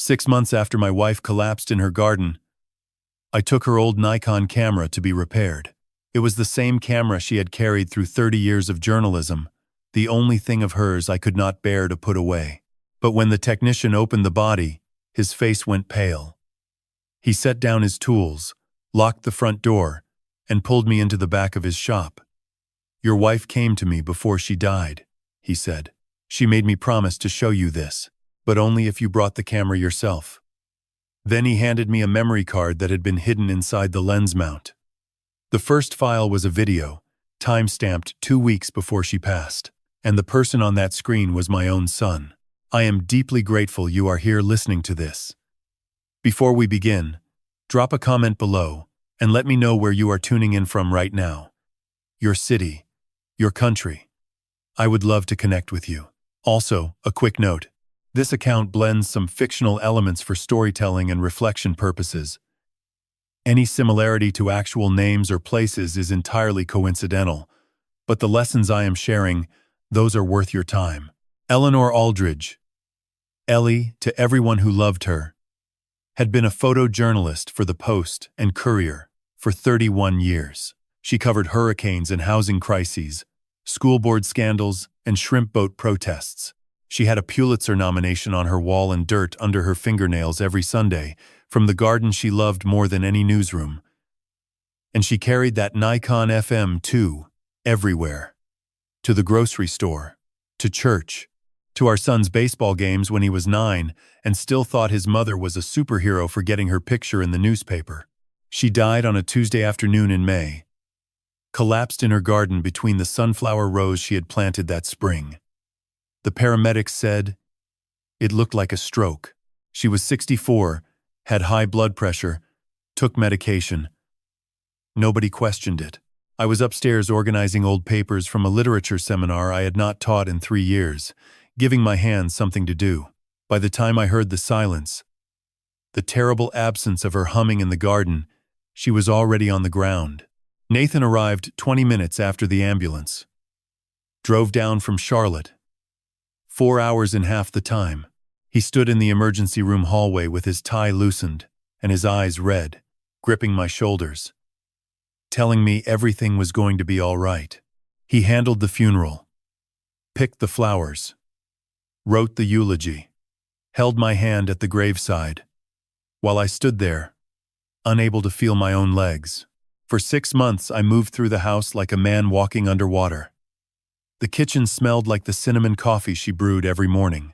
6 months after my wife collapsed in her garden, I took her old Nikon camera to be repaired. It was the same camera she had carried through 30 years of journalism, the only thing of hers I could not bear to put away. But when the technician opened the body, his face went pale. He set down his tools, locked the front door, and pulled me into the back of his shop. "Your wife came to me before she died," he said. "She made me promise to show you this, but only if you brought the camera yourself." Then he handed me a memory card that had been hidden inside the lens mount. The first file was a video, time-stamped 2 weeks before she passed, and the person on that screen was my own son. I am deeply grateful you are here listening to this. Before we begin, drop a comment below and let me know where you are tuning in from right now. Your city, your country. I would love to connect with you. Also, a quick note. This account blends some fictional elements for storytelling and reflection purposes. Any similarity to actual names or places is entirely coincidental, but the lessons I am sharing, those are worth your time. Eleanor Aldridge. Ellie, to everyone who loved her, had been a photojournalist for the Post and Courier for 31 years. She covered hurricanes and housing crises, school board scandals, and shrimp boat protests. She had a Pulitzer nomination on her wall and dirt under her fingernails every Sunday, from the garden she loved more than any newsroom. And she carried that Nikon FM2 everywhere. To the grocery store, to church, to our son's baseball games when he was 9 and still thought his mother was a superhero for getting her picture in the newspaper. She died on a Tuesday afternoon in May, collapsed in her garden between the sunflower rows she had planted that spring. The paramedics said it looked like a stroke. She was 64, had high blood pressure, took medication. Nobody questioned it. I was upstairs organizing old papers from a literature seminar I had not taught in 3 years, giving my hands something to do. By the time I heard the silence, the terrible absence of her humming in the garden, she was already on the ground. Nathan arrived 20 minutes after the ambulance. Drove down from Charlotte. 4 hours in half the time. He stood in the emergency room hallway with his tie loosened and his eyes red, gripping my shoulders, telling me everything was going to be all right. He handled the funeral, picked the flowers, wrote the eulogy, held my hand at the graveside, while I stood there, unable to feel my own legs. For 6 months, I moved through the house like a man walking underwater. The kitchen smelled like the cinnamon coffee she brewed every morning.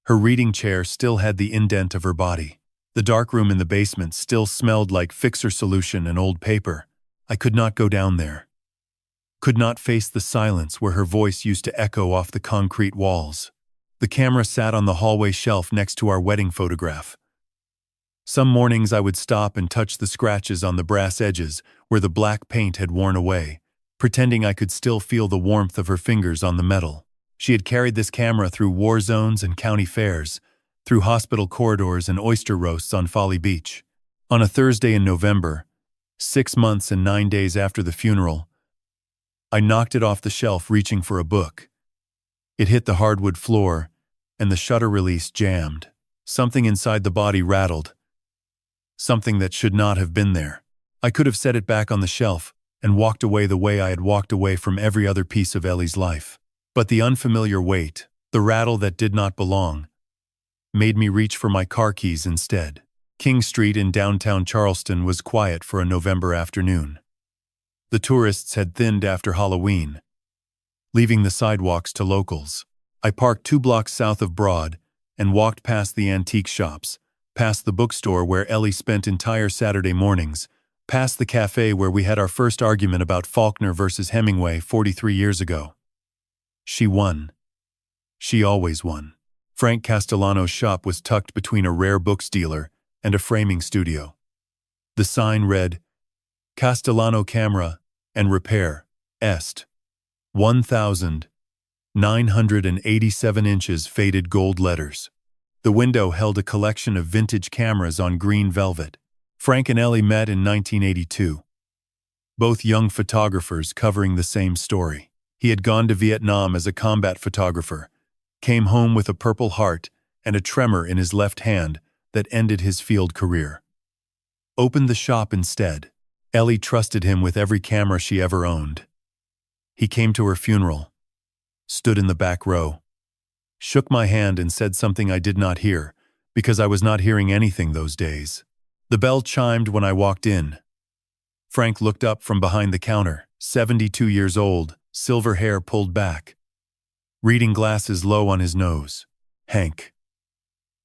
Her reading chair still had the indent of her body. The dark room in the basement still smelled like fixer solution and old paper. I could not go down there. Could not face the silence where her voice used to echo off the concrete walls. The camera sat on the hallway shelf next to our wedding photograph. Some mornings I would stop and touch the scratches on the brass edges where the black paint had worn away, pretending I could still feel the warmth of her fingers on the metal. She had carried this camera through war zones and county fairs, through hospital corridors and oyster roasts on Folly Beach. On a Thursday in November, 6 months and 9 days after the funeral, I knocked it off the shelf reaching for a book. It hit the hardwood floor, and the shutter release jammed. Something inside the body rattled. Something that should not have been there. I could have set it back on the shelf and walked away the way I had walked away from every other piece of Ellie's life. But the unfamiliar weight, the rattle that did not belong, made me reach for my car keys instead. King Street in downtown Charleston was quiet for a November afternoon. The tourists had thinned after Halloween, leaving the sidewalks to locals. I parked 2 blocks south of Broad and walked past the antique shops, past the bookstore where Ellie spent entire Saturday mornings, past the cafe where we had our first argument about Faulkner versus Hemingway 43 years ago. She won. She always won. Frank Castellano's shop was tucked between a rare books dealer and a framing studio. The sign read, Castellano Camera and Repair, Est. 1,987 inches faded gold letters. The window held a collection of vintage cameras on green velvet. Frank and Ellie met in 1982. Both young photographers covering the same story. He had gone to Vietnam as a combat photographer, came home with a Purple Heart, and a tremor in his left hand that ended his field career. Opened the shop instead. Ellie trusted him with every camera she ever owned. He came to her funeral, stood in the back row, shook my hand and said something I did not hear, because I was not hearing anything those days. The bell chimed when I walked in. Frank looked up from behind the counter, 72 years old, silver hair pulled back, reading glasses low on his nose. Hank.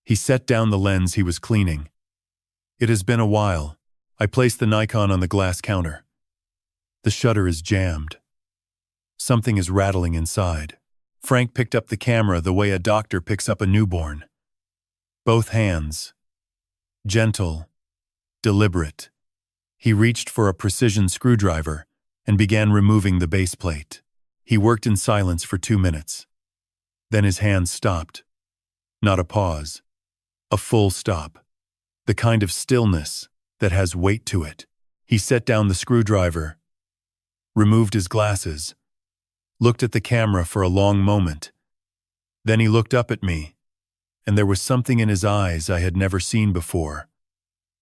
He set down the lens he was cleaning. It has been a while. I placed the Nikon on the glass counter. The shutter is jammed. Something is rattling inside. Frank picked up the camera the way a doctor picks up a newborn. Both hands. Gentle. Deliberate. He reached for a precision screwdriver and began removing the base plate. He worked in silence for 2 minutes. Then his hands stopped. Not a pause. A full stop. The kind of stillness that has weight to it. He set down the screwdriver, removed his glasses, looked at the camera for a long moment. Then he looked up at me, and there was something in his eyes I had never seen before.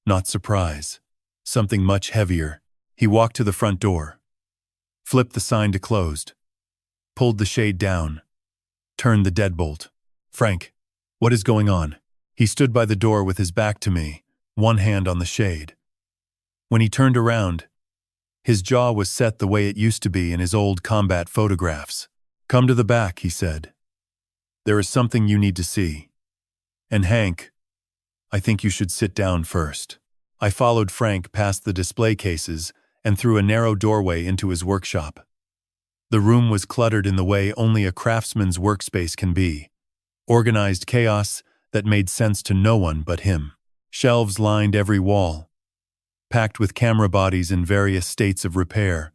Not surprise. Something much heavier. He walked to the front door, flipped the sign to closed, pulled the shade down, turned the deadbolt. Frank, what is going on? He stood by the door with his back to me, one hand on the shade. When he turned around, his jaw was set the way it used to be in his old combat photographs. Come to the back, he said. There is something you need to see. And Hank, I think you should sit down first. I followed Frank past the display cases and through a narrow doorway into his workshop. The room was cluttered in the way only a craftsman's workspace can be. Organized chaos that made sense to no one but him. Shelves lined every wall, packed with camera bodies in various states of repair.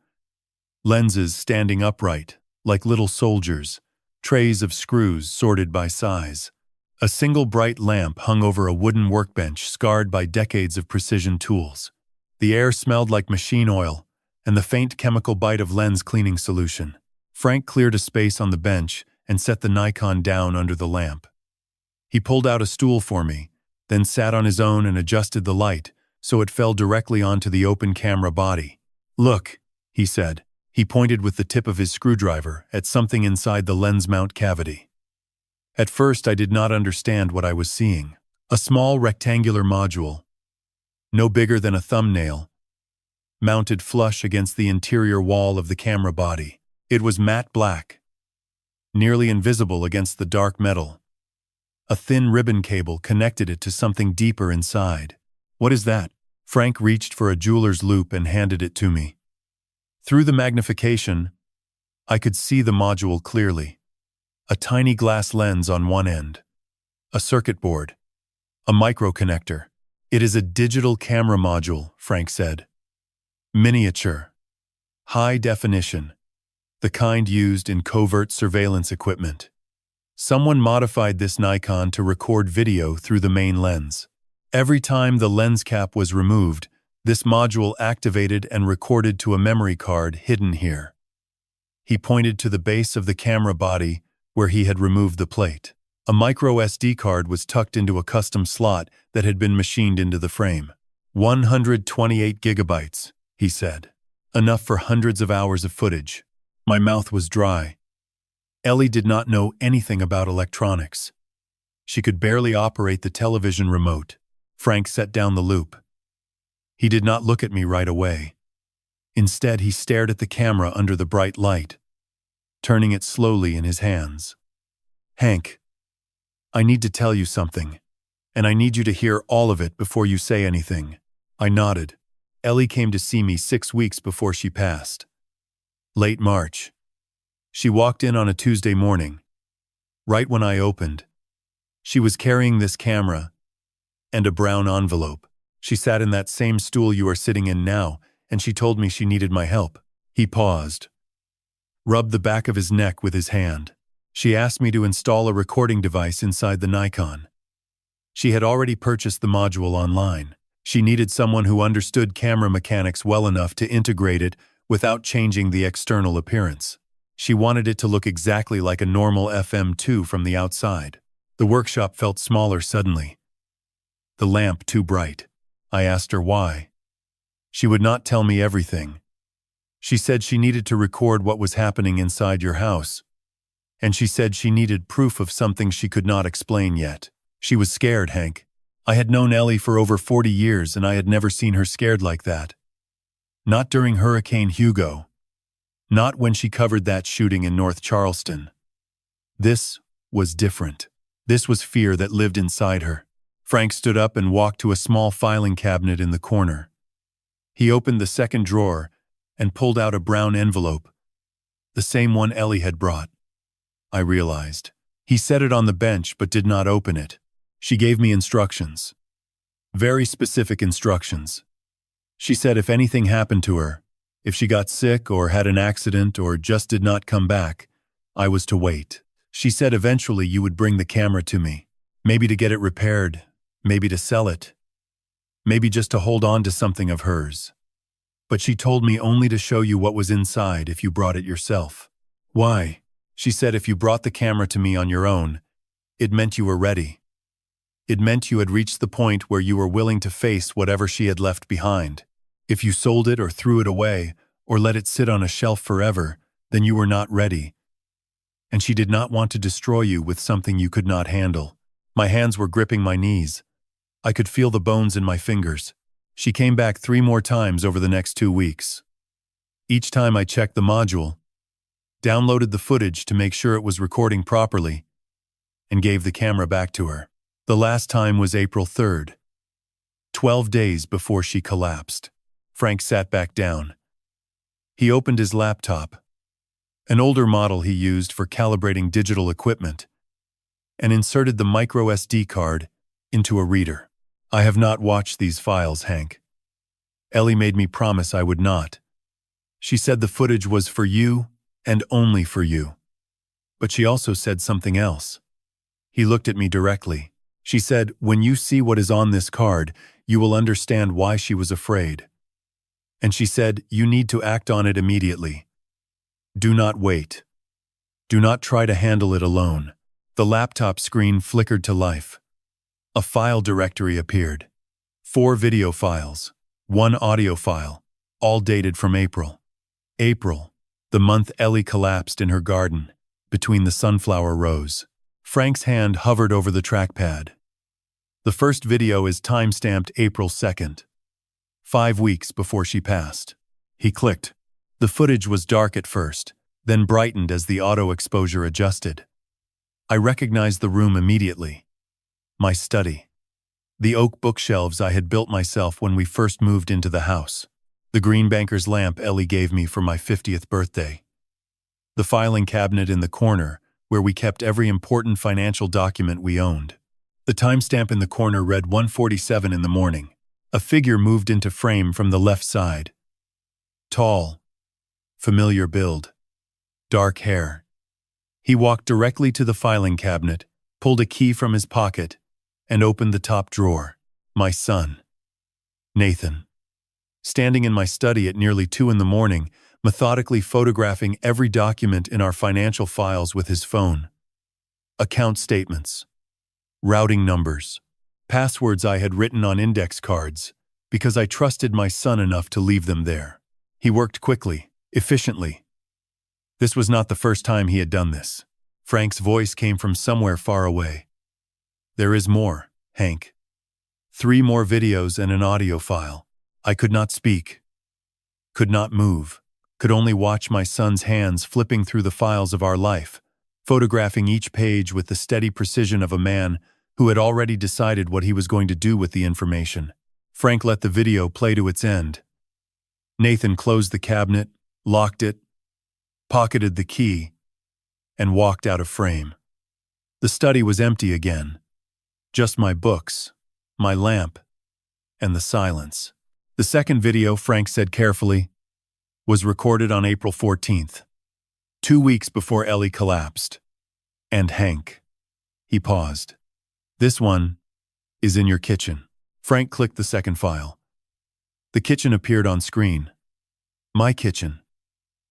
Lenses standing upright, like little soldiers, trays of screws sorted by size. A single bright lamp hung over a wooden workbench scarred by decades of precision tools. The air smelled like machine oil and the faint chemical bite of lens cleaning solution. Frank cleared a space on the bench and set the Nikon down under the lamp. He pulled out a stool for me, then sat on his own and adjusted the light so it fell directly onto the open camera body. Look, he said. He pointed with the tip of his screwdriver at something inside the lens mount cavity. At first, I did not understand what I was seeing. A small rectangular module, no bigger than a thumbnail, mounted flush against the interior wall of the camera body. It was matte black, nearly invisible against the dark metal. A thin ribbon cable connected it to something deeper inside. What is that? Frank reached for a jeweler's loupe and handed it to me. Through the magnification, I could see the module clearly. A tiny glass lens on one end, a circuit board, a micro connector. It is a digital camera module, Frank said. Miniature, high definition, the kind used in covert surveillance equipment. Someone modified this Nikon to record video through the main lens. Every time the lens cap was removed, this module activated and recorded to a memory card hidden here. He pointed to the base of the camera body where he had removed the plate. A micro SD card was tucked into a custom slot that had been machined into the frame. 128 gigabytes, he said. Enough for hundreds of hours of footage. My mouth was dry. Ellie did not know anything about electronics. She could barely operate the television remote. Frank set down the loupe. He did not look at me right away. Instead, he stared at the camera under the bright light, turning it slowly in his hands. Hank, I need to tell you something, and I need you to hear all of it before you say anything. I nodded. Ellie came to see me 6 weeks before she passed. Late March. She walked in on a Tuesday morning, right when I opened. She was carrying this camera and a brown envelope. She sat in that same stool you are sitting in now, and she told me she needed my help. He paused, rubbed the back of his neck with his hand. She asked me to install a recording device inside the Nikon. She had already purchased the module online. She needed someone who understood camera mechanics well enough to integrate it without changing the external appearance. She wanted it to look exactly like a normal FM2 from the outside. The workshop felt smaller suddenly. The lamp too bright. I asked her why. She would not tell me everything. She said she needed to record what was happening inside your house. And she said she needed proof of something she could not explain yet. She was scared, Hank. I had known Ellie for over 40 years and I had never seen her scared like that. Not during Hurricane Hugo. Not when she covered that shooting in North Charleston. This was different. This was fear that lived inside her. Frank stood up and walked to a small filing cabinet in the corner. He opened the second drawer and pulled out a brown envelope, the same one Ellie had brought. I realized. He set it on the bench but did not open it. She gave me instructions. Very specific instructions. She said if anything happened to her, if she got sick or had an accident or just did not come back, I was to wait. She said eventually you would bring the camera to me, maybe to get it repaired, maybe to sell it, maybe just to hold on to something of hers. But she told me only to show you what was inside if you brought it yourself. Why? She said if you brought the camera to me on your own, it meant you were ready. It meant you had reached the point where you were willing to face whatever she had left behind. If you sold it or threw it away, or let it sit on a shelf forever, then you were not ready. And she did not want to destroy you with something you could not handle. My hands were gripping my knees. I could feel the bones in my fingers. She came back 3 more times over the next 2 weeks. Each time I checked the module, downloaded the footage to make sure it was recording properly, and gave the camera back to her. The last time was April 3rd, 12 days before she collapsed. Frank sat back down. He opened his laptop, an older model he used for calibrating digital equipment, and inserted the micro SD card into a reader. I have not watched these files, Hank. Ellie made me promise I would not. She said the footage was for you and only for you. But she also said something else. He looked at me directly. She said, when you see what is on this card, you will understand why she was afraid. And she said, you need to act on it immediately. Do not wait. Do not try to handle it alone. The laptop screen flickered to life. A file directory appeared. 4 video files, 1 audio file, all dated from April. April, the month Ellie collapsed in her garden, between the sunflower rows. Frank's hand hovered over the trackpad. The first video is time-stamped April 2nd, 5 weeks before she passed. He clicked. The footage was dark at first, then brightened as the auto exposure adjusted. I recognized the room immediately. My study. The oak bookshelves I had built myself when we first moved into the house. The green banker's lamp Ellie gave me for my 50th birthday. The filing cabinet in the corner, where we kept every important financial document we owned. The timestamp in the corner read 1:47 in the morning. A figure moved into frame from the left side. Tall. Familiar build. Dark hair. He walked directly to the filing cabinet, pulled a key from his pocket, and opened the top drawer. My son. Nathan. Standing in my study at nearly 2 in the morning, methodically photographing every document in our financial files with his phone. Account statements. Routing numbers. Passwords I had written on index cards, because I trusted my son enough to leave them there. He worked quickly, efficiently. This was not the first time he had done this. Frank's voice came from somewhere far away. There is more, Hank. 3 more videos and an audio file. I could not speak, could not move, could only watch my son's hands flipping through the files of our life, photographing each page with the steady precision of a man who had already decided what he was going to do with the information. Frank let the video play to its end. Nathan closed the cabinet, locked it, pocketed the key, and walked out of frame. The study was empty again. Just my books, my lamp, and the silence. The second video, Frank said carefully, was recorded on April 14th, 2 weeks before Ellie collapsed. And Hank. He paused. This one is in your kitchen. Frank clicked the second file. The kitchen appeared on screen. My kitchen.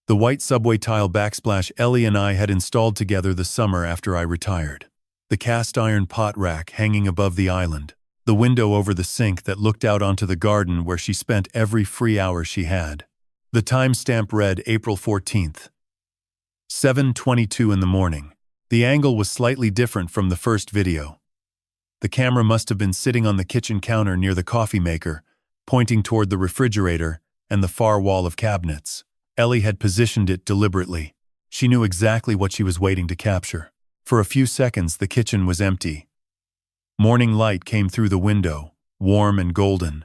The white subway tile backsplash Ellie and I had installed together the summer after I retired. the cast-iron pot rack hanging above the island, the window over the sink that looked out onto the garden where she spent every free hour she had. The timestamp read April 14th. 7:22 in the morning. The angle was slightly different from the first video. The camera must have been sitting on the kitchen counter near the coffee maker, pointing toward the refrigerator and the far wall of cabinets. Ellie had positioned it deliberately. She knew exactly what she was waiting to capture. For a few seconds, the kitchen was empty. Morning light came through the window, warm and golden.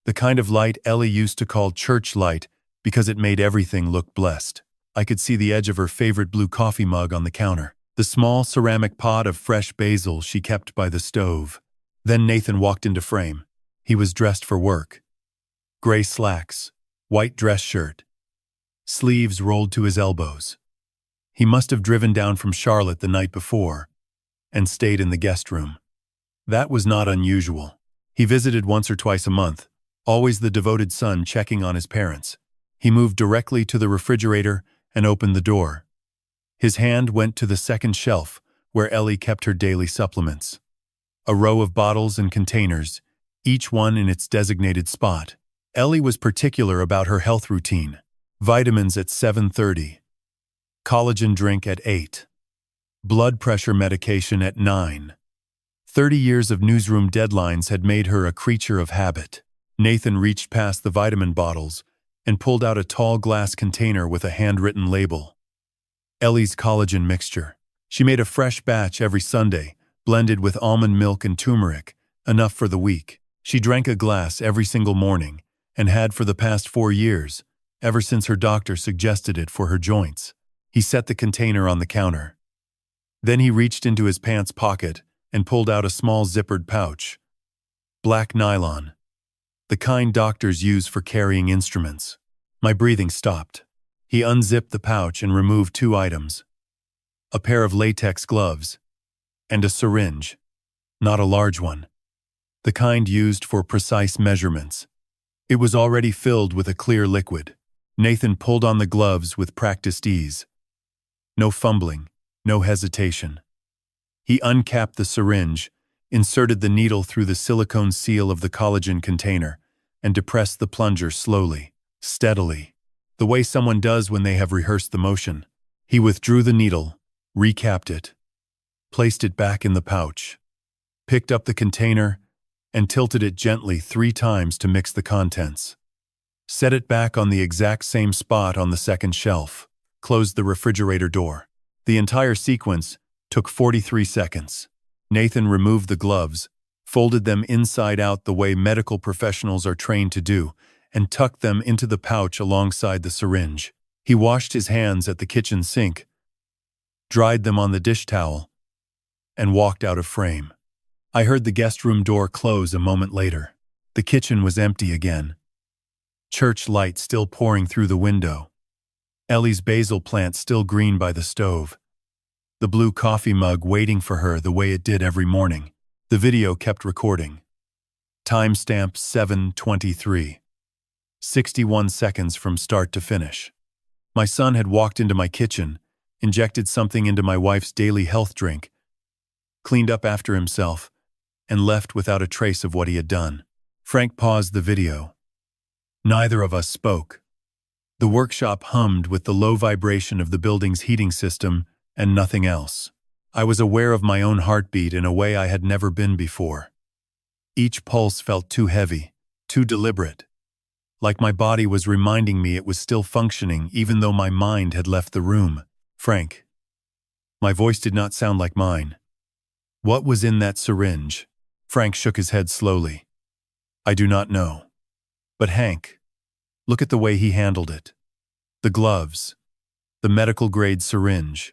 The kind of light Ellie used to call church light because it made everything look blessed. I could see the edge of her favorite blue coffee mug on the counter, the small ceramic pot of fresh basil she kept by the stove. Then Nathan walked into frame. He was dressed for work. Gray slacks, white dress shirt, sleeves rolled to his elbows. He must have driven down from Charlotte the night before and stayed in the guest room. That was not unusual. He visited once or twice a month, always the devoted son checking on his parents. He moved directly to the refrigerator and opened the door. His hand went to the second shelf, where Ellie kept her daily supplements. A row of bottles and containers, each one in its designated spot. Ellie was particular about her health routine. Vitamins at 7:30. Collagen drink at 8. Blood pressure medication at 9. 30 years of newsroom deadlines had made her a creature of habit. Nathan reached past the vitamin bottles and pulled out a tall glass container with a handwritten label. Ellie's collagen mixture. She made a fresh batch every Sunday, blended with almond milk and turmeric, enough for the week. She drank a glass every single morning and had for the past 4 years, ever since her doctor suggested it for her joints. He set the container on the counter. Then he reached into his pants pocket and pulled out a small zippered pouch. Black nylon. The kind doctors use for carrying instruments. My breathing stopped. He unzipped the pouch and removed 2 items. A pair of latex gloves and a syringe. Not a large one. The kind used for precise measurements. It was already filled with a clear liquid. Nathan pulled on the gloves with practiced ease. No fumbling, no hesitation. He uncapped the syringe, inserted the needle through the silicone seal of the collagen container, and depressed the plunger slowly, steadily, the way someone does when they have rehearsed the motion. He withdrew the needle, recapped it, placed it back in the pouch, picked up the container, and tilted it gently 3 times to mix the contents. Set it back on the exact same spot on the second shelf, closed the refrigerator door. The entire sequence took 43 seconds. Nathan removed the gloves, folded them inside out the way medical professionals are trained to do, and tucked them into the pouch alongside the syringe. He washed his hands at the kitchen sink, dried them on the dish towel, and walked out of frame. I heard the guest room door close a moment later. The kitchen was empty again. Church light still pouring through the window. Ellie's basil plant still green by the stove. The blue coffee mug waiting for her the way it did every morning. The video kept recording. Timestamp 7:23. 61 seconds from start to finish. My son had walked into my kitchen, injected something into my wife's daily health drink, cleaned up after himself, and left without a trace of what he had done. Frank paused the video. Neither of us spoke. The workshop hummed with the low vibration of the building's heating system and nothing else. I was aware of my own heartbeat in a way I had never been before. Each pulse felt too heavy, too deliberate, like my body was reminding me it was still functioning even though my mind had left the room. Frank. My voice did not sound like mine. What was in that syringe? Frank shook his head slowly. I do not know. But Hank, look at the way he handled it. The gloves, the medical-grade syringe,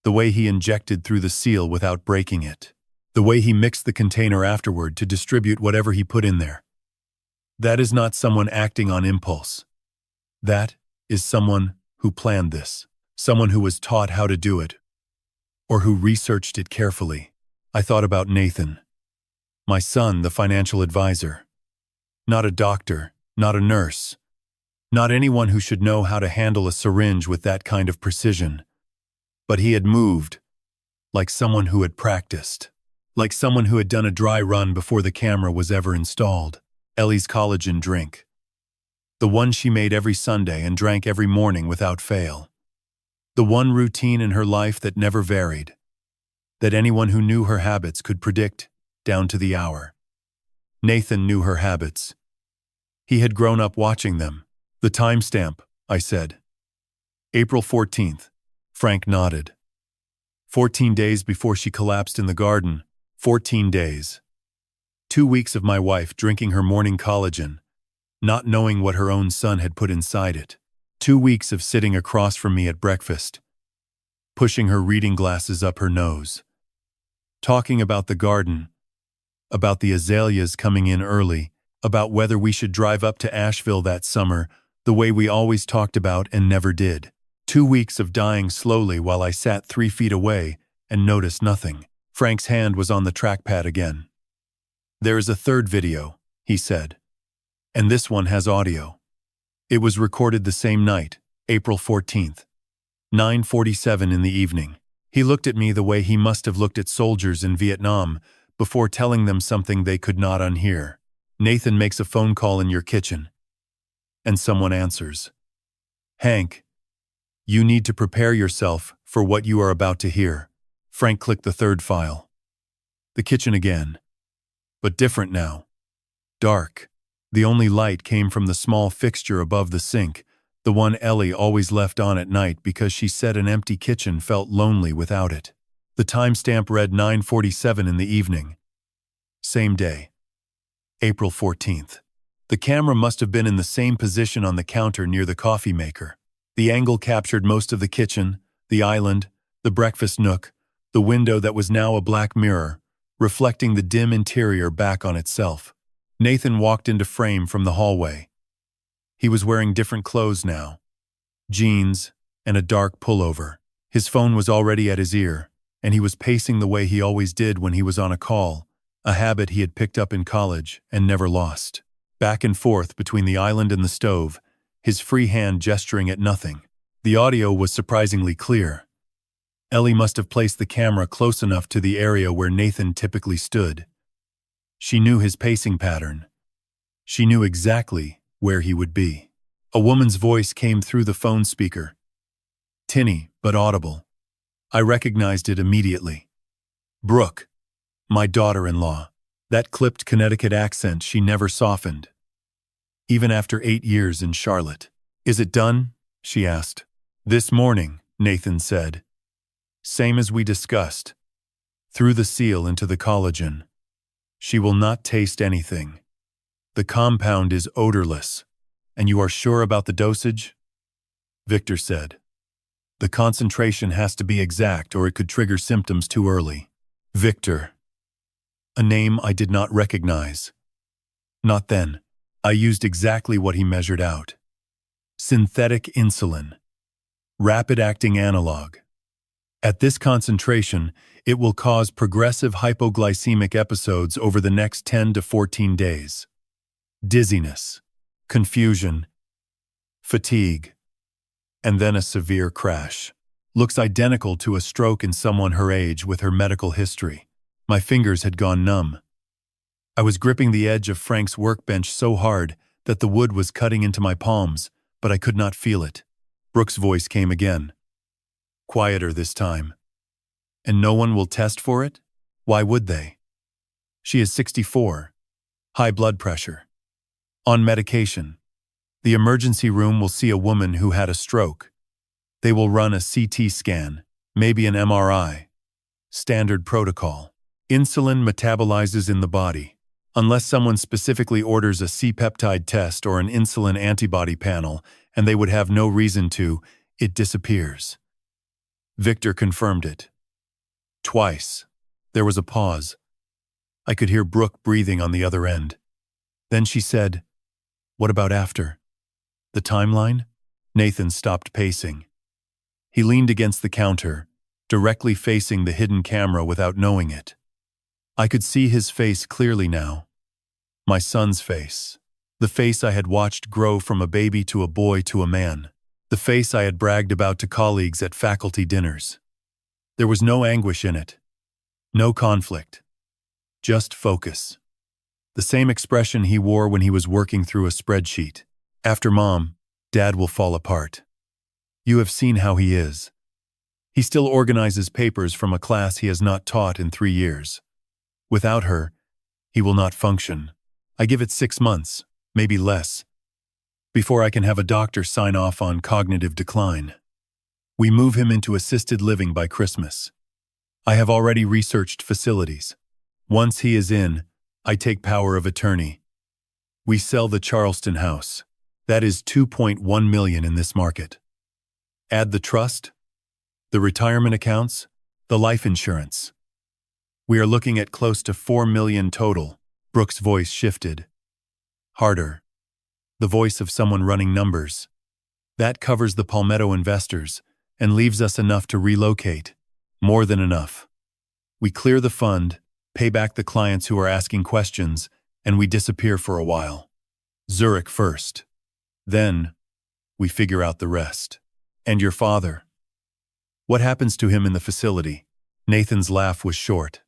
the way he injected through the seal without breaking it, the way he mixed the container afterward to distribute whatever he put in there. That is not someone acting on impulse. That is someone who planned this, someone who was taught how to do it, or who researched it carefully. I thought about Nathan, my son, the financial advisor. Not a doctor, not a nurse, not anyone who should know how to handle a syringe with that kind of precision. But he had moved, like someone who had practiced. Like someone who had done a dry run before the camera was ever installed. Ellie's collagen drink. The one she made every Sunday and drank every morning without fail. The one routine in her life that never varied. That anyone who knew her habits could predict, down to the hour. Nathan knew her habits. He had grown up watching them. The timestamp, I said. April 14th. Frank nodded. 14 days before she collapsed in the garden. 14 days. 2 weeks of my wife drinking her morning collagen, not knowing what her own son had put inside it. 2 weeks of sitting across from me at breakfast, pushing her reading glasses up her nose, talking about the garden, about the azaleas coming in early, about whether we should drive up to Asheville that summer, the way we always talked about and never did. 2 weeks of dying slowly while I sat 3 feet away and noticed nothing. Frank's hand was on the trackpad again. There is a third video, he said. And this one has audio. It was recorded the same night, April 14th. 9:47 in the evening. He looked at me the way he must have looked at soldiers in Vietnam before telling them something they could not unhear. Nathan makes a phone call in your kitchen. And someone answers. Hank, you need to prepare yourself for what you are about to hear. Frank clicked the third file. The kitchen again. But different now. Dark. The only light came from the small fixture above the sink, the one Ellie always left on at night because she said an empty kitchen felt lonely without it. The timestamp read 9:47 in the evening. Same day. April 14th. The camera must have been in the same position on the counter near the coffee maker. The angle captured most of the kitchen, the island, the breakfast nook, the window that was now a black mirror, reflecting the dim interior back on itself. Nathan walked into frame from the hallway. He was wearing different clothes now. Jeans and a dark pullover. His phone was already at his ear, and he was pacing the way he always did when he was on a call, a habit he had picked up in college and never lost. Back and forth between the island and the stove, his free hand gesturing at nothing. The audio was surprisingly clear. Ellie must have placed the camera close enough to the area where Nathan typically stood. She knew his pacing pattern. She knew exactly where he would be. A woman's voice came through the phone speaker. Tinny, but audible. I recognized it immediately. Brooke, my daughter-in-law. That clipped Connecticut accent she never softened. Even after 8 years in Charlotte. Is it done? She asked. This morning, Nathan said. Same as we discussed. Through the seal into the collagen. She will not taste anything. The compound is odorless. And you are sure about the dosage? Victor said. The concentration has to be exact or it could trigger symptoms too early. Victor. A name I did not recognize. Not then. I used exactly what he measured out. Synthetic insulin. Rapid-acting analog. At this concentration, it will cause progressive hypoglycemic episodes over the next 10 to 14 days. Dizziness, confusion, fatigue, and then a severe crash. Looks identical to a stroke in someone her age with her medical history. My fingers had gone numb. I was gripping the edge of Frank's workbench so hard that the wood was cutting into my palms, but I could not feel it. Brooke's voice came again. Quieter this time. And no one will test for it? Why would they? She is 64. High blood pressure. On medication. The emergency room will see a woman who had a stroke. They will run a CT scan, maybe an MRI. Standard protocol. Insulin metabolizes in the body. Unless someone specifically orders a C-peptide test or an insulin antibody panel, and they would have no reason to, it disappears. Victor confirmed it. Twice. There was a pause. I could hear Brooke breathing on the other end. Then she said, What about after? The timeline? Nathan stopped pacing. He leaned against the counter, directly facing the hidden camera without knowing it. I could see his face clearly now. My son's face. The face I had watched grow from a baby to a boy to a man. The face I had bragged about to colleagues at faculty dinners. There was no anguish in it, no conflict, just focus. The same expression he wore when he was working through a spreadsheet. After Mom, Dad will fall apart. You have seen how he is. He still organizes papers from a class he has not taught in 3 years. Without her, he will not function. I give it 6 months, maybe less, before I can have a doctor sign off on cognitive decline. We move him into assisted living by Christmas. I have already researched facilities. Once he is in, I take power of attorney. We sell the Charleston house. That is $2.1 million in this market. Add the trust, the retirement accounts, the life insurance. We are looking at close to $4 million total. Brooke's voice shifted. Harder. The voice of someone running numbers. That covers the Palmetto investors and leaves us enough to relocate. More than enough. We clear the fund, pay back the clients who are asking questions, and we disappear for a while. Zurich first. Then, we figure out the rest. And your father? What happens to him in the facility? Nathan's laugh was short.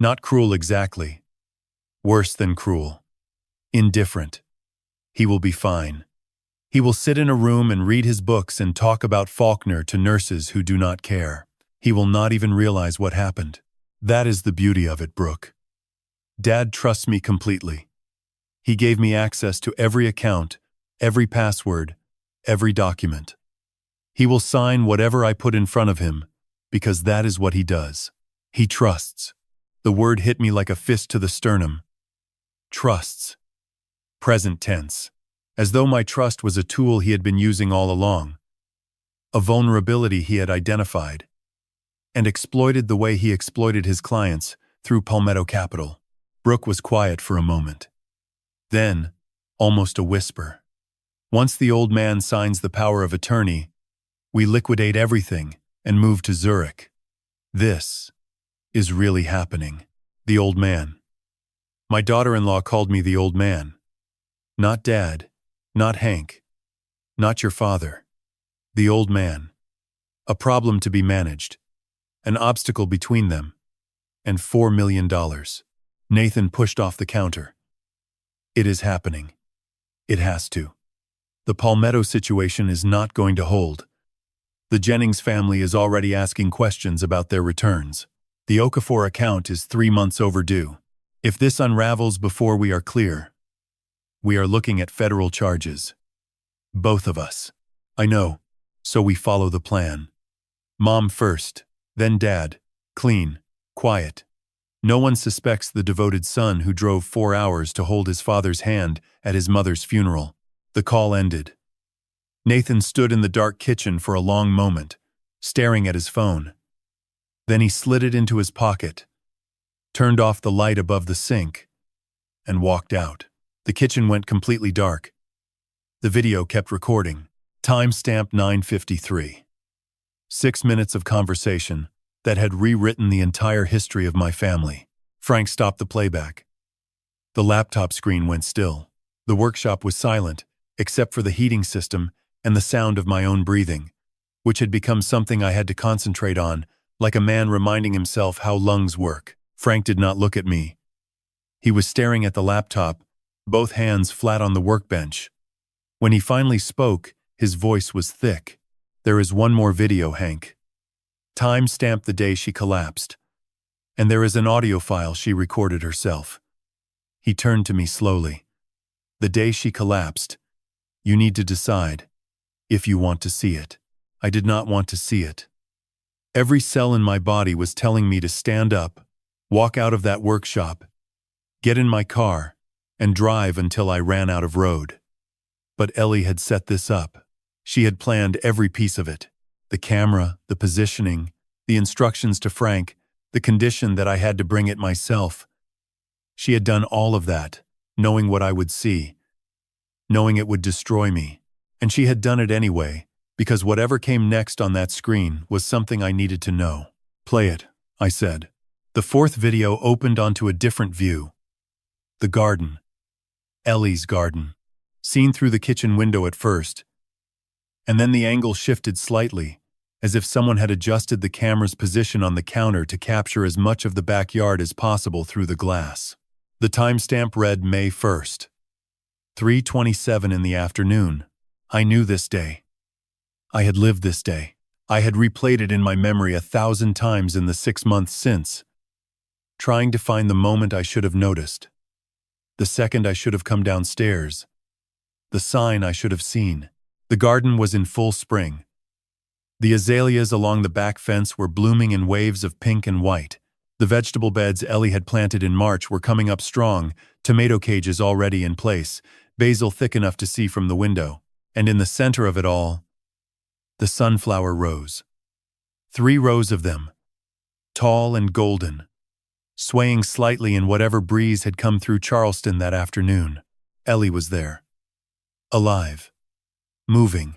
Not cruel exactly. Worse than cruel. Indifferent. He will be fine. He will sit in a room and read his books and talk about Faulkner to nurses who do not care. He will not even realize what happened. That is the beauty of it, Brooke. Dad trusts me completely. He gave me access to every account, every password, every document. He will sign whatever I put in front of him, because that is what he does. He trusts. The word hit me like a fist to the sternum. Trusts. Present tense. As though my trust was a tool he had been using all along. A vulnerability he had identified. And exploited the way he exploited his clients through Palmetto Capital. Brooke was quiet for a moment. Then, almost a whisper. Once the old man signs the power of attorney, we liquidate everything and move to Zurich. This is really happening. The old man. My daughter-in-law called me the old man. Not Dad, not Hank, not your father. The old man. A problem to be managed. An obstacle between them. And $4 million. Nathan pushed off the counter. It is happening. It has to. The Palmetto situation is not going to hold. The Jennings family is already asking questions about their returns. The Okafor account is 3 months overdue. If this unravels before we are clear, we are looking at federal charges. Both of us. I know, so we follow the plan. Mom first, then Dad. Clean, quiet. No one suspects the devoted son who drove 4 hours to hold his father's hand at his mother's funeral. The call ended. Nathan stood in the dark kitchen for a long moment, staring at his phone. Then he slid it into his pocket, turned off the light above the sink, and walked out. The kitchen went completely dark. The video kept recording. Timestamp 9:53. 6 minutes of conversation that had rewritten the entire history of my family. Frank stopped the playback. The laptop screen went still. The workshop was silent, except for the heating system and the sound of my own breathing, which had become something I had to concentrate on, like a man reminding himself how lungs work. Frank did not look at me. He was staring at the laptop, both hands flat on the workbench. When he finally spoke, his voice was thick. There is one more video, Hank. Time stamped the day she collapsed. And there is an audio file she recorded herself. He turned to me slowly. The day she collapsed. You need to decide if you want to see it. I did not want to see it. Every cell in my body was telling me to stand up, walk out of that workshop, get in my car, and drive until I ran out of road. But Ellie had set this up. She had planned every piece of it. The camera, the positioning, the instructions to Frank, the condition that I had to bring it myself. She had done all of that, knowing what I would see, knowing it would destroy me. And she had done it anyway, because whatever came next on that screen was something I needed to know. Play it, I said. The fourth video opened onto a different view. The garden. Ellie's garden. Seen through the kitchen window at first. And then the angle shifted slightly, as if someone had adjusted the camera's position on the counter to capture as much of the backyard as possible through the glass. The timestamp read May 1st, 3:27 in the afternoon. I knew this day. I had lived this day. I had replayed it in my memory 1,000 times in the 6 months since, trying to find the moment I should have noticed, the second I should have come downstairs, the sign I should have seen. The garden was in full spring. The azaleas along the back fence were blooming in waves of pink and white. The vegetable beds Ellie had planted in March were coming up strong, tomato cages already in place, basil thick enough to see from the window. And in the center of it all, the sunflower rows. 3 rows of them, tall and golden, swaying slightly in whatever breeze had come through Charleston that afternoon. Ellie was there. Alive. Moving.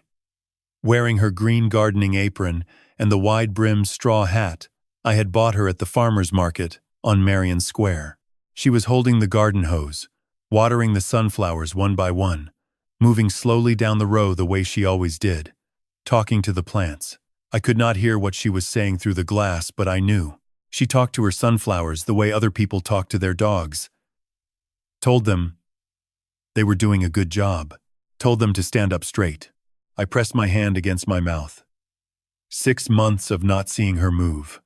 Wearing her green gardening apron and the wide-brimmed straw hat I had bought her at the farmer's market on Marion Square. She was holding the garden hose, watering the sunflowers one by one, moving slowly down the row the way she always did, talking to the plants. I could not hear what she was saying through the glass, but I knew. She talked to her sunflowers the way other people talk to their dogs. Told them they were doing a good job. Told them to stand up straight. I pressed my hand against my mouth. 6 months of not seeing her move.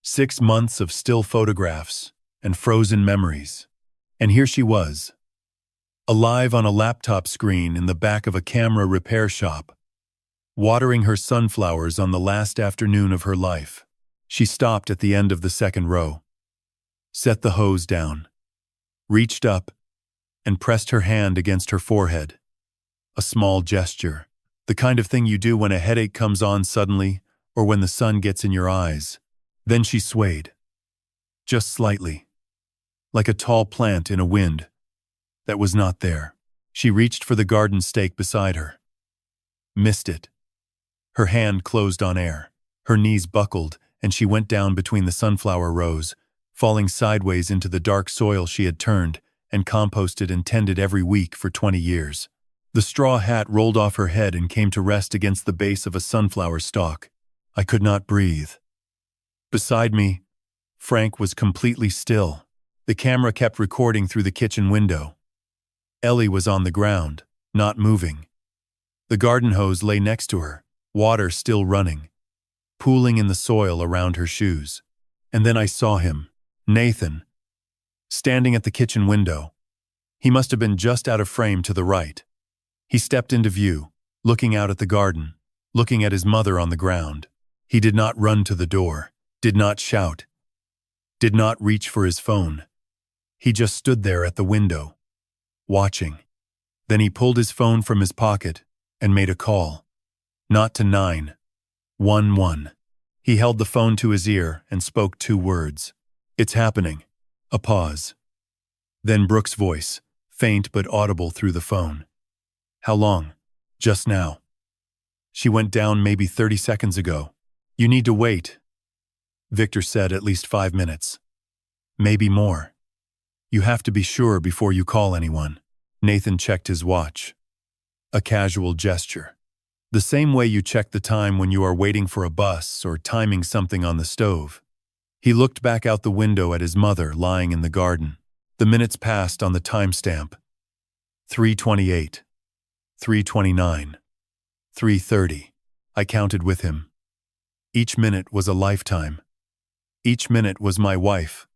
6 months of still photographs and frozen memories. And here she was, alive on a laptop screen in the back of a camera repair shop, watering her sunflowers on the last afternoon of her life. She stopped at the end of the second row, set the hose down, reached up, and pressed her hand against her forehead. A small gesture, the kind of thing you do when a headache comes on suddenly or when the sun gets in your eyes. Then she swayed, just slightly, like a tall plant in a wind that was not there. She reached for the garden stake beside her. Missed it. Her hand closed on air. Her knees buckled, and she went down between the sunflower rows, falling sideways into the dark soil she had turned and composted and tended every week for 20 years. The straw hat rolled off her head and came to rest against the base of a sunflower stalk. I could not breathe. Beside me, Frank was completely still. The camera kept recording through the kitchen window. Ellie was on the ground, not moving. The garden hose lay next to her, water still running, pooling in the soil around her shoes. And then I saw him, Nathan, standing at the kitchen window. He must have been just out of frame to the right. He stepped into view, looking out at the garden, looking at his mother on the ground. He did not run to the door, did not shout, did not reach for his phone. He just stood there at the window, watching. Then he pulled his phone from his pocket and made a call. Not to 911. He held the phone to his ear and spoke 2 words. It's happening. A pause. Then Brooke's voice, faint but audible through the phone. How long? Just now. She went down maybe 30 seconds ago. You need to wait. Victor said at least 5 minutes. Maybe more. You have to be sure before you call anyone. Nathan checked his watch. A casual gesture. The same way you check the time when you are waiting for a bus or timing something on the stove. He looked back out the window at his mother lying in the garden. The minutes passed on the timestamp. 3:28. 3:29. 3:30. I counted with him. Each minute was a lifetime. Each minute was my wife,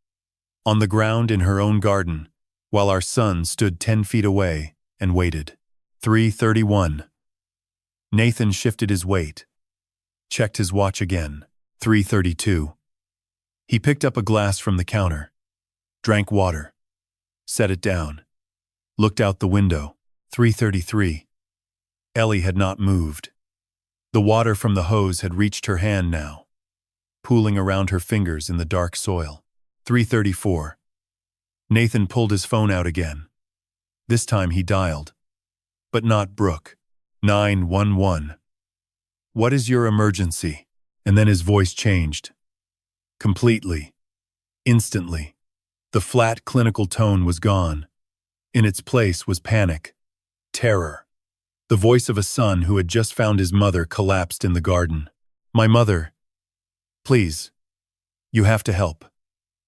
on the ground in her own garden, while our son stood 10 feet away and waited. 3:31. Nathan shifted his weight, checked his watch again. 3:32. He picked up a glass from the counter, drank water, set it down, looked out the window. 3:33. Ellie had not moved. The water from the hose had reached her hand now, pooling around her fingers in the dark soil. 3:34. Nathan pulled his phone out again. This time he dialed, but not Brooke. 911. What is your emergency? And then his voice changed. Completely. Instantly. The flat, clinical tone was gone. In its place was panic. Terror. The voice of a son who had just found his mother collapsed in the garden. My mother. Please. You have to help.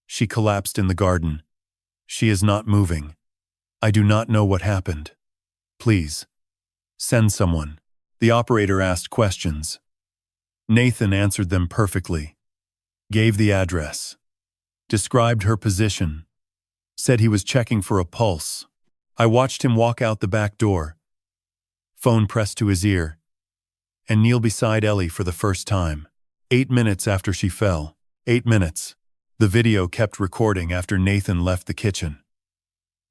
She collapsed in the garden. She is not moving. I do not know what happened. Please. Send someone. The operator asked questions. Nathan answered them perfectly. Gave the address. Described her position. Said he was checking for a pulse. I watched him walk out the back door. Phone pressed to his ear. And kneel beside Ellie for the first time. 8 minutes after she fell. 8 minutes. The video kept recording after Nathan left the kitchen.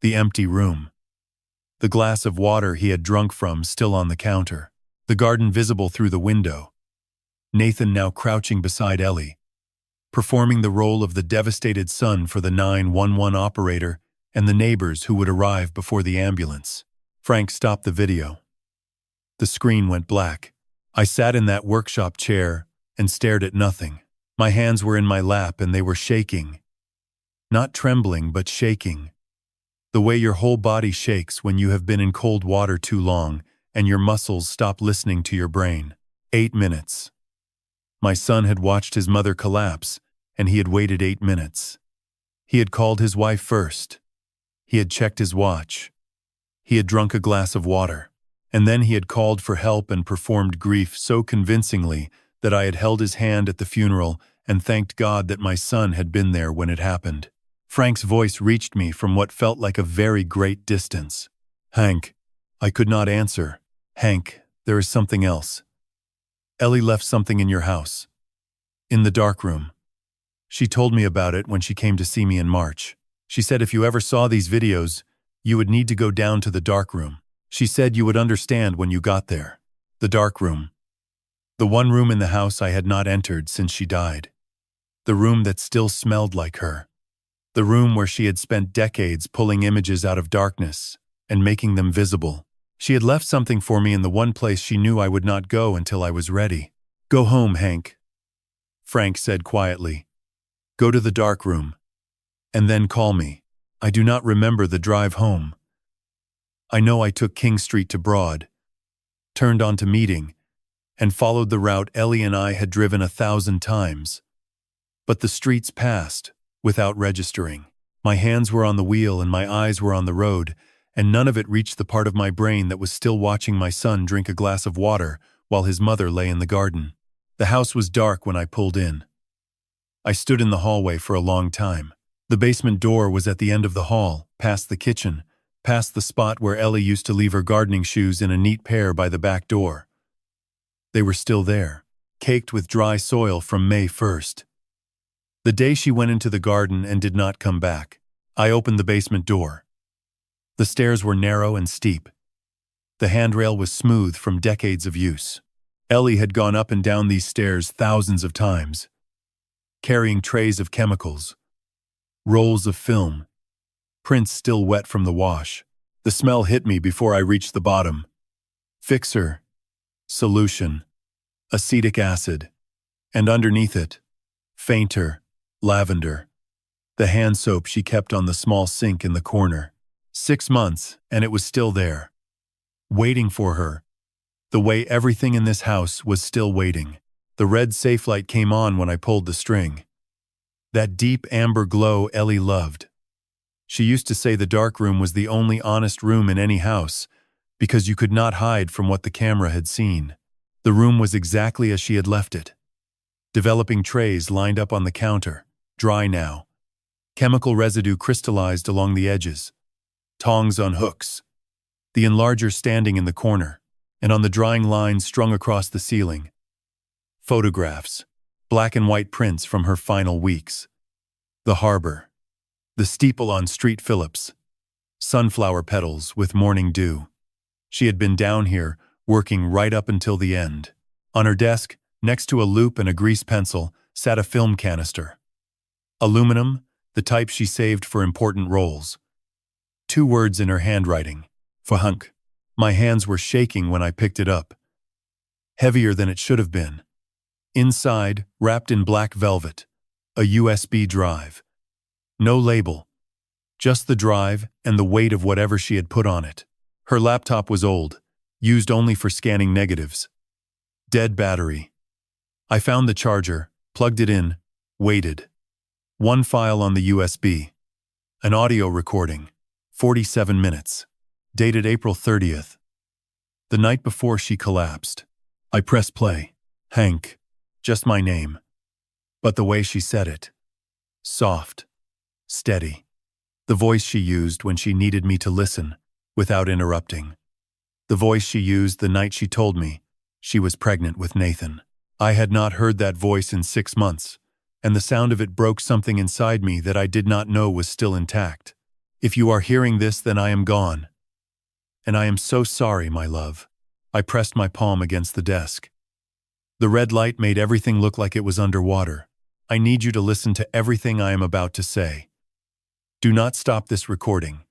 The empty room. The glass of water he had drunk from still on the counter. The garden visible through the window. Nathan now crouching beside Ellie, performing the role of the devastated son for the 911 operator and the neighbors who would arrive before the ambulance. Frank stopped the video. The screen went black. I sat in that workshop chair and stared at nothing. My hands were in my lap and they were shaking. Not trembling, but shaking. The way your whole body shakes when you have been in cold water too long and your muscles stop listening to your brain. 8 minutes. My son had watched his mother collapse, and he had waited 8 minutes. He had called his wife first. He had checked his watch. He had drunk a glass of water. And then he had called for help and performed grief so convincingly that I had held his hand at the funeral and thanked God that my son had been there when it happened. Frank's voice reached me from what felt like a very great distance. Hank. I could not answer. Hank, there is something else. Ellie left something in your house. In the darkroom. She told me about it when she came to see me in March. She said if you ever saw these videos, you would need to go down to the darkroom. She said you would understand when you got there. The darkroom. The one room in the house I had not entered since she died. The room that still smelled like her. The room where she had spent decades pulling images out of darkness and making them visible. She had left something for me in the one place she knew I would not go until I was ready. Go home, Hank. Frank said quietly. Go to the darkroom. And then call me. I do not remember the drive home. I know I took King Street to Broad, turned onto Meeting, and followed the route Ellie and I had driven 1,000 times. But the streets passed, without registering. My hands were on the wheel and my eyes were on the road, and none of it reached the part of my brain that was still watching my son drink a glass of water while his mother lay in the garden. The house was dark when I pulled in. I stood in the hallway for a long time. The basement door was at the end of the hall, past the kitchen, past the spot where Ellie used to leave her gardening shoes in a neat pair by the back door. They were still there, caked with dry soil from May 1st. The day she went into the garden and did not come back, I opened the basement door. The stairs were narrow and steep. The handrail was smooth from decades of use. Ellie had gone up and down these stairs thousands of times, carrying trays of chemicals, rolls of film, prints still wet from the wash. The smell hit me before I reached the bottom. Fixer, solution, acetic acid, and underneath it, fainter, lavender, the hand soap she kept on the small sink in the corner. 6 months, and it was still there, waiting for her, the way everything in this house was still waiting. The red safe light came on when I pulled the string. That deep amber glow Ellie loved. She used to say the dark room was the only honest room in any house, because you could not hide from what the camera had seen. The room was exactly as she had left it. Developing trays lined up on the counter, dry now. Chemical residue crystallized along the edges. Tongs on hooks. The enlarger standing in the corner, and on the drying line strung across the ceiling. Photographs, black and white prints from her final weeks. The harbor. The steeple on Street Phillips. Sunflower petals with morning dew. She had been down here, working right up until the end. On her desk, next to a loop and a grease pencil, sat a film canister. Aluminum, the type she saved for important roles. 2 words in her handwriting. Fahunk. My hands were shaking when I picked it up. Heavier than it should have been. Inside, wrapped in black velvet, a USB drive. No label. Just the drive and the weight of whatever she had put on it. Her laptop was old, used only for scanning negatives. Dead battery. I found the charger, plugged it in, waited. One file on the USB. An audio recording. 47 minutes. Dated April 30th. The night before she collapsed. I press play. Hank. Just my name. But the way she said it. Soft. Steady. The voice she used when she needed me to listen, without interrupting. The voice she used the night she told me she was pregnant with Nathan. I had not heard that voice in 6 months, and the sound of it broke something inside me that I did not know was still intact. If you are hearing this, then I am gone. And I am so sorry, my love. I pressed my palm against the desk. The red light made everything look like it was underwater. I need you to listen to everything I am about to say. Do not stop this recording.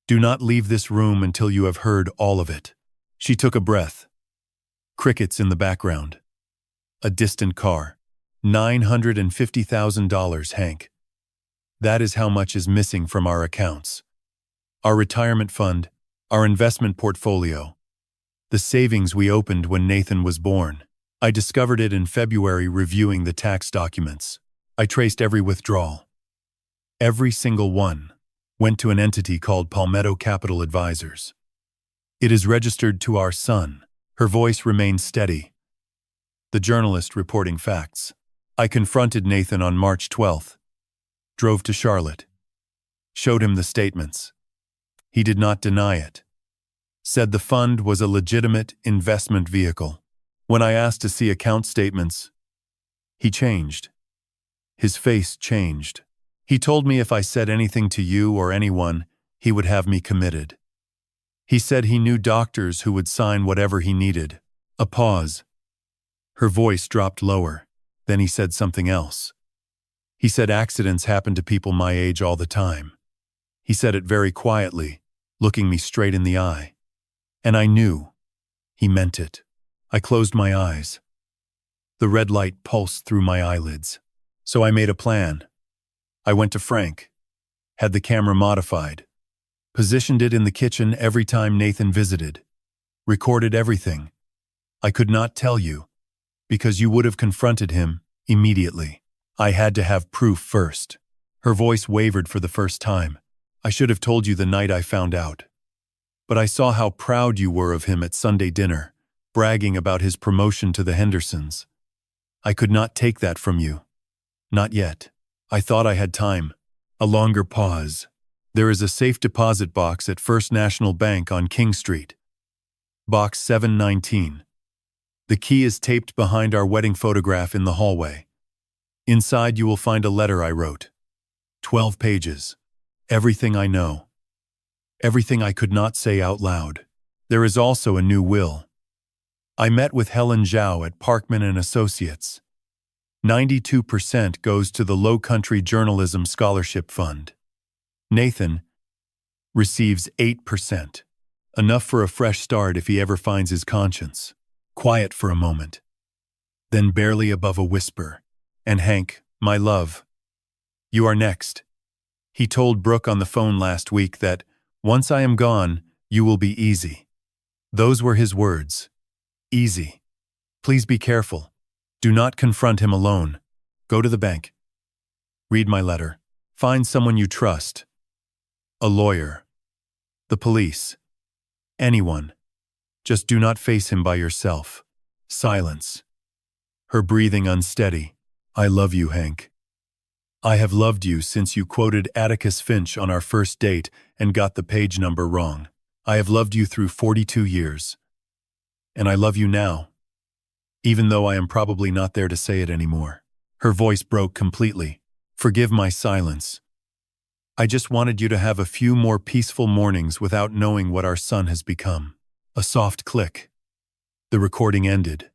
Do not leave this room until you have heard all of it. She took a breath. Crickets in the background. A distant car. $950,000, Hank. That is how much is missing from our accounts. Our retirement fund, our investment portfolio. The savings we opened when Nathan was born. I discovered it in February reviewing the tax documents. I traced every withdrawal. Every single one went to an entity called Palmetto Capital Advisors. It is registered to our son. Her voice remained steady. The journalist reporting facts. I confronted Nathan on March 12th. Drove to Charlotte. Showed him the statements. He did not deny it. Said the fund was a legitimate investment vehicle. When I asked to see account statements, he changed. His face changed. He told me if I said anything to you or anyone, he would have me committed. He said he knew doctors who would sign whatever he needed. A pause. Her voice dropped lower. Then he said something else. He said accidents happen to people my age all the time. He said it very quietly, looking me straight in the eye. And I knew. He meant it. I closed my eyes. The red light pulsed through my eyelids. So I made a plan. I went to Frank. Had the camera modified. Positioned it in the kitchen every time Nathan visited. Recorded everything. I could not tell you, because you would have confronted him immediately. I had to have proof first. Her voice wavered for the first time. I should have told you the night I found out. But I saw how proud you were of him at Sunday dinner, bragging about his promotion to the Hendersons. I could not take that from you. Not yet. I thought I had time. A longer pause. There is a safe deposit box at First National Bank on King Street. Box 719. The key is taped behind our wedding photograph in the hallway. Inside you will find a letter I wrote. 12 pages. Everything I know. Everything I could not say out loud. There is also a new will. I met with Helen Zhao at Parkman & Associates. 92% goes to the Low Country Journalism Scholarship Fund. Nathan receives 8%. Enough for a fresh start if he ever finds his conscience. Quiet for a moment. Then barely above a whisper. And Hank, my love, you are next. He told Brooke on the phone last week that, once I am gone, you will be easy. Those were his words. Easy. Please be careful. Do not confront him alone. Go to the bank. Read my letter. Find someone you trust. A lawyer. The police. Anyone. Just do not face him by yourself. Silence. Her breathing unsteady. I love you, Hank. I have loved you since you quoted Atticus Finch on our first date and got the page number wrong. I have loved you through 42 years. And I love you now. Even though I am probably not there to say it anymore. Her voice broke completely. Forgive my silence. I just wanted you to have a few more peaceful mornings without knowing what our son has become. A soft click. The recording ended.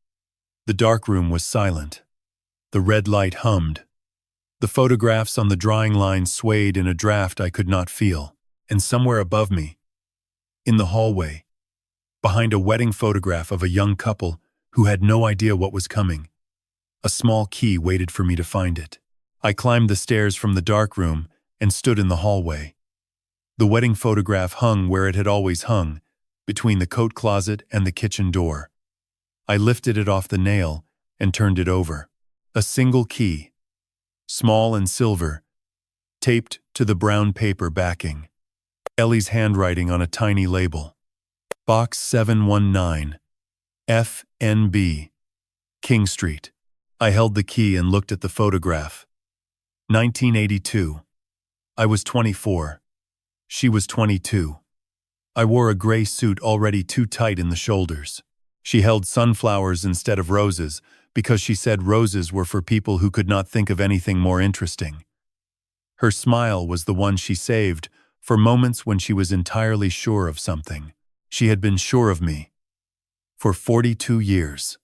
The dark room was silent. The red light hummed. The photographs on the drawing line swayed in a draft I could not feel. And somewhere above me, in the hallway, behind a wedding photograph of a young couple who had no idea what was coming, a small key waited for me to find it. I climbed the stairs from the dark room and stood in the hallway. The wedding photograph hung where it had always hung, between the coat closet and the kitchen door. I lifted it off the nail and turned it over. A single key, small and silver, taped to the brown paper backing. Ellie's handwriting on a tiny label. Box 719, FNB, King Street. I held the key and looked at the photograph. 1982. I was 24. She was 22. I wore a gray suit already too tight in the shoulders. She held sunflowers instead of roses because she said roses were for people who could not think of anything more interesting. Her smile was the one she saved for moments when she was entirely sure of something. She had been sure of me for 42 years.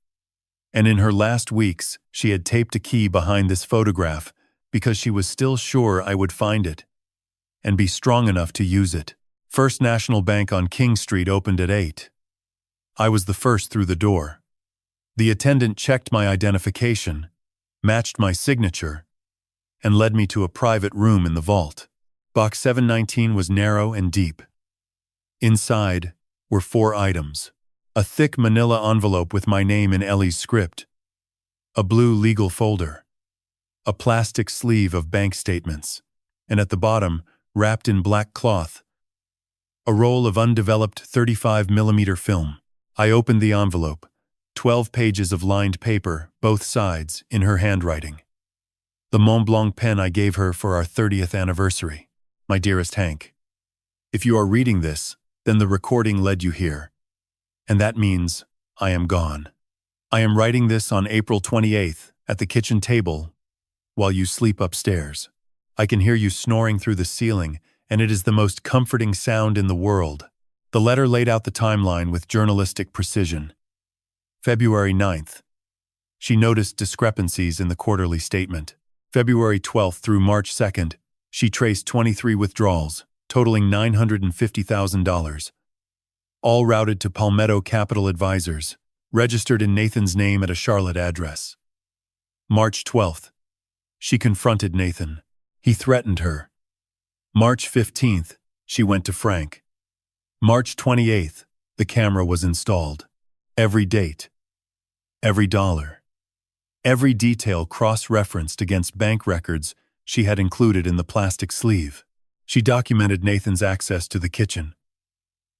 And in her last weeks, she had taped a key behind this photograph because she was still sure I would find it and be strong enough to use it. First National Bank on King Street opened at 8. I was the first through the door. The attendant checked my identification, matched my signature, and led me to a private room in the vault. Box 719 was narrow and deep. Inside were 4 items. A thick manila envelope with my name in Ellie's script, a blue legal folder, a plastic sleeve of bank statements, and at the bottom, wrapped in black cloth, a roll of undeveloped 35mm film. I opened the envelope, 12 pages of lined paper, both sides, in her handwriting. The Mont Blanc pen I gave her for our 30th anniversary. My dearest Hank, if you are reading this, then the recording led you here. And that means I am gone. I am writing this on April 28th at the kitchen table while you sleep upstairs. I can hear you snoring through the ceiling, and it is the most comforting sound in the world. The letter laid out the timeline with journalistic precision. February 9th. She noticed discrepancies in the quarterly statement. February 12th through March 2nd, she traced 23 withdrawals, totaling $950,000. All routed to Palmetto Capital Advisors, registered in Nathan's name at a Charlotte address. March 12th. She confronted Nathan. He threatened her. March 15th, she went to Frank. March 28th, the camera was installed. Every date, every dollar, every detail cross-referenced against bank records she had included in the plastic sleeve. She documented Nathan's access to the kitchen,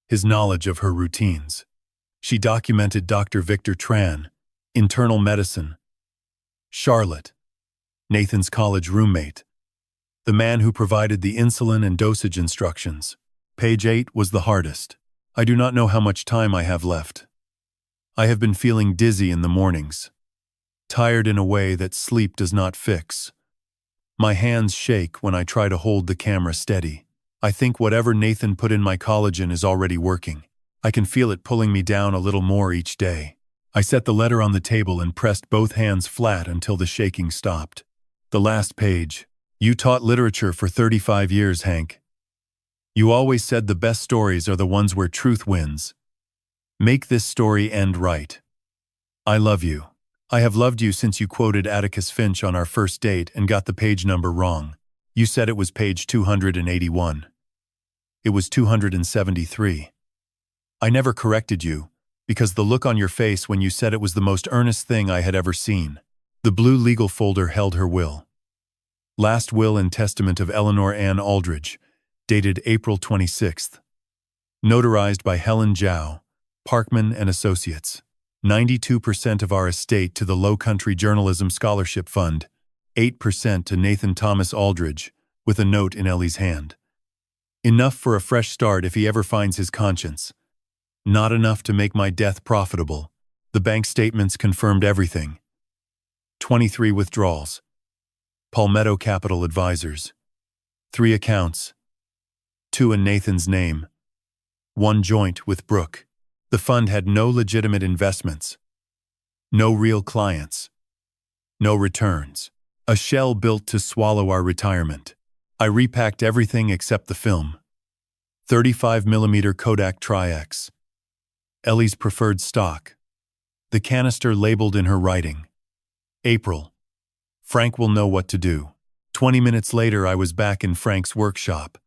his knowledge of her routines. She documented Dr. Victor Tran, internal medicine. Charlotte, Nathan's college roommate, the man who provided the insulin and dosage instructions. Page 8 was the hardest. I do not know how much time I have left. I have been feeling dizzy in the mornings, tired in a way that sleep does not fix. My hands shake when I try to hold the camera steady. I think whatever Nathan put in my collagen is already working. I can feel it pulling me down a little more each day. I set the letter on the table and pressed both hands flat until the shaking stopped. The last page. You taught literature for 35 years, Hank. You always said the best stories are the ones where truth wins. Make this story end right. I love you. I have loved you since you quoted Atticus Finch on our first date and got the page number wrong. You said it was page 281. It was 273. I never corrected you, because the look on your face when you said it was the most earnest thing I had ever seen. The blue legal folder held her will. Last will and testament of Eleanor Ann Aldridge, dated April 26th. Notarized by Helen Zhao, Parkman and Associates. 92% of our estate to the Low Country Journalism Scholarship Fund, 8% to Nathan Thomas Aldridge, with a note in Ellie's hand. Enough for a fresh start if he ever finds his conscience. Not enough to make my death profitable. The bank statements confirmed everything. 23 withdrawals. Palmetto Capital Advisors. 3 accounts. 2 in Nathan's name. 1 joint with Brooke. The fund had no legitimate investments. No real clients. No returns. A shell built to swallow our retirement. I repacked everything except the film. 35mm Kodak Tri-X. Ellie's preferred stock. The canister labeled in her writing. April. Frank will know what to do. 20 minutes later I was back in Frank's workshop.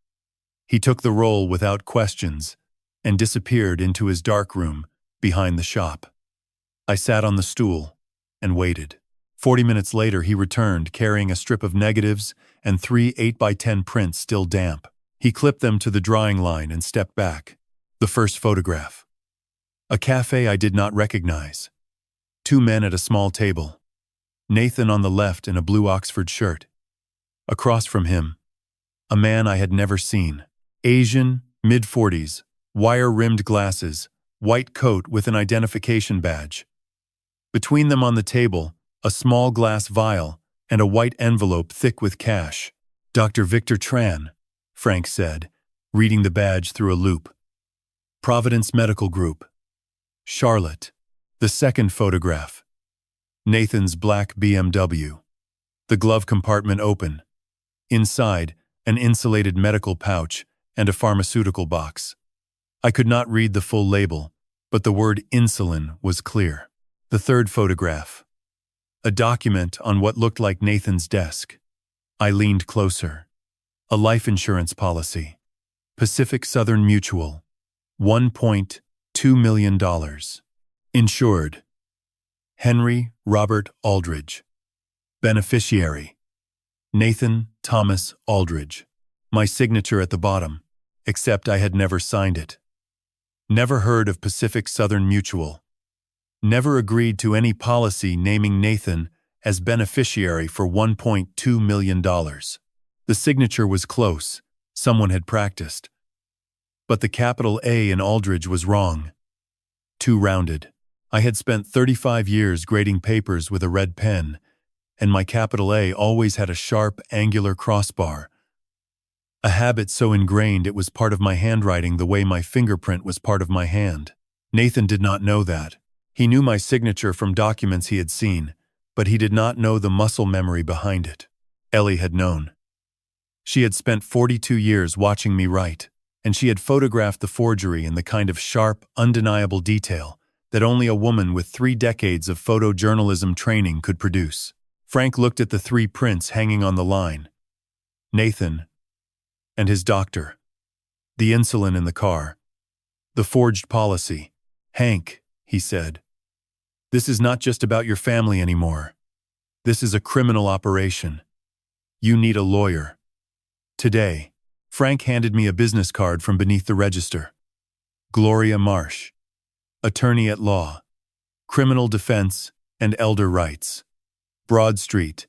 He took the roll without questions and disappeared into his dark room behind the shop. I sat on the stool, and waited. 40 minutes later, he returned, carrying a strip of negatives and 3 8x10 prints still damp. He clipped them to the drying line and stepped back. The first photograph. A cafe I did not recognize. 2 men at a small table. Nathan on the left in a blue Oxford shirt. Across from him, a man I had never seen. Asian, mid-40s, wire-rimmed glasses, white coat with an identification badge. Between them on the table, a small glass vial and a white envelope thick with cash. "Dr. Victor Tran," Frank said, reading the badge through a loop. "Providence Medical Group. Charlotte." The second photograph. Nathan's black BMW. The glove compartment open. Inside, an insulated medical pouch and a pharmaceutical box. I could not read the full label, but the word insulin was clear. The third photograph. A document on what looked like Nathan's desk. I leaned closer. A life insurance policy. Pacific Southern Mutual. $1.2 million. Insured. Henry Robert Aldridge. Beneficiary. Nathan Thomas Aldridge. My signature at the bottom, except I had never signed it. Never heard of Pacific Southern Mutual. Never agreed to any policy naming Nathan as beneficiary for $1.2 million. The signature was close. Someone had practiced. But the capital A in Aldridge was wrong. Too rounded. I had spent 35 years grading papers with a red pen, and my capital A always had a sharp, angular crossbar. A habit so ingrained it was part of my handwriting the way my fingerprint was part of my hand. Nathan did not know that. He knew my signature from documents he had seen, but he did not know the muscle memory behind it. Ellie had known. She had spent 42 years watching me write, and she had photographed the forgery in the kind of sharp, undeniable detail that only a woman with 3 decades of photojournalism training could produce. Frank looked at the 3 prints hanging on the line. Nathan and his doctor. The insulin in the car. The forged policy. "Hank," he said, "this is not just about your family anymore. This is a criminal operation. You need a lawyer." Today, Frank handed me a business card from beneath the register. Gloria Marsh. Attorney at law. Criminal defense and elder rights. Broad Street.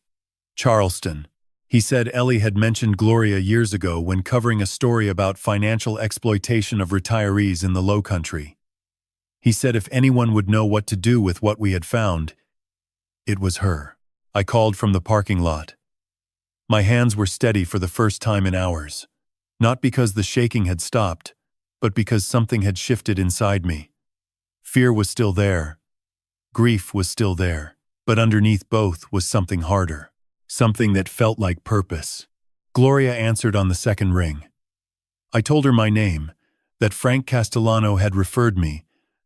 Charleston. He said Ellie had mentioned Gloria years ago when covering a story about financial exploitation of retirees in the Low Country. He said if anyone would know what to do with what we had found, it was her. I called from the parking lot. My hands were steady for the first time in hours, not because the shaking had stopped, but because something had shifted inside me. Fear was still there. Grief was still there, but underneath both was something harder, something that felt like purpose. Gloria answered on the second ring. I told her my name, that Frank Castellano had referred me,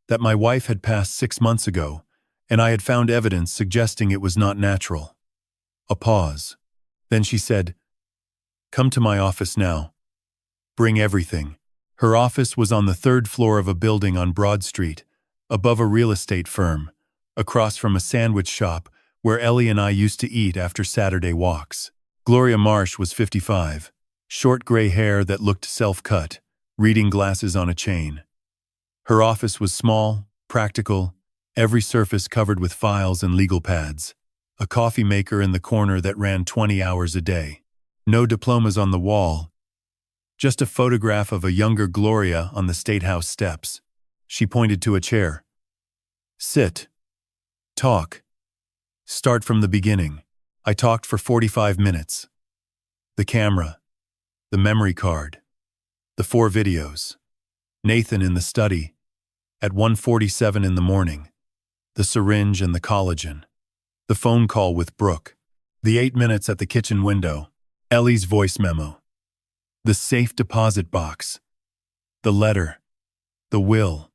that my wife had passed 6 months ago, and I had found evidence suggesting it was not natural. A pause. Then she said, "Come to my office now. Bring everything." Her office was on the 3rd floor of a building on Broad Street, above a real estate firm, across from a sandwich shop where Ellie and I used to eat after Saturday walks. Gloria Marsh was 55, short gray hair that looked self-cut, reading glasses on a chain. Her office was small, practical, every surface covered with files and legal pads, a coffee maker in the corner that ran 20 hours a day. No diplomas on the wall, just a photograph of a younger Gloria on the State House steps. She pointed to a chair. "Sit. Talk. Start from the beginning." I talked for 45 minutes. The camera, the memory card, the 4 videos. Nathan in the study, at 1:47 in the morning, the syringe and the collagen, the phone call with Brooke, the 8 minutes at the kitchen window, Ellie's voice memo, the safe deposit box, the letter, the will,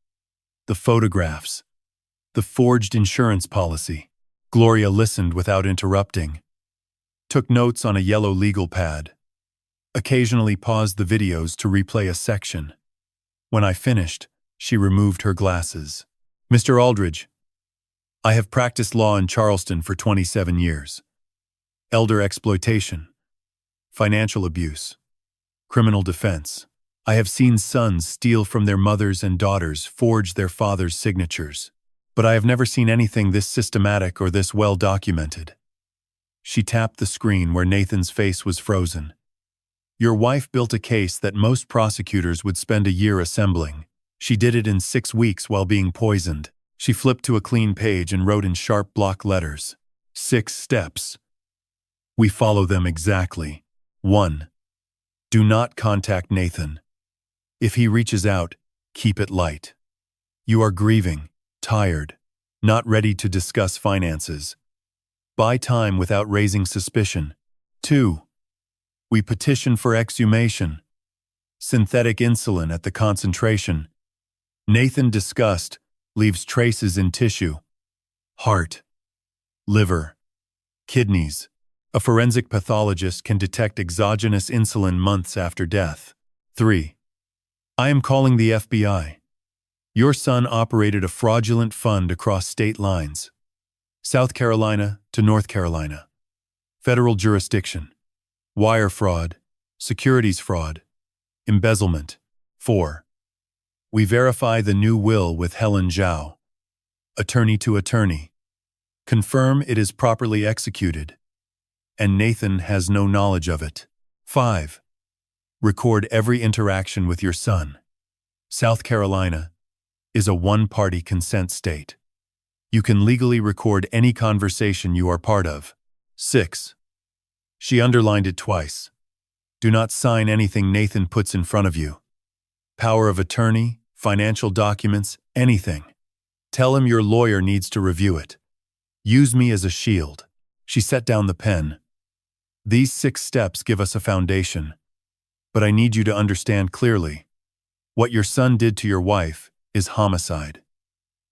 the photographs, the forged insurance policy. Gloria listened without interrupting, took notes on a yellow legal pad, occasionally paused the videos to replay a section. When I finished, she removed her glasses. "Mr. Aldridge." I have practiced law in Charleston for 27 years. Elder exploitation, financial abuse, criminal defense. I have seen sons steal from their mothers and daughters, forge their fathers' signatures. But I have never seen anything this systematic or this well documented. She tapped the screen where Nathan's face was frozen. Your wife built a case that most prosecutors would spend a year assembling. She did it in 6 weeks while being poisoned. She flipped to a clean page and wrote in sharp block letters, 6 steps. We follow them exactly. 1. Do not contact Nathan. If he reaches out, keep it light. You are grieving, tired, not ready to discuss finances. Buy time without raising suspicion. 2. We petition for exhumation. Synthetic insulin at the concentration. Nathan discussed, leaves traces in tissue. Heart, liver, kidneys. A forensic pathologist can detect exogenous insulin months after death. 3. I am calling the FBI. Your son operated a fraudulent fund across state lines. South Carolina to North Carolina. Federal jurisdiction. Wire fraud, securities fraud, embezzlement. 4. We verify the new will with Helen Zhao. Attorney to attorney. Confirm it is properly executed, and Nathan has no knowledge of it. 5. Record every interaction with your son. South Carolina is a one-party consent state. You can legally record any conversation you are part of. 6. She underlined it twice. Do not sign anything Nathan puts in front of you. Power of attorney, financial documents, anything. Tell him your lawyer needs to review it. Use me as a shield. She set down the pen. These 6 steps give us a foundation. But I need you to understand clearly. What your son did to your wife is homicide.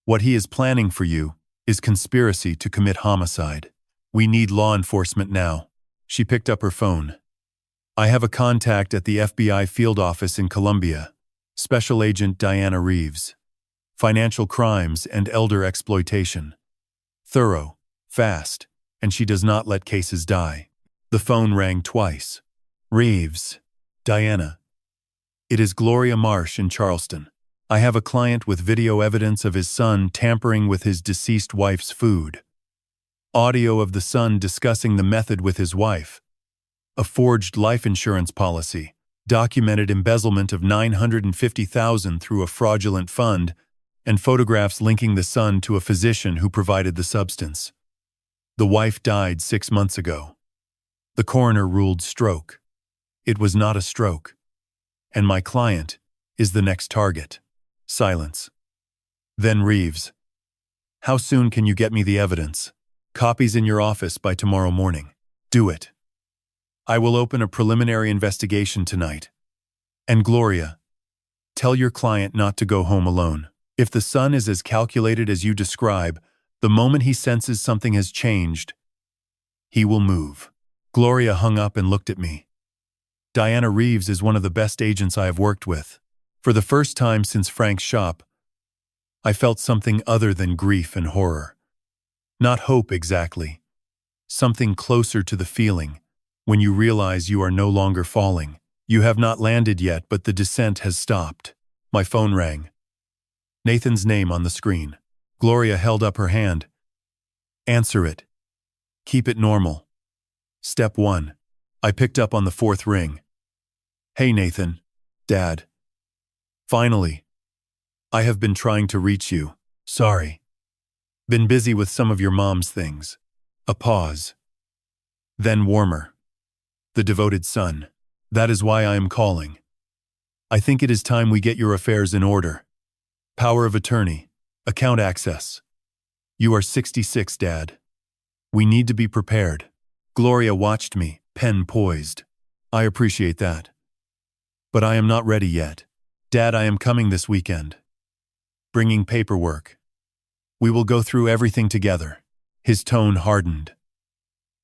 What he is planning for you is conspiracy to commit homicide. We need law enforcement now. She picked up her phone. I have a contact at the FBI field office in Columbia. Special Agent Diana Reeves. Financial crimes and elder exploitation. Thorough, fast, and she does not let cases die. The phone rang twice. Reeves. Diana. It is Gloria Marsh in Charleston. I have a client with video evidence of his son tampering with his deceased wife's food. Audio of the son discussing the method with his wife. A forged life insurance policy. Documented embezzlement of $950,000 through a fraudulent fund, and photographs linking the son to a physician who provided the substance. The wife died 6 months ago. The coroner ruled stroke. It was not a stroke. And my client is the next target. Silence. Then Reeves. How soon can you get me the evidence? Copies in your office by tomorrow morning. Do it. I will open a preliminary investigation tonight. And Gloria, tell your client not to go home alone. If the son is as calculated as you describe, the moment he senses something has changed, he will move. Gloria hung up and looked at me. Diana Reeves is one of the best agents I have worked with. For the first time since Frank's shop, I felt something other than grief and horror. Not hope exactly. Something closer to the feeling, when you realize you are no longer falling. You have not landed yet, but the descent has stopped. My phone rang. Nathan's name on the screen. Gloria held up her hand. Answer it. Keep it normal. Step 1. I picked up on the 4th ring. Hey Nathan. Dad. Finally. I have been trying to reach you. Sorry. Been busy with some of your mom's things. A pause. Then warmer. The devoted son. That is why I am calling. I think it is time we get your affairs in order. Power of attorney. Account access. You are 66, Dad. We need to be prepared. Gloria watched me, pen poised. I appreciate that. But I am not ready yet. Dad, I am coming this weekend. Bringing paperwork. We will go through everything together. His tone hardened.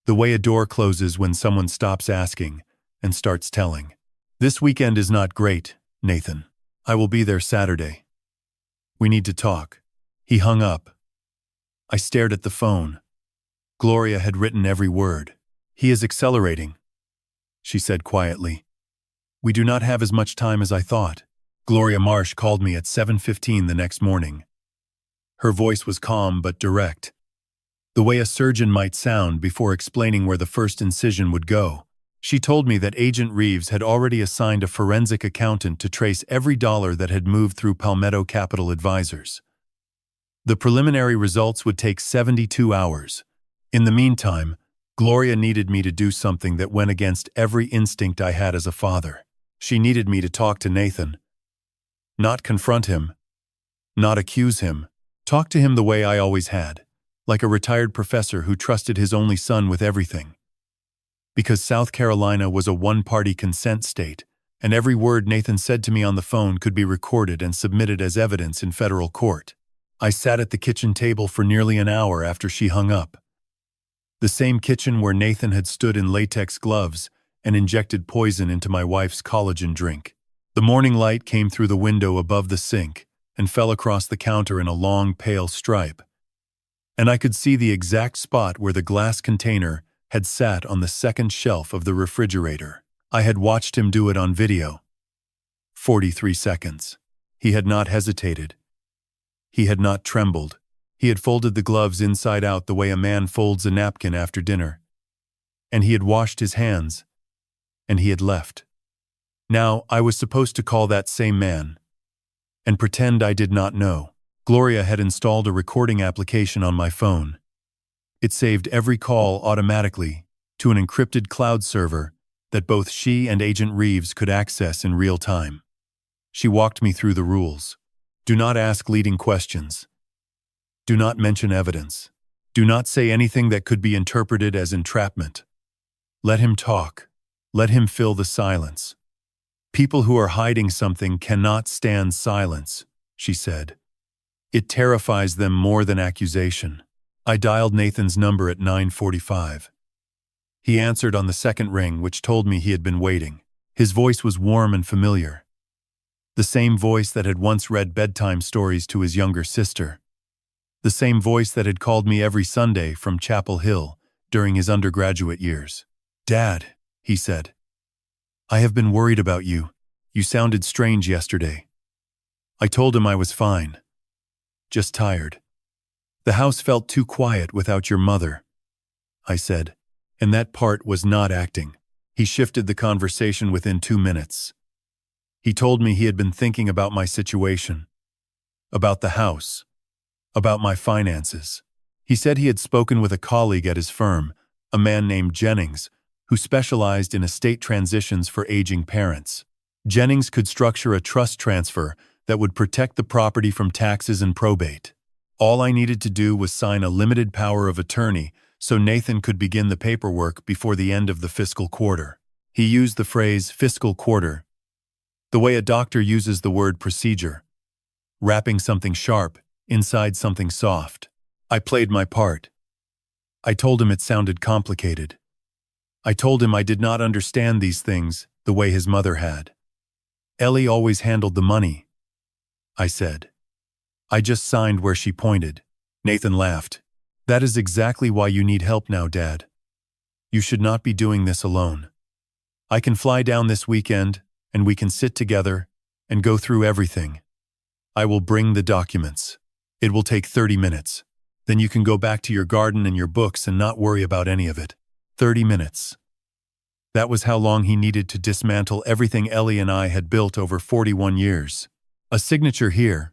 The way a door closes when someone stops asking and starts telling. This weekend is not great, Nathan. I will be there Saturday. We need to talk. He hung up. I stared at the phone. Gloria had written every word. "He is accelerating," she said quietly. "We do not have as much time as I thought." Gloria Marsh called me at 7:15 the next morning. Her voice was calm but direct, the way a surgeon might sound before explaining where the first incision would go. She told me that Agent Reeves had already assigned a forensic accountant to trace every dollar that had moved through Palmetto Capital Advisors. The preliminary results would take 72 hours. In the meantime, Gloria needed me to do something that went against every instinct I had as a father. She needed me to talk to Nathan. Not confront him. Not accuse him. Talk to him the way I always had, like a retired professor who trusted his only son with everything. Because South Carolina was a one-party consent state, and every word Nathan said to me on the phone could be recorded and submitted as evidence in federal court. I sat at the kitchen table for nearly an hour after she hung up. The same kitchen where Nathan had stood in latex gloves and injected poison into my wife's collagen drink. The morning light came through the window above the sink and fell across the counter in a long, pale stripe. And I could see the exact spot where the glass container had sat on the second shelf of the refrigerator. I had watched him do it on video. 43 seconds. He had not hesitated. He had not trembled. He had folded the gloves inside out the way a man folds a napkin after dinner. And he had washed his hands. And he had left. Now, I was supposed to call that same man and pretend I did not know. Gloria had installed a recording application on my phone. It saved every call automatically to an encrypted cloud server that both she and Agent Reeves could access in real time. She walked me through the rules. Do not ask leading questions. Do not mention evidence. Do not say anything that could be interpreted as entrapment. Let him talk. Let him fill the silence. People who are hiding something cannot stand silence, she said. It terrifies them more than accusation. I dialed Nathan's number at 9:45. He answered on the second ring, which told me he had been waiting. His voice was warm and familiar. The same voice that had once read bedtime stories to his younger sister. The same voice that had called me every Sunday from Chapel Hill during his undergraduate years. "Dad," he said, "I have been worried about you. You sounded strange yesterday." I told him I was fine. Just tired. "The house felt too quiet without your mother," I said, and that part was not acting. He shifted the conversation within 2 minutes. He told me he had been thinking about my situation, about the house, about my finances. He said he had spoken with a colleague at his firm, a man named Jennings, who specialized in estate transitions for aging parents. Jennings could structure a trust transfer that would protect the property from taxes and probate. All I needed to do was sign a limited power of attorney so Nathan could begin the paperwork before the end of the fiscal quarter. He used the phrase fiscal quarter, the way a doctor uses the word procedure, wrapping something sharp inside something soft. I played my part. I told him it sounded complicated. I told him I did not understand these things the way his mother had. "Ellie always handled the money," I said. "I just signed where she pointed." Nathan laughed. "That is exactly why you need help now, Dad. You should not be doing this alone. I can fly down this weekend, and we can sit together and go through everything. I will bring the documents. It will take 30 minutes. Then you can go back to your garden and your books and not worry about any of it. 30 minutes. That was how long he needed to dismantle everything Ellie and I had built over 41 years. A signature here,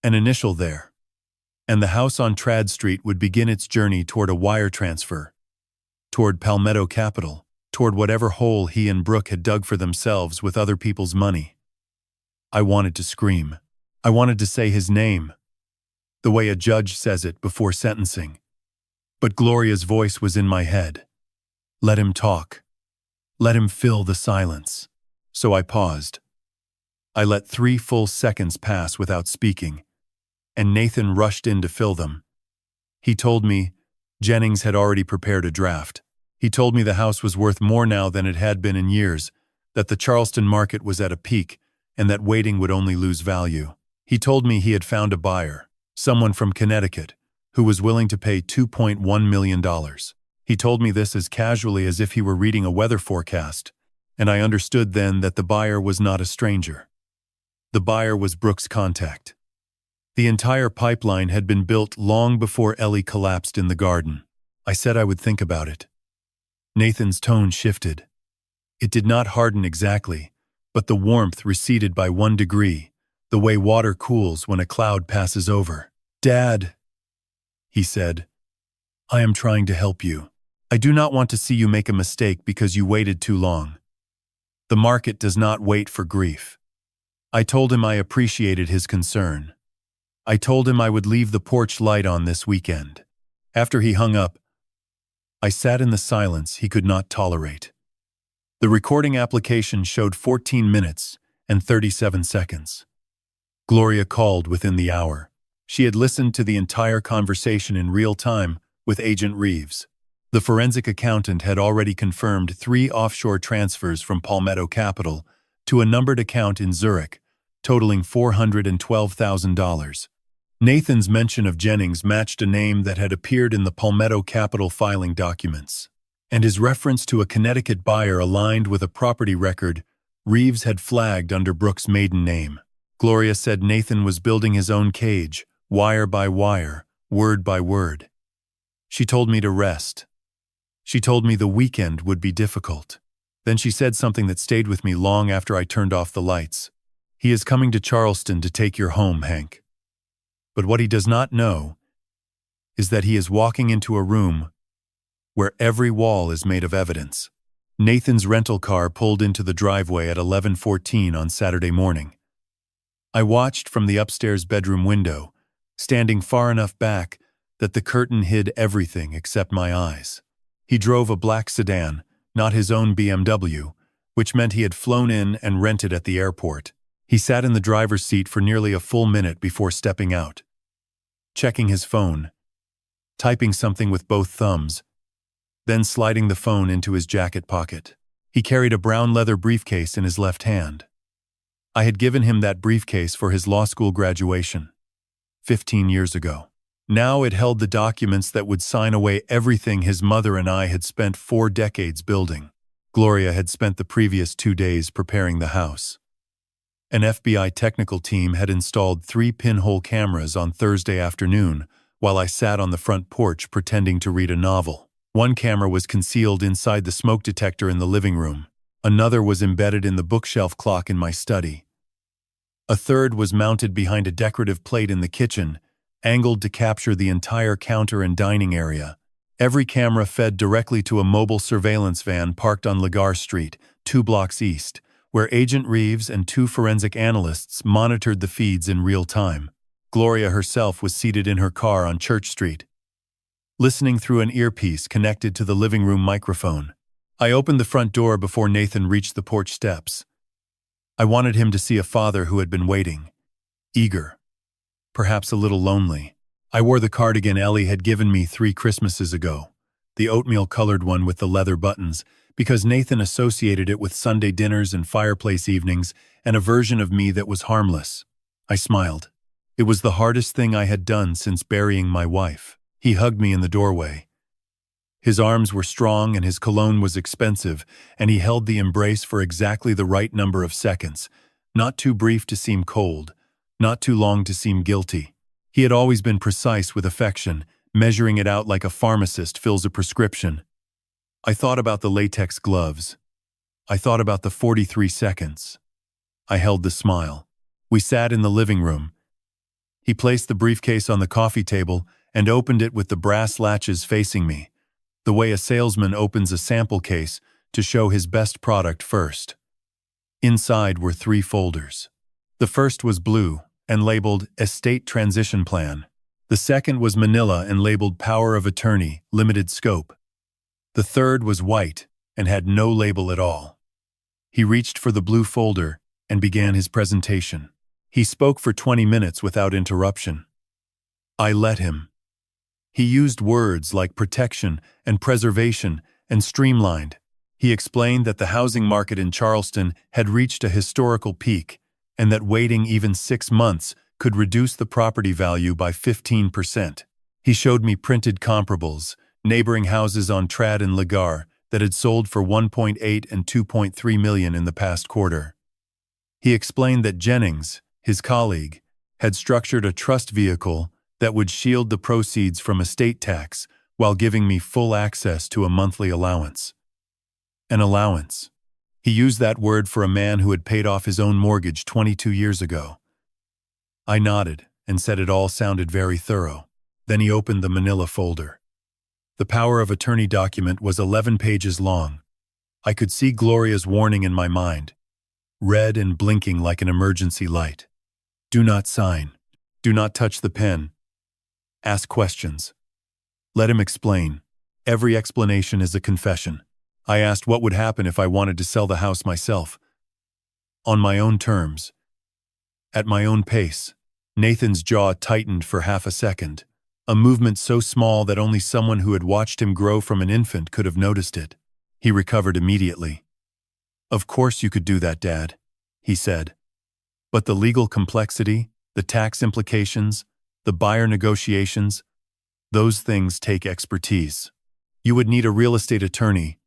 an initial there, and the house on Trad Street would begin its journey toward a wire transfer, toward Palmetto Capital, toward whatever hole he and Brooke had dug for themselves with other people's money. I wanted to scream. I wanted to say his name, the way a judge says it before sentencing. But Gloria's voice was in my head. Let him talk. Let him fill the silence. So I paused. I let 3 full seconds pass without speaking, and Nathan rushed in to fill them. He told me Jennings had already prepared a draft. He told me the house was worth more now than it had been in years, that the Charleston market was at a peak, and that waiting would only lose value. He told me he had found a buyer, someone from Connecticut, who was willing to pay $2.1 million. He told me this as casually as if he were reading a weather forecast, and I understood then that the buyer was not a stranger. The buyer was Brooks' contact. The entire pipeline had been built long before Ellie collapsed in the garden. I said I would think about it. Nathan's tone shifted. It did not harden exactly, but the warmth receded by 1 degree, the way water cools when a cloud passes over. "Dad," he said, "I am trying to help you. I do not want to see you make a mistake because you waited too long. The market does not wait for grief." I told him I appreciated his concern. I told him I would leave the porch light on this weekend. After he hung up, I sat in the silence he could not tolerate. The recording application showed 14 minutes and 37 seconds. Gloria called within the hour. She had listened to the entire conversation in real time with Agent Reeves. The forensic accountant had already confirmed 3 offshore transfers from Palmetto Capital to a numbered account in Zurich, totaling $412,000. Nathan's mention of Jennings matched a name that had appeared in the Palmetto Capital filing documents, and his reference to a Connecticut buyer aligned with a property record Reeves had flagged under Brooks' maiden name. Gloria said Nathan was building his own cage, wire by wire, word by word. She told me to rest. She told me the weekend would be difficult. Then she said something that stayed with me long after I turned off the lights. "He is coming to Charleston to take your home, Hank. But what he does not know is that he is walking into a room where every wall is made of evidence." Nathan's rental car pulled into the driveway at 11:14 on Saturday morning. I watched from the upstairs bedroom window, standing far enough back that the curtain hid everything except my eyes. He drove a black sedan, not his own BMW, which meant he had flown in and rented at the airport. He sat in the driver's seat for nearly a full minute before stepping out, checking his phone, typing something with both thumbs, then sliding the phone into his jacket pocket. He carried a brown leather briefcase in his left hand. I had given him that briefcase for his law school graduation 15 years ago. Now it held the documents that would sign away everything his mother and I had spent 4 decades building. Gloria had spent the previous 2 days preparing the house. An FBI technical team had installed 3 pinhole cameras on Thursday afternoon while I sat on the front porch pretending to read a novel. One camera was concealed inside the smoke detector in the living room. Another was embedded in the bookshelf clock in my study. A third was mounted behind a decorative plate in the kitchen, angled to capture the entire counter and dining area. Every camera fed directly to a mobile surveillance van parked on Lagar Street, 2 blocks east, where Agent Reeves and 2 forensic analysts monitored the feeds in real time. Gloria herself was seated in her car on Church Street, listening through an earpiece connected to the living room microphone. I opened the front door before Nathan reached the porch steps. I wanted him to see a father who had been waiting, eager, perhaps a little lonely. I wore the cardigan Ellie had given me 3 Christmases ago, the oatmeal-colored one with the leather buttons, because Nathan associated it with Sunday dinners and fireplace evenings and a version of me that was harmless. I smiled. It was the hardest thing I had done since burying my wife. He hugged me in the doorway. His arms were strong and his cologne was expensive, and he held the embrace for exactly the right number of seconds, not too brief to seem cold, not too long to seem guilty. He had always been precise with affection, measuring it out like a pharmacist fills a prescription. I thought about the latex gloves. I thought about the 43 seconds. I held the smile. We sat in the living room. He placed the briefcase on the coffee table and opened it with the brass latches facing me, the way a salesman opens a sample case to show his best product first. Inside were 3 folders. The first was blue and labeled Estate Transition Plan. The second was manila and labeled Power of Attorney, Limited Scope. The third was white and had no label at all. He reached for the blue folder and began his presentation. He spoke for 20 minutes without interruption. I let him. He used words like protection and preservation and streamlined. He explained that the housing market in Charleston had reached a historical peak and that waiting even 6 months could reduce the property value by 15%. He showed me printed comparables, neighboring houses on Trad and Lagar that had sold for 1.8 and 2.3 million in the past quarter. He explained that Jennings, his colleague, had structured a trust vehicle that would shield the proceeds from estate tax while giving me full access to a monthly allowance. An allowance. He used that word for a man who had paid off his own mortgage 22 years ago. I nodded and said it all sounded very thorough. Then he opened the manila folder. The power of attorney document was 11 pages long. I could see Gloria's warning in my mind, red and blinking like an emergency light. Do not sign. Do not touch the pen. Ask questions. Let him explain. Every explanation is a confession. I asked what would happen if I wanted to sell the house myself. On my own terms. At my own pace. Nathan's jaw tightened for half a second, a movement so small that only someone who had watched him grow from an infant could have noticed it. He recovered immediately. Of course you could do that, Dad, he said. But the legal complexity, the tax implications, the buyer negotiations, those things take expertise. You would need a real estate attorney,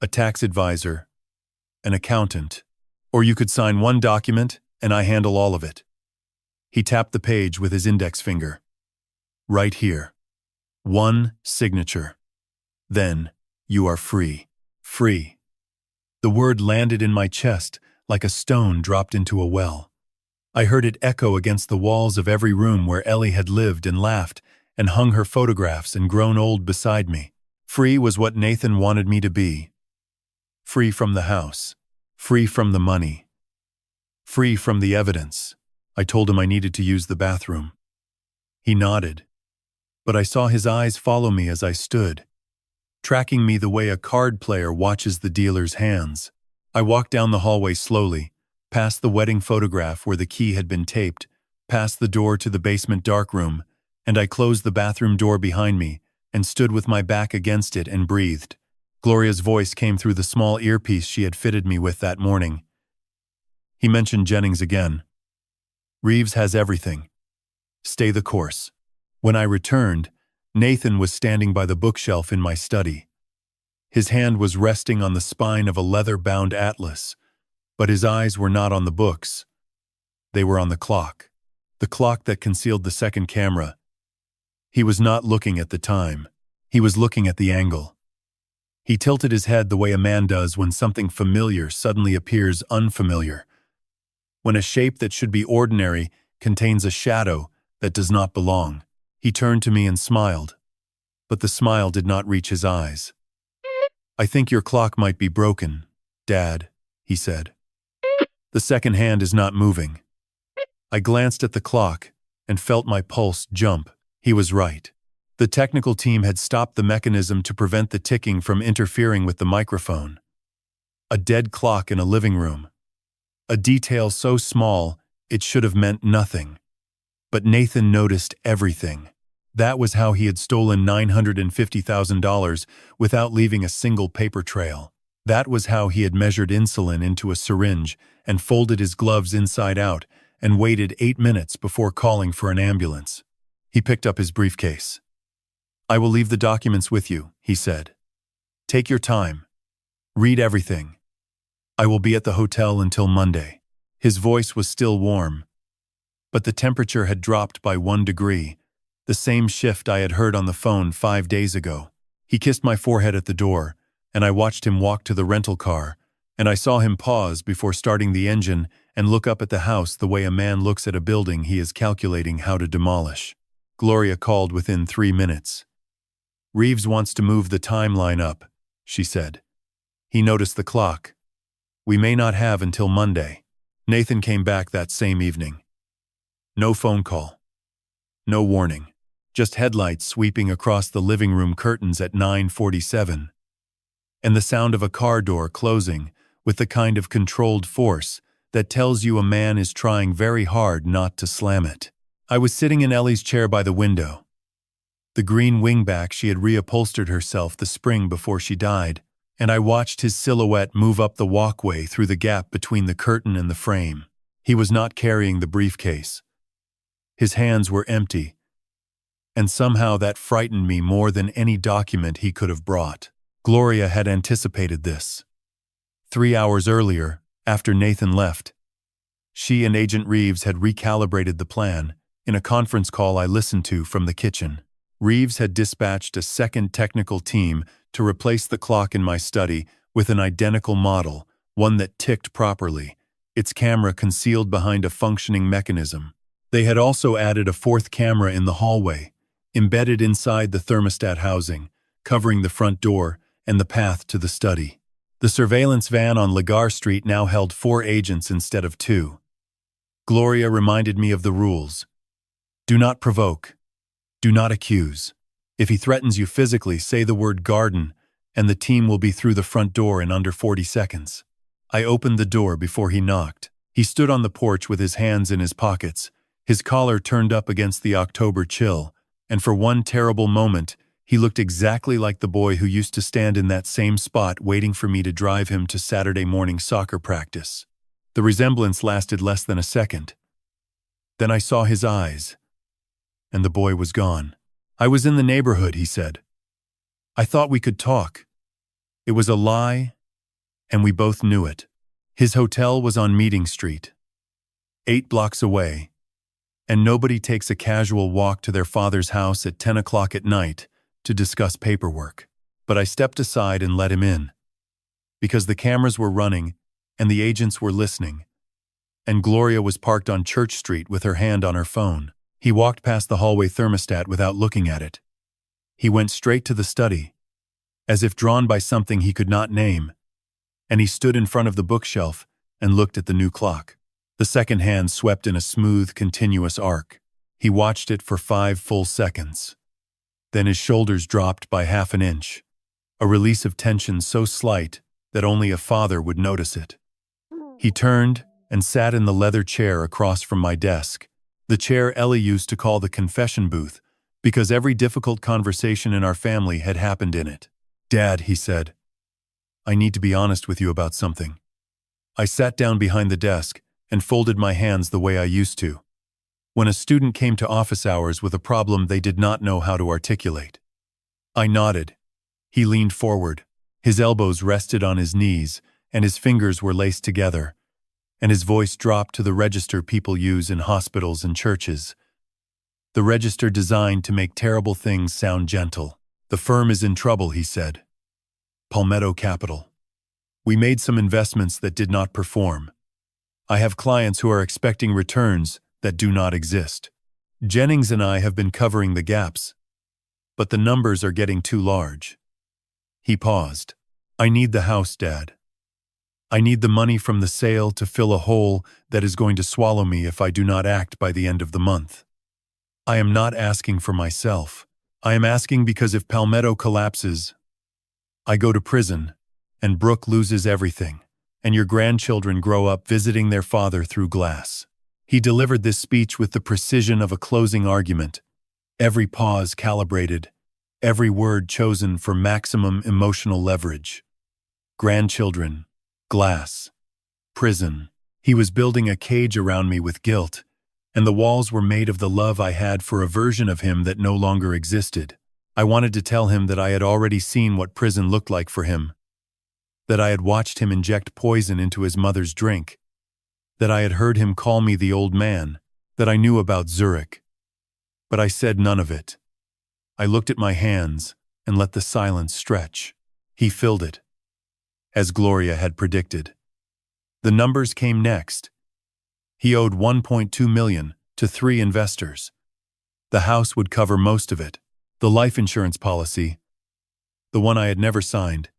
a tax advisor, an accountant, or you could sign one document and I handle all of it. He tapped the page with his index finger. Right here. One signature. Then you are free. Free. The word landed in my chest like a stone dropped into a well. I heard it echo against the walls of every room where Ellie had lived and laughed and hung her photographs and grown old beside me. Free was what Nathan wanted me to be. Free from the house. Free from the money. Free from the evidence. I told him I needed to use the bathroom. He nodded, but I saw his eyes follow me as I stood, tracking me the way a card player watches the dealer's hands. I walked down the hallway slowly, past the wedding photograph where the key had been taped, past the door to the basement darkroom, and I closed the bathroom door behind me and stood with my back against it and breathed. Gloria's voice came through the small earpiece she had fitted me with that morning. He mentioned Jennings again. Reeves has everything. Stay the course. When I returned, Nathan was standing by the bookshelf in my study. His hand was resting on the spine of a leather-bound atlas, but his eyes were not on the books. They were on the clock that concealed the second camera. He was not looking at the time. He was looking at the angle. He tilted his head the way a man does when something familiar suddenly appears unfamiliar. When a shape that should be ordinary contains a shadow that does not belong. He turned to me and smiled, but the smile did not reach his eyes. I think your clock might be broken, Dad, he said. The second hand is not moving. I glanced at the clock and felt my pulse jump. He was right. The technical team had stopped the mechanism to prevent the ticking from interfering with the microphone. A dead clock in a living room. A detail so small it should have meant nothing. But Nathan noticed everything. That was how he had stolen $950,000 without leaving a single paper trail. That was how he had measured insulin into a syringe and folded his gloves inside out and waited 8 minutes before calling for an ambulance. He picked up his briefcase. I will leave the documents with you, he said. Take your time. Read everything. I will be at the hotel until Monday. His voice was still warm, but the temperature had dropped by 1 degree, the same shift I had heard on the phone 5 days ago. He kissed my forehead at the door, and I watched him walk to the rental car, and I saw him pause before starting the engine and look up at the house the way a man looks at a building he is calculating how to demolish. Gloria called within 3 minutes. Reeves wants to move the timeline up, she said. He noticed the clock. We may not have until Monday. Nathan came back that same evening. No phone call. No warning. Just headlights sweeping across the living room curtains at 9:47. And the sound of a car door closing with the kind of controlled force that tells you a man is trying very hard not to slam it. I was sitting in Ellie's chair by the window. The green wingback she had reupholstered herself the spring before she died, and I watched his silhouette move up the walkway through the gap between the curtain and the frame. He was not carrying the briefcase. His hands were empty, and somehow that frightened me more than any document he could have brought. Gloria had anticipated this. 3 hours earlier, after Nathan left, she and Agent Reeves had recalibrated the plan in a conference call I listened to from the kitchen. Reeves had dispatched a second technical team to replace the clock in my study with an identical model, one that ticked properly, its camera concealed behind a functioning mechanism. They had also added a fourth camera in the hallway, embedded inside the thermostat housing, covering the front door and the path to the study. The surveillance van on Lagar Street now held 4 agents instead of 2. Gloria reminded me of the rules. Do not provoke. Do not accuse. If he threatens you physically, say the word garden, and the team will be through the front door in under 40 seconds. I opened the door before he knocked. He stood on the porch with his hands in his pockets, his collar turned up against the October chill, and for one terrible moment, he looked exactly like the boy who used to stand in that same spot waiting for me to drive him to Saturday morning soccer practice. The resemblance lasted less than a second. Then I saw his eyes, and the boy was gone. I was in the neighborhood, he said. I thought we could talk. It was a lie, and we both knew it. His hotel was on Meeting Street, 8 blocks away, and nobody takes a casual walk to their father's house at 10 o'clock at night to discuss paperwork. But I stepped aside and let him in, because the cameras were running and the agents were listening, and Gloria was parked on Church Street with her hand on her phone. He walked past the hallway thermostat without looking at it. He went straight to the study, as if drawn by something he could not name, and he stood in front of the bookshelf and looked at the new clock. The second hand swept in a smooth, continuous arc. He watched it for 5 full seconds. Then his shoulders dropped by half an inch, a release of tension so slight that only a father would notice it. He turned and sat in the leather chair across from my desk, the chair Ellie used to call the confession booth, because every difficult conversation in our family had happened in it. Dad, he said, I need to be honest with you about something. I sat down behind the desk and folded my hands the way I used to, when a student came to office hours with a problem they did not know how to articulate. I nodded. He leaned forward. His elbows rested on his knees, and his fingers were laced together, and his voice dropped to the register people use in hospitals and churches. The register designed to make terrible things sound gentle. The firm is in trouble, he said. Palmetto Capital. We made some investments that did not perform. I have clients who are expecting returns that do not exist. Jennings and I have been covering the gaps, but the numbers are getting too large. He paused. I need the house, Dad. I need the money from the sale to fill a hole that is going to swallow me if I do not act by the end of the month. I am not asking for myself. I am asking because if Palmetto collapses, I go to prison, and Brooke loses everything, and your grandchildren grow up visiting their father through glass. He delivered this speech with the precision of a closing argument, every pause calibrated, every word chosen for maximum emotional leverage. Grandchildren, glass, prison. He was building a cage around me with guilt, and the walls were made of the love I had for a version of him that no longer existed. I wanted to tell him that I had already seen what prison looked like for him, that I had watched him inject poison into his mother's drink, that I had heard him call me the old man, that I knew about Zurich. But I said none of it. I looked at my hands and let the silence stretch. He filled it, as Gloria had predicted. The numbers came next. He owed $1.2 million to 3 investors. The house would cover most of it. The life insurance policy, the one I had never signed,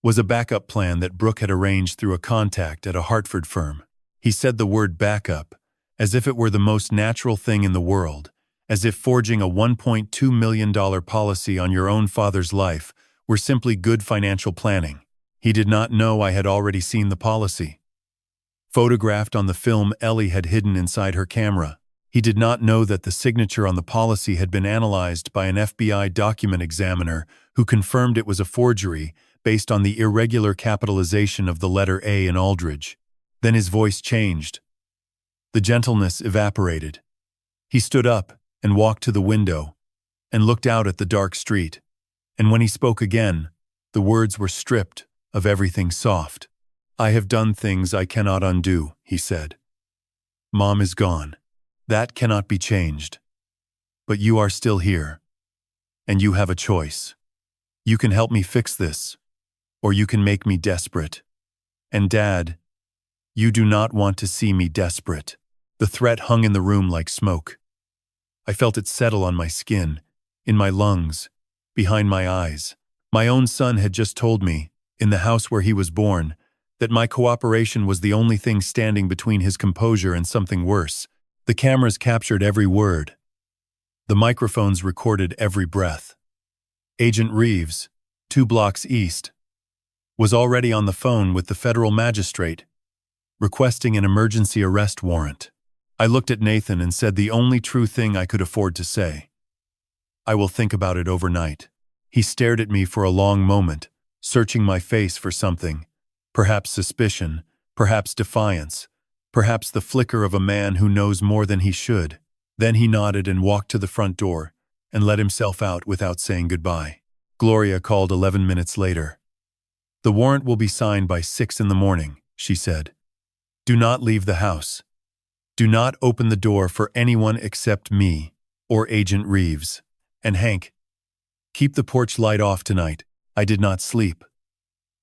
was a backup plan that Brooke had arranged through a contact at a Hartford firm. He said the word backup, as if it were the most natural thing in the world, as if forging a $1.2 million policy on your own father's life were simply good financial planning. He did not know I had already seen the policy, photographed on the film Ellie had hidden inside her camera. He did not know that the signature on the policy had been analyzed by an FBI document examiner who confirmed it was a forgery based on the irregular capitalization of the letter A in Aldridge. Then his voice changed. The gentleness evaporated. He stood up and walked to the window, and looked out at the dark street. And when he spoke again, the words were stripped of everything soft. "I have done things I cannot undo," he said. "Mom is gone. That cannot be changed. But you are still here. And you have a choice. You can help me fix this, or you can make me desperate. And Dad, you do not want to see me desperate." The threat hung in the room like smoke. I felt it settle on my skin, in my lungs, behind my eyes. My own son had just told me, in the house where he was born, that my cooperation was the only thing standing between his composure and something worse. The cameras captured every word. The microphones recorded every breath. Agent Reeves, 2 blocks east, was already on the phone with the federal magistrate, requesting an emergency arrest warrant. I looked at Nathan and said the only true thing I could afford to say. "I will think about it overnight." He stared at me for a long moment, searching my face for something, perhaps suspicion, perhaps defiance, perhaps the flicker of a man who knows more than he should. Then he nodded and walked to the front door and let himself out without saying goodbye. Gloria called 11 minutes later. "The warrant will be signed by 6 in the morning," she said. "Do not leave the house. Do not open the door for anyone except me or Agent Reeves. And Hank, keep the porch light off tonight." I did not sleep.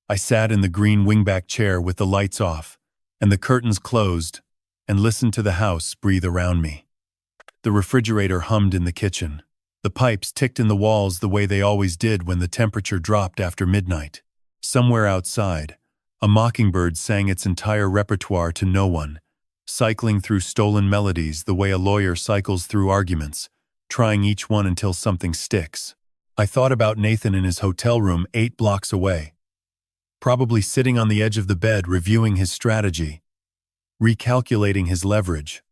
I sat in the green wingback chair with the lights off and the curtains closed and listened to the house breathe around me. The refrigerator hummed in the kitchen. The pipes ticked in the walls the way they always did when the temperature dropped after midnight. Somewhere outside, a mockingbird sang its entire repertoire to no one, cycling through stolen melodies the way a lawyer cycles through arguments, trying each one until something sticks. I thought about Nathan in his hotel room 8 blocks away, probably sitting on the edge of the bed reviewing his strategy, recalculating his leverage,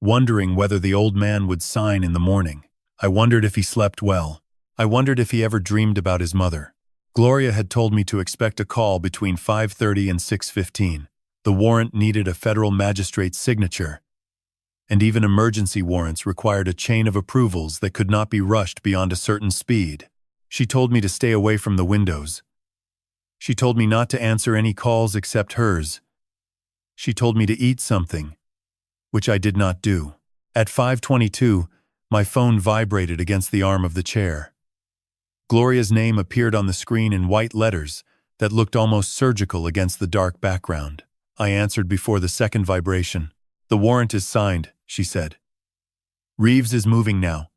wondering whether the old man would sign in the morning. I wondered if he slept well. I wondered if he ever dreamed about his mother. Gloria had told me to expect a call between 5:30 and 6:15. The warrant needed a federal magistrate's signature, and even emergency warrants required a chain of approvals that could not be rushed beyond a certain speed. She told me to stay away from the windows. She told me not to answer any calls except hers. She told me to eat something, which I did not do. At 5:22, my phone vibrated against the arm of the chair. Gloria's name appeared on the screen in white letters that looked almost surgical against the dark background. I answered before the second vibration. "The warrant is signed," she said. "Reeves is moving now.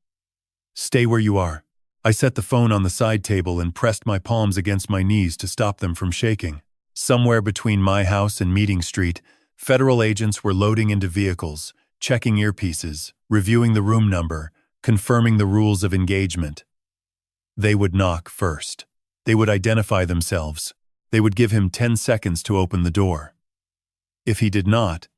Stay where you are." I set the phone on the side table and pressed my palms against my knees to stop them from shaking. Somewhere between my house and Meeting Street, federal agents were loading into vehicles, checking earpieces, reviewing the room number, confirming the rules of engagement. They would knock first. They would identify themselves. They would give him 10 seconds to open the door. If he did not,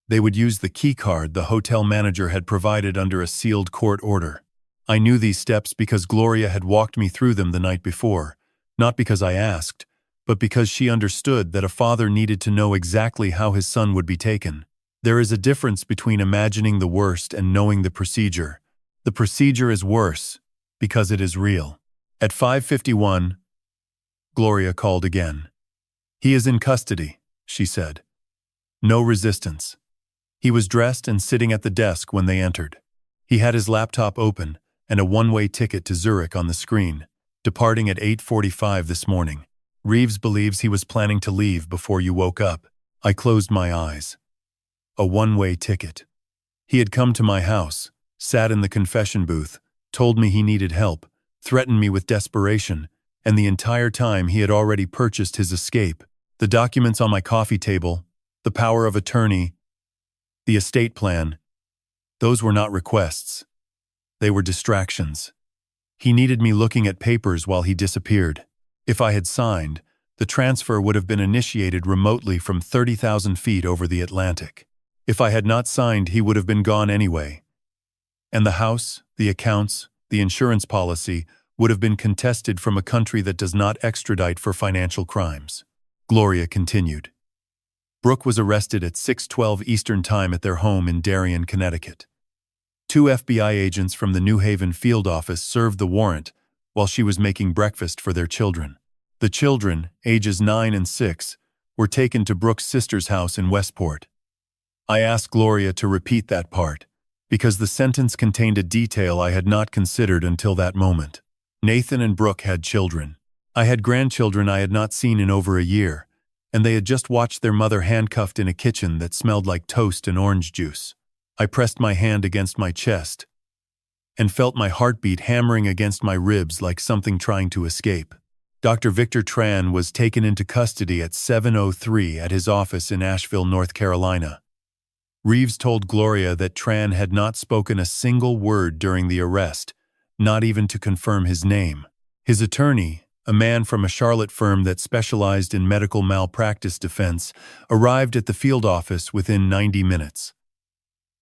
they would use the key card the hotel manager had provided under a sealed court order. I knew these steps because Gloria had walked me through them the night before, not because I asked, but because she understood that a father needed to know exactly how his son would be taken. There is a difference between imagining the worst and knowing the procedure. The procedure is worse because it is real. At 5:51, Gloria called again. "He is in custody," she said. No resistance. He was dressed and sitting at the desk when they entered. He had his laptop open and a one-way ticket to Zurich on the screen, departing at 8:45 this morning. "Reeves believes he was planning to leave before you woke up." I closed my eyes. A one-way ticket. He had come to my house, sat in the confession booth, told me he needed help, threatened me with desperation, and the entire time he had already purchased his escape. The documents on my coffee table, the power of attorney, the estate plan, those were not requests. They were distractions. He needed me looking at papers while he disappeared. If I had signed, the transfer would have been initiated remotely from 30,000 feet over the Atlantic. If I had not signed, he would have been gone anyway. And the house, the accounts, the insurance policy would have been contested from a country that does not extradite for financial crimes. Gloria continued. Brooke was arrested at 6:12 Eastern Time at their home in Darien, Connecticut. Two FBI agents from the New Haven field office served the warrant while she was making breakfast for their children. The children, ages 9 and 6, were taken to Brooke's sister's house in Westport. I asked Gloria to repeat that part, because the sentence contained a detail I had not considered until that moment. Nathan and Brooke had children. I had grandchildren I had not seen in over a year, and they had just watched their mother handcuffed in a kitchen that smelled like toast and orange juice. I pressed my hand against my chest and felt my heartbeat hammering against my ribs like something trying to escape. Dr. Victor Tran was taken into custody at 7:03 at his office in Asheville, North Carolina. Reeves told Gloria that Tran had not spoken a single word during the arrest, not even to confirm his name. His attorney, a man from a Charlotte firm that specialized in medical malpractice defense, arrived at the field office within 90 minutes.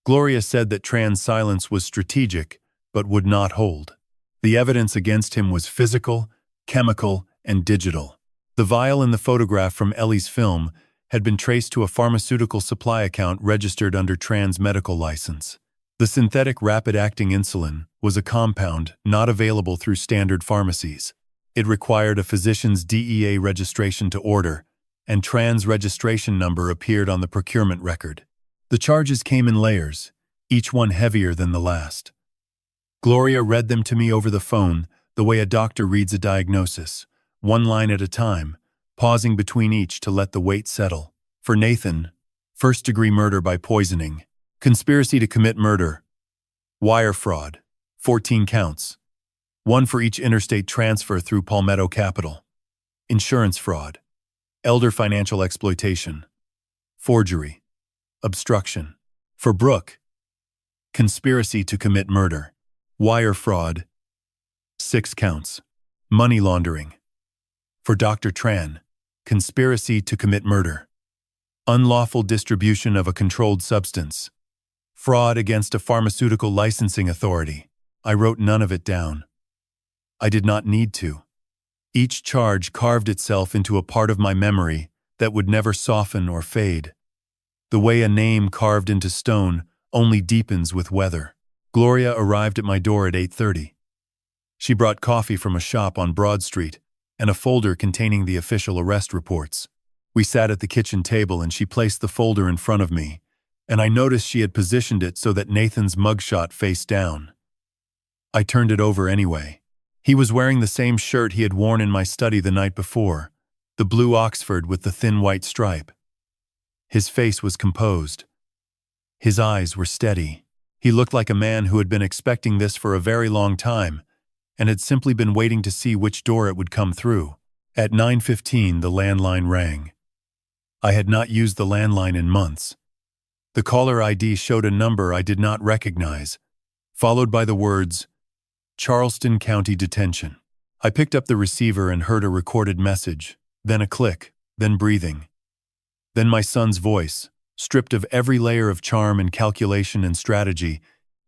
Gloria said that Tran's silence was strategic, but would not hold. The evidence against him was physical, chemical, and digital. The vial in the photograph from Ellie's film had been traced to a pharmaceutical supply account registered under Tran's medical license. The synthetic rapid-acting insulin was a compound not available through standard pharmacies. It required a physician's DEA registration to order, and Tran's registration number appeared on the procurement record. The charges came in layers, each one heavier than the last. Gloria read them to me over the phone, the way a doctor reads a diagnosis, one line at a time, pausing between each to let the weight settle. For Nathan, first-degree murder by poisoning, conspiracy to commit murder, wire fraud, 14 counts, one for each interstate transfer through Palmetto Capital, insurance fraud, elder financial exploitation, forgery, obstruction. For Brooke, conspiracy to commit murder, wire fraud, 6 counts, money laundering. For Dr. Tran, conspiracy to commit murder, unlawful distribution of a controlled substance, fraud against a pharmaceutical licensing authority. I wrote none of it down. I did not need to. Each charge carved itself into a part of my memory that would never soften or fade. The way a name carved into stone only deepens with weather. Gloria arrived at my door at 8:30. She brought coffee from a shop on Broad Street and a folder containing the official arrest reports. We sat at the kitchen table and she placed the folder in front of me, and I noticed she had positioned it so that Nathan's mugshot faced down. I turned it over anyway. He was wearing the same shirt he had worn in my study the night before, the blue Oxford with the thin white stripe. His face was composed. His eyes were steady. He looked like a man who had been expecting this for a very long time and had simply been waiting to see which door it would come through. At 9:15, the landline rang. I had not used the landline in months. The caller ID showed a number I did not recognize, followed by the words, Charleston County Detention. I picked up the receiver and heard a recorded message, then a click, then breathing. Then my son's voice, stripped of every layer of charm and calculation and strategy,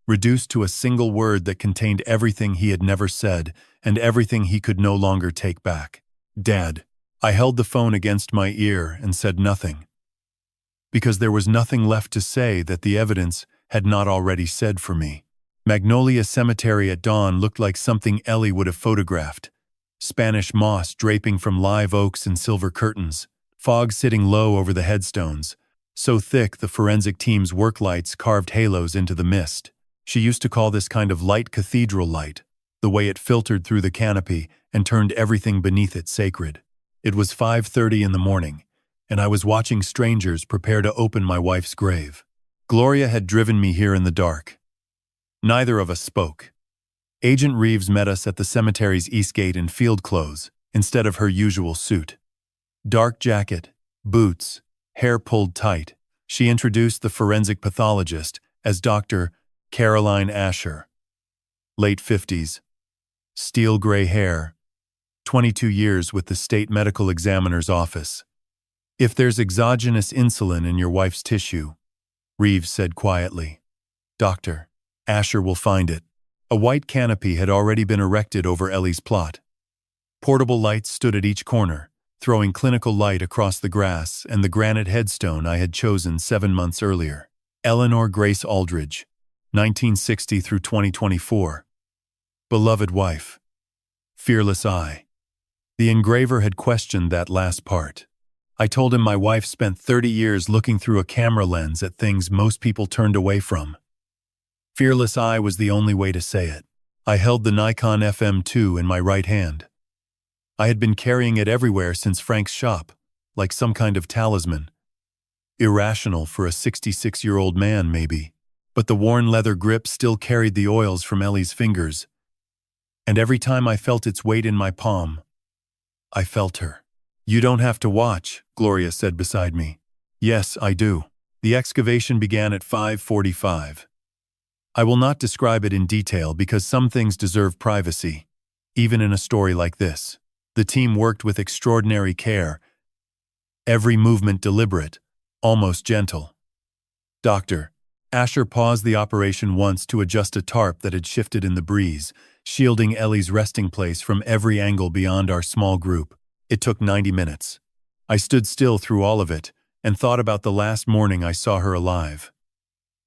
reduced to a single word that contained everything he had never said and everything he could no longer take back. Dad. I held the phone against my ear and said nothing, because there was nothing left to say that the evidence had not already said for me. Magnolia Cemetery at dawn looked like something Ellie would have photographed. Spanish moss draping from live oaks and silver curtains, fog sitting low over the headstones, so thick the forensic team's work lights carved halos into the mist. She used to call this kind of light cathedral light, the way it filtered through the canopy and turned everything beneath it sacred. It was 5:30 in the morning, and I was watching strangers prepare to open my wife's grave. Gloria had driven me here in the dark. Neither of us spoke. Agent Reeves met us at the cemetery's east gate in field clothes, instead of her usual suit. Dark jacket, boots, hair pulled tight. She introduced the forensic pathologist as Dr. Caroline Asher. Late 50s. Steel gray hair. 22 years with the state medical examiner's office. If there's exogenous insulin in your wife's tissue, Reeves said quietly, Dr. Asher will find it. A white canopy had already been erected over Ellie's plot. Portable lights stood at each corner, throwing clinical light across the grass and the granite headstone I had chosen 7 months earlier. Eleanor Grace Aldridge, 1960 through 2024. Beloved wife. Fearless eye. The engraver had questioned that last part. I told him my wife spent 30 years looking through a camera lens at things most people turned away from. Fearless eye was the only way to say it. I held the Nikon FM2 in my right hand. I had been carrying it everywhere since Frank's shop, like some kind of talisman. Irrational for a 66-year-old man, maybe, but the worn leather grip still carried the oils from Ellie's fingers. And every time I felt its weight in my palm, I felt her. "You don't have to watch," Gloria said beside me. "Yes, I do." The excavation began at 5:45. I will not describe it in detail because some things deserve privacy, even in a story like this. The team worked with extraordinary care, every movement deliberate, almost gentle. Dr. Asher paused the operation once to adjust a tarp that had shifted in the breeze, shielding Ellie's resting place from every angle beyond our small group. It took 90 minutes. I stood still through all of it and thought about the last morning I saw her alive.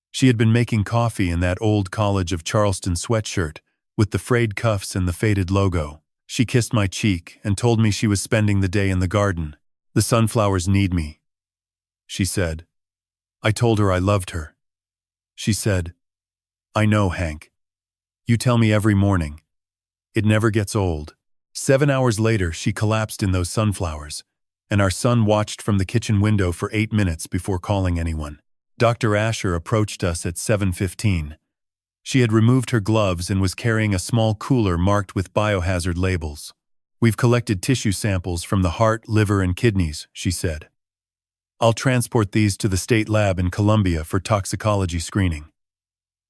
She had been making coffee in that old College of Charleston sweatshirt with the frayed cuffs and the faded logo. She kissed my cheek and told me she was spending the day in the garden. "The sunflowers need me," she said. I told her I loved her. She said, "I know, Hank. You tell me every morning. It never gets old." 7 hours later, she collapsed in those sunflowers, and our son watched from the kitchen window for 8 minutes before calling anyone. Dr. Asher approached us at 7:15. She had removed her gloves and was carrying a small cooler marked with biohazard labels. "We've collected tissue samples from the heart, liver, and kidneys," she said. "I'll transport these to the state lab in Columbia for toxicology screening.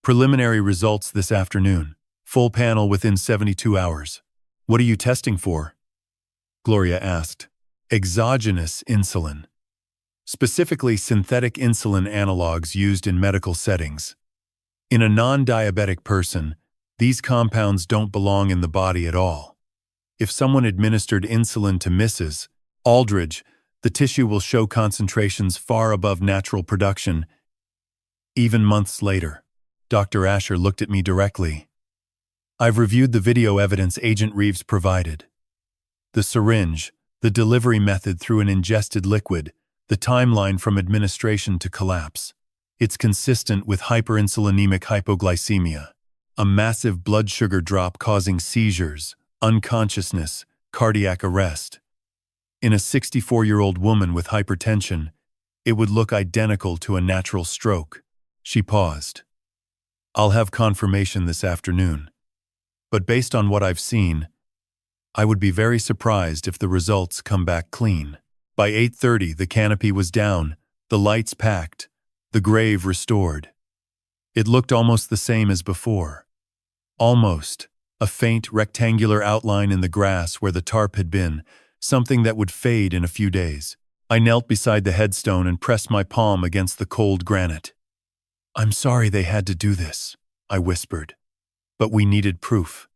Preliminary results this afternoon. Full panel within 72 hours. "What are you testing for?" Gloria asked. "Exogenous insulin. Specifically synthetic insulin analogs used in medical settings. In a non-diabetic person, these compounds don't belong in the body at all. If someone administered insulin to Mrs. Aldridge, the tissue will show concentrations far above natural production, even months later." Dr. Asher looked at me directly. "I've reviewed the video evidence Agent Reeves provided. The syringe, the delivery method through an ingested liquid, the timeline from administration to collapse. It's consistent with hyperinsulinemic hypoglycemia, a massive blood sugar drop causing seizures, unconsciousness, cardiac arrest. In a 64-year-old woman with hypertension, it would look identical to a natural stroke." She paused. "I'll have confirmation this afternoon. But based on what I've seen, I would be very surprised if the results come back clean." By 8:30, the canopy was down, the lights packed, the grave restored. It looked almost the same as before. Almost. A faint rectangular outline in the grass where the tarp had been, something that would fade in a few days. I knelt beside the headstone and pressed my palm against the cold granite. "I'm sorry they had to do this," I whispered. "But we needed proof.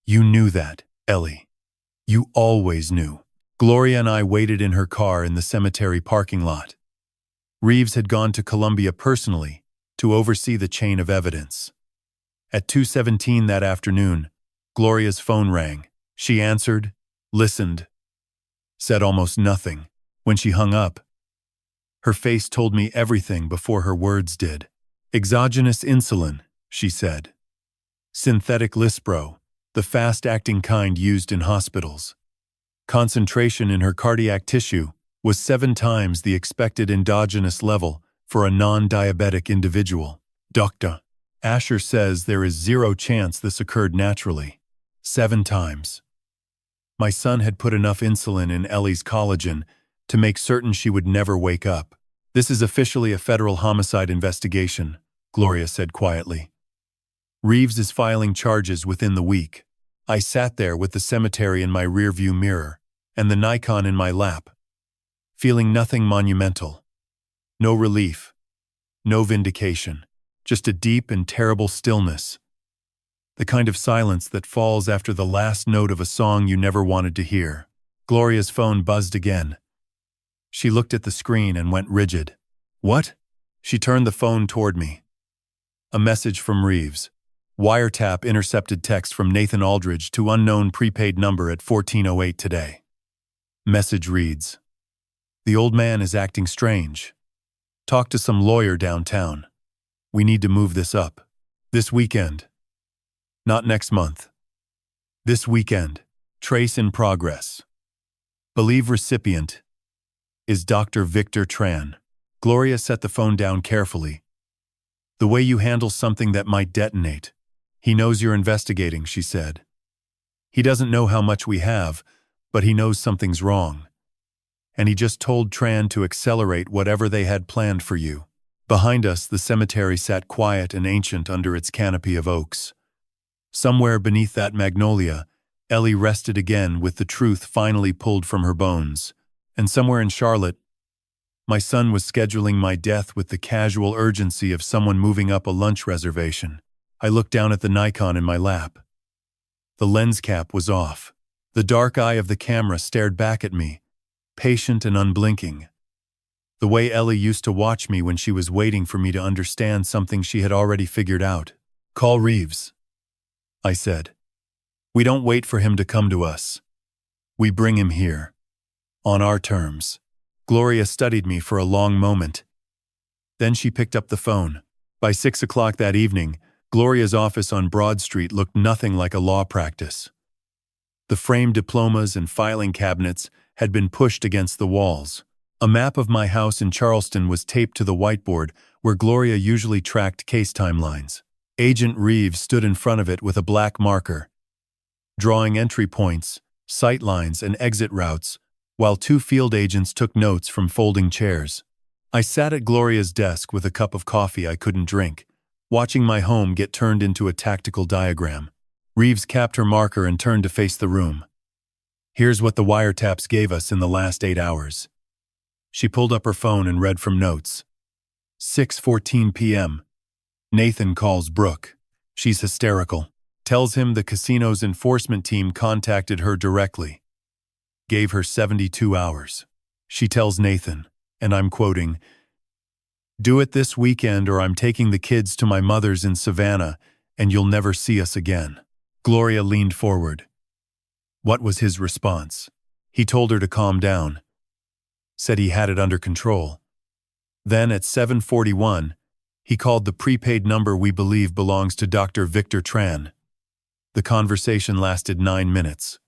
You knew that, Ellie. You always knew." Gloria and I waited in her car in the cemetery parking lot. Reeves had gone to Columbia personally to oversee the chain of evidence. At 2:17 that afternoon, Gloria's phone rang. She answered, listened, said almost nothing. When she hung up, her face told me everything before her words did. "Exogenous insulin," she said. "Synthetic Lispro, the fast-acting kind used in hospitals. Concentration in her cardiac tissue was 7 times the expected endogenous level for a non-diabetic individual. Dr. Asher says there is 0 chance this occurred naturally. 7 times. My son had put enough insulin in Ellie's collagen to make certain she would never wake up. This is officially a federal homicide investigation," Gloria said quietly. "Reeves is filing charges within the week." I sat there with the cemetery in my rearview mirror and the Nikon in my lap, feeling nothing monumental. No relief, no vindication, just a deep and terrible stillness. The kind of silence that falls after the last note of a song you never wanted to hear. Gloria's phone buzzed again. She looked at the screen and went rigid. "What?" She turned the phone toward me. A message from Reeves. Wiretap intercepted text from Nathan Aldridge to unknown prepaid number at 14:08 today. Message reads, "The old man is acting strange. Talk to some lawyer downtown. We need to move this up. This weekend. Not next month. This weekend. Trace in progress. Believe recipient is Dr. Victor Tran." Gloria set the phone down carefully. "The way you handle something that might detonate. He knows you're investigating," she said. "He doesn't know how much we have, but he knows something's wrong. And he just told Tran to accelerate whatever they had planned for you." Behind us, the cemetery sat quiet and ancient under its canopy of oaks. Somewhere beneath that magnolia, Ellie rested again with the truth finally pulled from her bones. And somewhere in Charlotte, my son was scheduling my death with the casual urgency of someone moving up a lunch reservation. I looked down at the Nikon in my lap. The lens cap was off. The dark eye of the camera stared back at me, patient and unblinking. The way Ellie used to watch me when she was waiting for me to understand something she had already figured out. "Call Reeves," I said. "We don't wait for him to come to us. We bring him here. On our terms." Gloria studied me for a long moment. Then she picked up the phone. By 6 o'clock that evening, Gloria's office on Broad Street looked nothing like a law practice. The framed diplomas and filing cabinets had been pushed against the walls. A map of my house in Charleston was taped to the whiteboard where Gloria usually tracked case timelines. Agent Reeves stood in front of it with a black marker, drawing entry points, sight lines, and exit routes, while 2 field agents took notes from folding chairs. I sat at Gloria's desk with a cup of coffee I couldn't drink, watching my home get turned into a tactical diagram. Reeves capped her marker and turned to face the room. "Here's what the wiretaps gave us in the last 8 hours. She pulled up her phone and read from notes. 6:14 p.m. Nathan calls Brooke. She's hysterical. Tells him the casino's enforcement team contacted her directly. Gave her 72 hours. She tells Nathan, and I'm quoting, "Do it this weekend or I'm taking the kids to my mother's in Savannah and you'll never see us again." Gloria leaned forward. What was his response? He told her to calm down. Said he had it under control. Then at 7:41, he called the prepaid number we believe belongs to Dr. Victor Tran. The conversation lasted 9 minutes.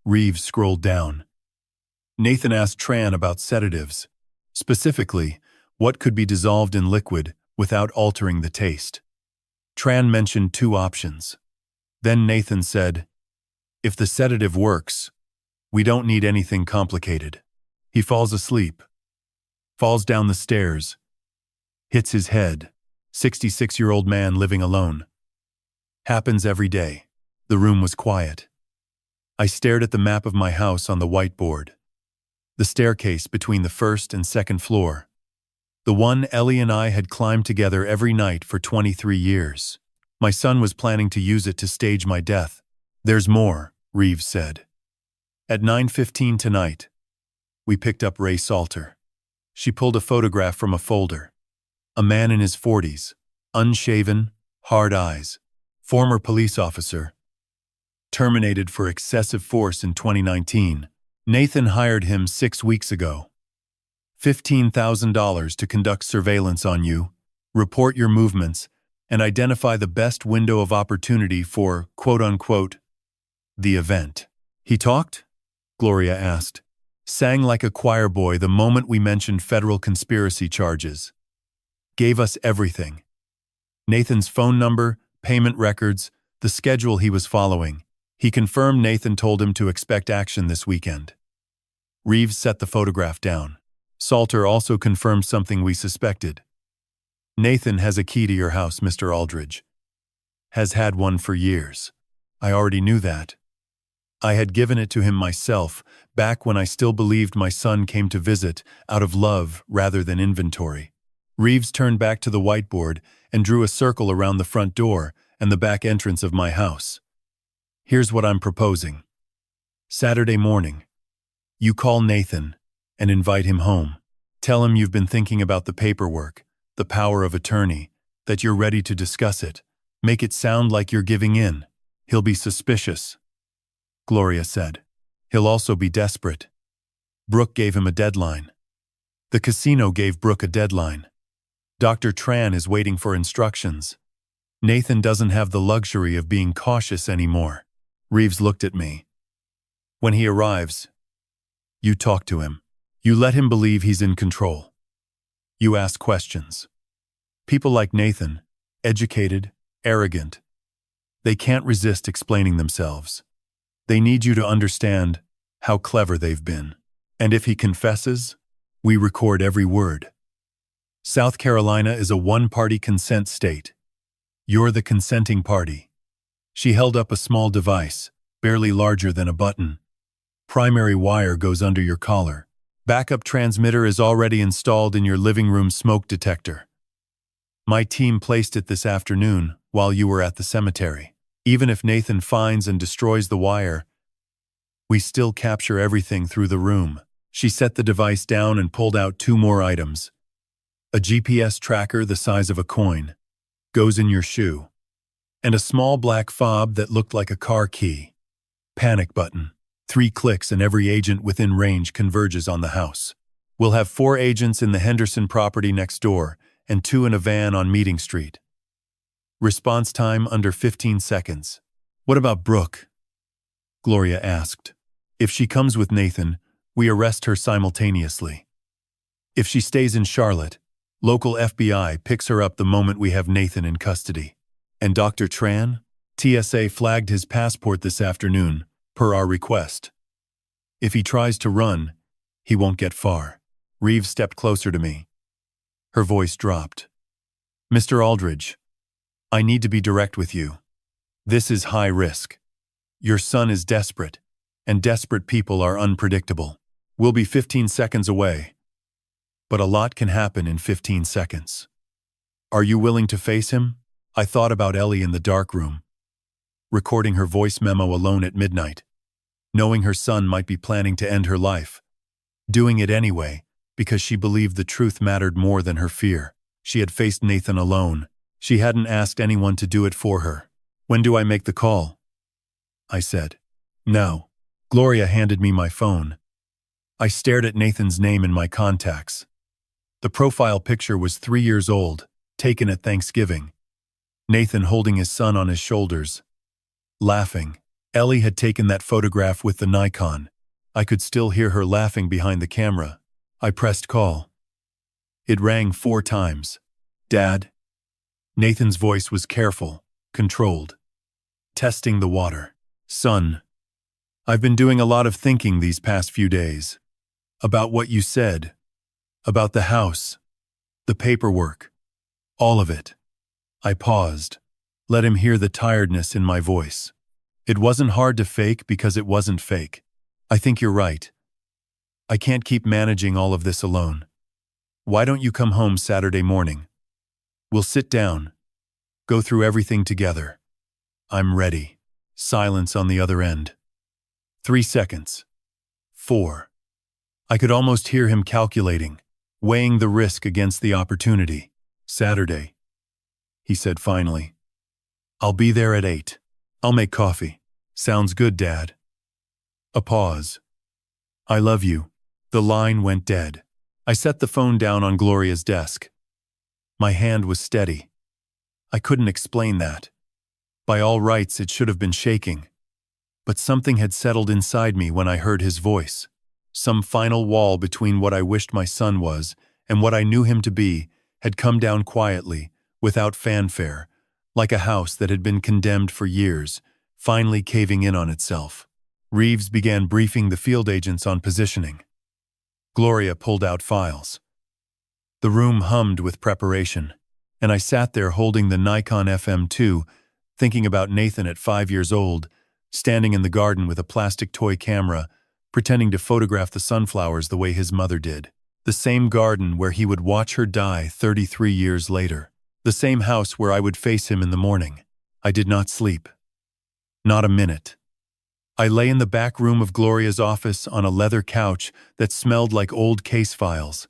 Reeves scrolled down. Nathan asked Tran about sedatives. Specifically, what could be dissolved in liquid without altering the taste. Tran mentioned 2 options. Then Nathan said, "If the sedative works, we don't need anything complicated." He falls asleep. Falls down the stairs. Hits his head. 66-year-old man living alone. Happens every day. The room was quiet. I stared at the map of my house on the whiteboard. The staircase between the first and second floor. The one Ellie and I had climbed together every night for 23 years. My son was planning to use it to stage my death. "There's more," Reeves said. At 9:15 tonight, we picked up Ray Salter. She pulled a photograph from a folder. A man in his 40s, unshaven, hard eyes, former police officer. Terminated for excessive force in 2019. Nathan hired him 6 weeks ago. $15,000 to conduct surveillance on you, report your movements, and identify the best window of opportunity for, quote-unquote, the event. "He talked?" Gloria asked. Sang like a choir boy the moment we mentioned federal conspiracy charges. Gave us everything. Nathan's phone number, payment records, the schedule he was following. He confirmed Nathan told him to expect action this weekend. Reeves set the photograph down. Salter also confirmed something we suspected. "Nathan has a key to your house, Mr. Aldridge. Has had one for years. I already knew that. I had given it to him myself, back when I still believed my son came to visit out of love rather than inventory." Reeves turned back to the whiteboard and drew a circle around the front door and the back entrance of my house. "Here's what I'm proposing. Saturday morning, you call Nathan and invite him home. Tell him you've been thinking about the paperwork, the power of attorney, that you're ready to discuss it. Make it sound like you're giving in. He'll be suspicious. Gloria said. He'll also be desperate. Brooke gave him a deadline. The casino gave Brooke a deadline. Dr. Tran is waiting for instructions. Nathan doesn't have the luxury of being cautious anymore. Reeves looked at me. When he arrives, you talk to him. You let him believe he's in control. You ask questions. People like Nathan, educated, arrogant, they can't resist explaining themselves. They need you to understand how clever they've been. And if he confesses, we record every word. South Carolina is a one-party consent state. You're the consenting party. She held up a small device, barely larger than a button. Primary wire goes under your collar. Backup transmitter is already installed in your living room smoke detector. My team placed it this afternoon while you were at the cemetery. Even if Nathan finds and destroys the wire, we still capture everything through the room. She set the device down and pulled out 2 more items. A GPS tracker the size of a coin, goes in your shoe, and a small black fob that looked like a car key. Panic button. 3 clicks and every agent within range converges on the house. We'll have 4 agents in the Henderson property next door and 2 in a van on Meeting Street. Response time under 15 seconds. What about Brooke? Gloria asked. If she comes with Nathan, we arrest her simultaneously. If she stays in Charlotte, local FBI picks her up the moment we have Nathan in custody. And Dr. Tran? TSA flagged his passport this afternoon, per our request. If he tries to run, he won't get far. Reeves stepped closer to me. Her voice dropped. Mr. Aldridge, I need to be direct with you. This is high risk. Your son is desperate, and desperate people are unpredictable. We'll be 15 seconds away, but a lot can happen in 15 seconds. Are you willing to face him? I thought about Ellie in the dark room, recording her voice memo alone at midnight, knowing her son might be planning to end her life, doing it anyway because she believed the truth mattered more than her fear. She had faced Nathan alone. She hadn't asked anyone to do it for her. When do I make the call? I said. Now. Gloria handed me my phone. I stared at Nathan's name in my contacts. The profile picture was 3 years old, taken at Thanksgiving. Nathan holding his son on his shoulders, laughing. Ellie had taken that photograph with the Nikon. I could still hear her laughing behind the camera. I pressed call. It rang 4 times. Dad? Nathan's voice was careful, controlled. Testing the water. Son, I've been doing a lot of thinking these past few days. About what you said. About the house. The paperwork. All of it. I paused. Let him hear the tiredness in my voice. It wasn't hard to fake because it wasn't fake. I think you're right. I can't keep managing all of this alone. Why don't you come home Saturday morning? We'll sit down. Go through everything together. I'm ready. Silence on the other end. 3 seconds. 4. I could almost hear him calculating, weighing the risk against the opportunity. Saturday, he said finally. I'll be there at 8. I'll make coffee. Sounds good, Dad. A pause. I love you. The line went dead. I set the phone down on Gloria's desk. My hand was steady. I couldn't explain that. By all rights, it should have been shaking. But something had settled inside me when I heard his voice. Some final wall between what I wished my son was and what I knew him to be had come down quietly, without fanfare, like a house that had been condemned for years, finally caving in on itself. Reeves began briefing the field agents on positioning. Gloria pulled out files. The room hummed with preparation, and I sat there holding the Nikon FM2, thinking about Nathan at 5 years old, standing in the garden with a plastic toy camera, pretending to photograph the sunflowers the way his mother did. The same garden where he would watch her die 33 years later. The same house where I would face him in the morning. I did not sleep. Not a minute. I lay in the back room of Gloria's office on a leather couch that smelled like old case files,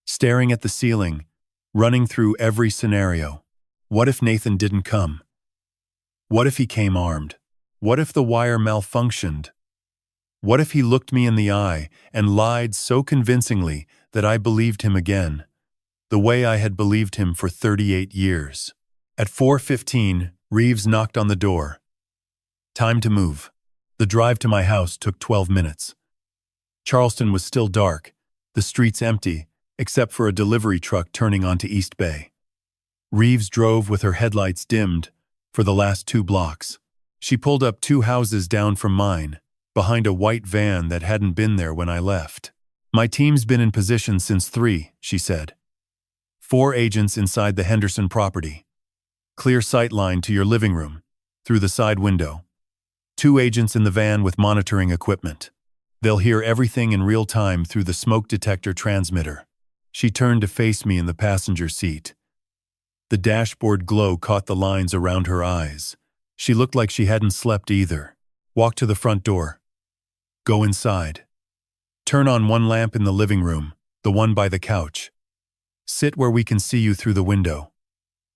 staring at the ceiling, running through every scenario. What if Nathan didn't come? What if he came armed? What if the wire malfunctioned? What if he looked me in the eye and lied so convincingly that I believed him again, the way I had believed him for 38 years? At 4:15, Reeves knocked on the door. Time to move. The drive to my house took 12 minutes. Charleston was still dark, the streets empty, except for a delivery truck turning onto East Bay. Reeves drove with her headlights dimmed for the last 2 blocks. She pulled up 2 houses down from mine, behind a white van that hadn't been there when I left. My team's been in position since 3, she said. 4 agents inside the Henderson property. Clear sight line to your living room, through the side window. 2 agents in the van with monitoring equipment. They'll hear everything in real time through the smoke detector transmitter. She turned to face me in the passenger seat. The dashboard glow caught the lines around her eyes. She looked like she hadn't slept either. Walk to the front door. Go inside. Turn on 1 lamp in the living room, the one by the couch. Sit where we can see you through the window.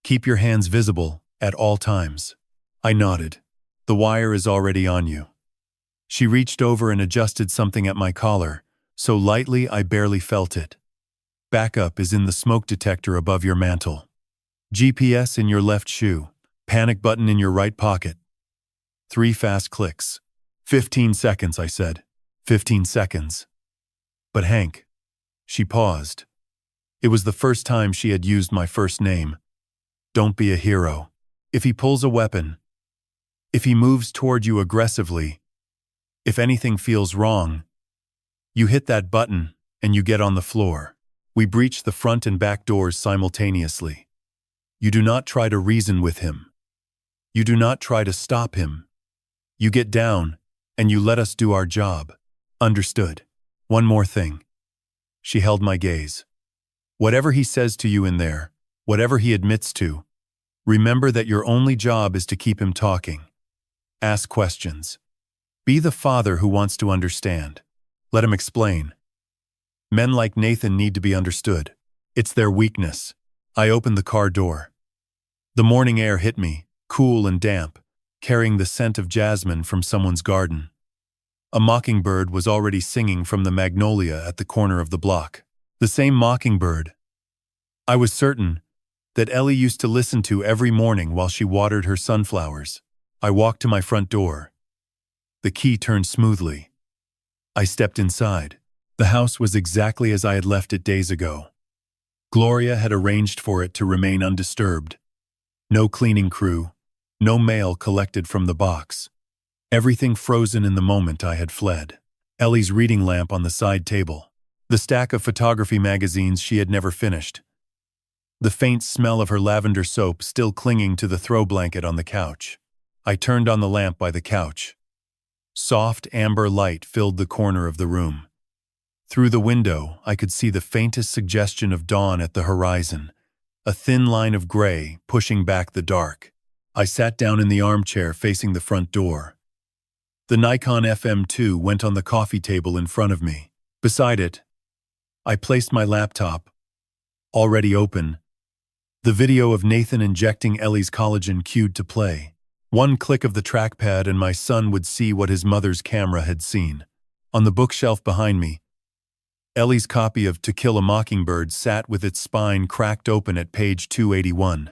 Keep your hands visible at all times. I nodded. The wire is already on you. She reached over and adjusted something at my collar, so lightly I barely felt it. Backup is in the smoke detector above your mantle. GPS in your left shoe. Panic button in your right pocket. 3 fast clicks. 15 seconds, I said. 15 seconds. But Hank. She paused. It was the first time she had used my first name. Don't be a hero. If he pulls a weapon, if he moves toward you aggressively, if anything feels wrong, you hit that button and you get on the floor. We breach the front and back doors simultaneously. You do not try to reason with him. You do not try to stop him. You get down and you let us do our job. Understood. One more thing. She held my gaze. Whatever he says to you in there, whatever he admits to, remember that your only job is to keep him talking. Ask questions. Be the father who wants to understand. Let him explain. Men like Nathan need to be understood. It's their weakness. I opened the car door. The morning air hit me, cool and damp, carrying the scent of jasmine from someone's garden. A mockingbird was already singing from the magnolia at the corner of the block. The same mockingbird I was certain that Ellie used to listen to every morning while she watered her sunflowers. I walked to my front door. The key turned smoothly. I stepped inside. The house was exactly as I had left it days ago. Gloria had arranged for it to remain undisturbed. No cleaning crew, no mail collected from the box. Everything frozen in the moment I had fled. Ellie's reading lamp on the side table. The stack of photography magazines she had never finished. The faint smell of her lavender soap still clinging to the throw blanket on the couch. I turned on the lamp by the couch. Soft amber light filled the corner of the room. Through the window, I could see the faintest suggestion of dawn at the horizon, a thin line of gray pushing back the dark. I sat down in the armchair facing the front door. The Nikon FM2 went on the coffee table in front of me. Beside it, I placed my laptop, already open, the video of Nathan injecting Ellie's collagen cued to play. One click of the trackpad and my son would see what his mother's camera had seen. On the bookshelf behind me, Ellie's copy of To Kill a Mockingbird sat with its spine cracked open at page 281.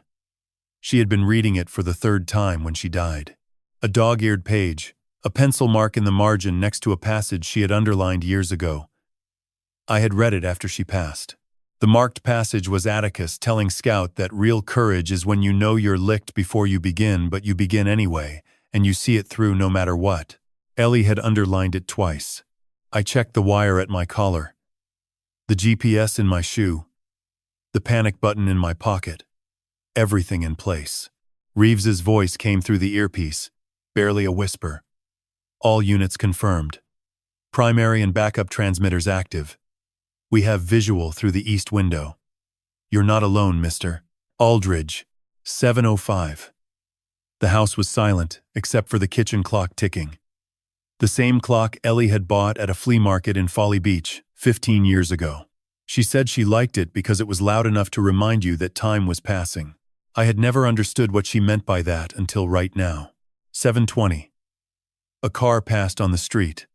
She had been reading it for the 3rd time when she died. A dog-eared page, a pencil mark in the margin next to a passage she had underlined years ago. I had read it after she passed. The marked passage was Atticus telling Scout that real courage is when you know you're licked before you begin, but you begin anyway, and you see it through no matter what. Ellie had underlined it twice. I checked the wire at my collar, the GPS in my shoe, the panic button in my pocket. Everything in place. Reeves's voice came through the earpiece, barely a whisper. All units confirmed. Primary and backup transmitters active. We have visual through the east window. You're not alone, Mr. Aldridge. 7:05. The house was silent, except for the kitchen clock ticking. The same clock Ellie had bought at a flea market in Folly Beach 15 years ago. She said she liked it because it was loud enough to remind you that time was passing. I had never understood what she meant by that until right now. 7:20. A car passed on the street.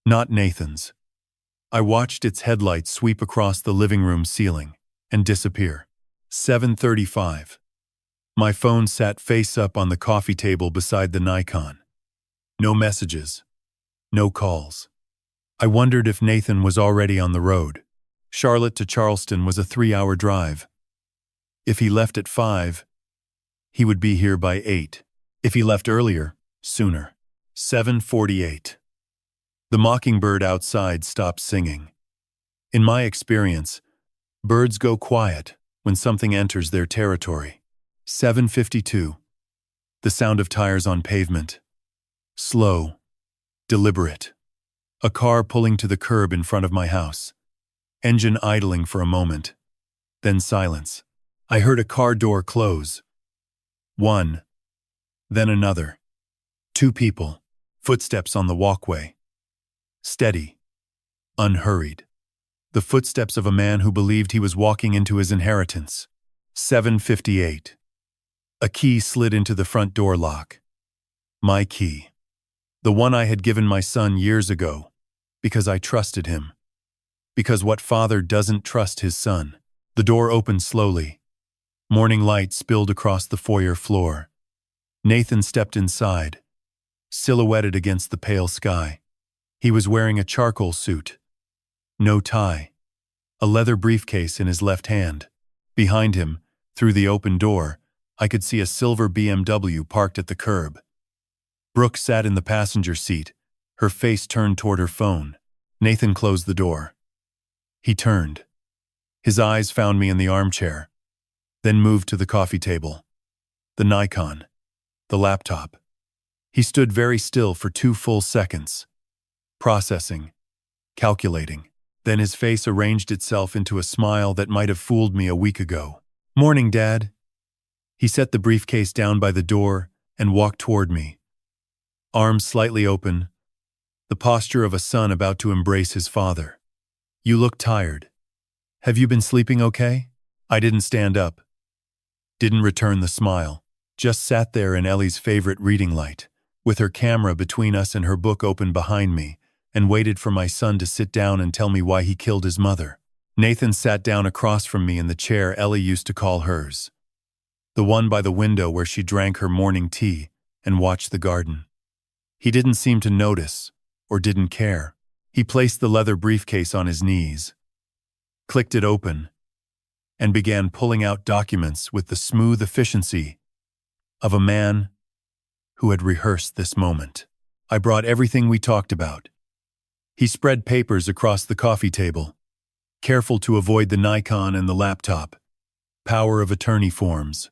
Not Nathan's. I watched its headlights sweep across the living room ceiling and disappear. 7:35. My phone sat face up on the coffee table beside the Nikon. No messages. No calls. I wondered if Nathan was already on the road. Charlotte to Charleston was a 3-hour drive. If he left at 5, he would be here by 8. If he left earlier, sooner. 7:48. The mockingbird outside stopped singing. In my experience, birds go quiet when something enters their territory. 7:52. The sound of tires on pavement. Slow. Deliberate. A car pulling to the curb in front of my house. Engine idling for a moment. Then silence. I heard a car door close. One. Then another. 2 people. Footsteps on the walkway. Steady. Unhurried. The footsteps of a man who believed he was walking into his inheritance. 7:58. A key slid into the front door lock. My key. The one I had given my son years ago, because I trusted him. Because what father doesn't trust his son? The door opened slowly. Morning light spilled across the foyer floor. Nathan stepped inside, silhouetted against the pale sky. He was wearing a charcoal suit. No tie. A leather briefcase in his left hand. Behind him, through the open door, I could see a silver BMW parked at the curb. Brooke sat in the passenger seat, her face turned toward her phone. Nathan closed the door. He turned. His eyes found me in the armchair, then moved to the coffee table. The Nikon. The laptop. He stood very still for 2 full seconds. Processing. Calculating. Then his face arranged itself into a smile that might have fooled me a week ago. "Morning, Dad." He set the briefcase down by the door and walked toward me. Arms slightly open, the posture of a son about to embrace his father. "You look tired. Have you been sleeping okay?" I didn't stand up. Didn't return the smile. Just sat there in Ellie's favorite reading light, with her camera between us and her book open behind me, and waited for my son to sit down and tell me why he killed his mother. Nathan sat down across from me in the chair Ellie used to call hers. The one by the window where she drank her morning tea and watched the garden. He didn't seem to notice, or didn't care. He placed the leather briefcase on his knees, clicked it open, and began pulling out documents with the smooth efficiency of a man who had rehearsed this moment. I brought everything we talked about. He spread papers across the coffee table, careful to avoid the Nikon and the laptop. Power of attorney forms.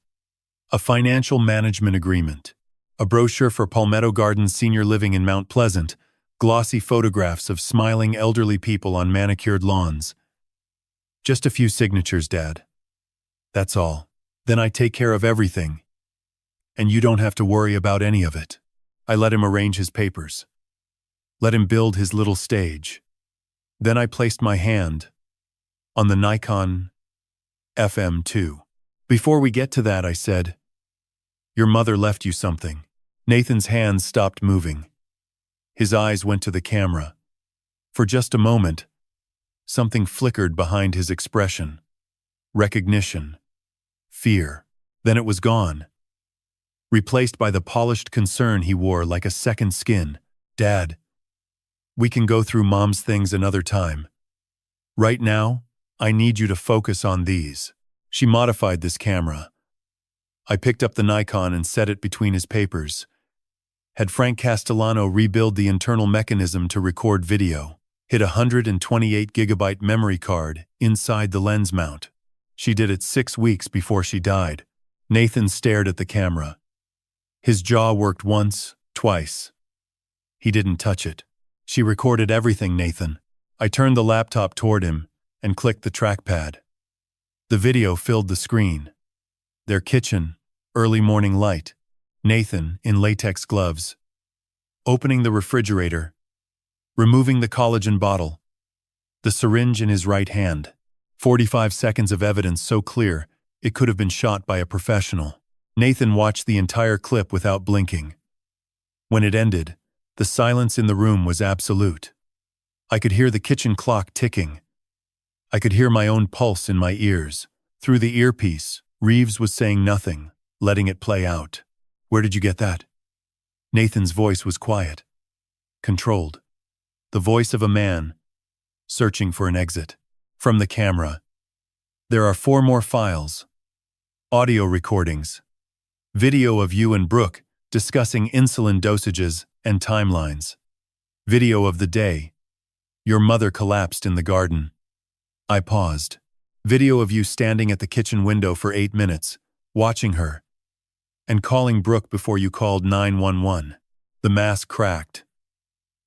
A financial management agreement. A brochure for Palmetto Gardens Senior Living in Mount Pleasant. Glossy photographs of smiling elderly people on manicured lawns. "Just a few signatures, Dad. That's all. Then I take care of everything. And you don't have to worry about any of it." I let him arrange his papers. Let him build his little stage. Then I placed my hand on the Nikon FM2. "Before we get to that," I said, "your mother left you something." Nathan's hands stopped moving. His eyes went to the camera. For just a moment, something flickered behind his expression. Recognition. Fear. Then it was gone. Replaced by the polished concern he wore like a second skin. "Dad, we can go through Mom's things another time. Right now, I need you to focus on these." She modified this camera. I picked up the Nikon and set it between his papers. Had Frank Castellano rebuild the internal mechanism to record video. Hit a 128GB memory card inside the lens mount. She did it 6 weeks before she died. Nathan stared at the camera. His jaw worked once, twice. He didn't touch it. "She recorded everything, Nathan." I turned the laptop toward him and clicked the trackpad. The video filled the screen. Their kitchen, early morning light. Nathan, in latex gloves. Opening the refrigerator. Removing the collagen bottle. The syringe in his right hand. 45 seconds of evidence so clear, It could have been shot by a professional. Nathan watched the entire clip without blinking. When it ended, the silence in the room was absolute. I could hear the kitchen clock ticking. I could hear my own pulse in my ears. Through the earpiece, Reeves was saying nothing, letting it play out. "Where did you get that?" Nathan's voice was quiet, controlled. The voice of a man searching for an exit. From the camera. "There are 4 more files. Audio recordings. Video of you and Brooke discussing insulin dosages and timelines. Video of the day. Your mother collapsed in the garden." I paused. "Video of you standing at the kitchen window for 8 minutes, watching her, and calling Brooke before you called 911. The mask cracked.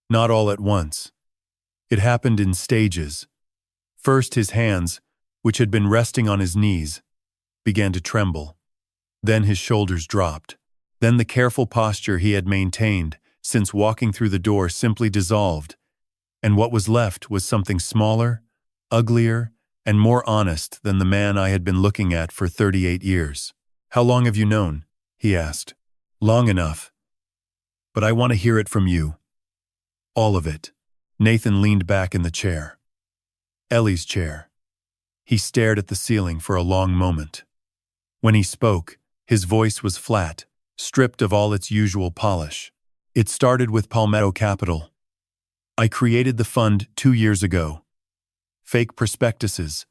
Not all at once. It happened in stages. First his hands, which had been resting on his knees, began to tremble. Then his shoulders dropped. Then the careful posture he had maintained since walking through the door simply dissolved, and what was left was something smaller, uglier, and more honest than the man I had been looking at for 38 years. "How long have you known?" he asked. "Long enough. But I want to hear it from you. All of it." Nathan leaned back in the chair. Ellie's chair. He stared at the ceiling for a long moment. When he spoke, his voice was flat, stripped of all its usual polish. "It started with Palmetto Capital. I created the fund 2 years ago. Fake prospectuses,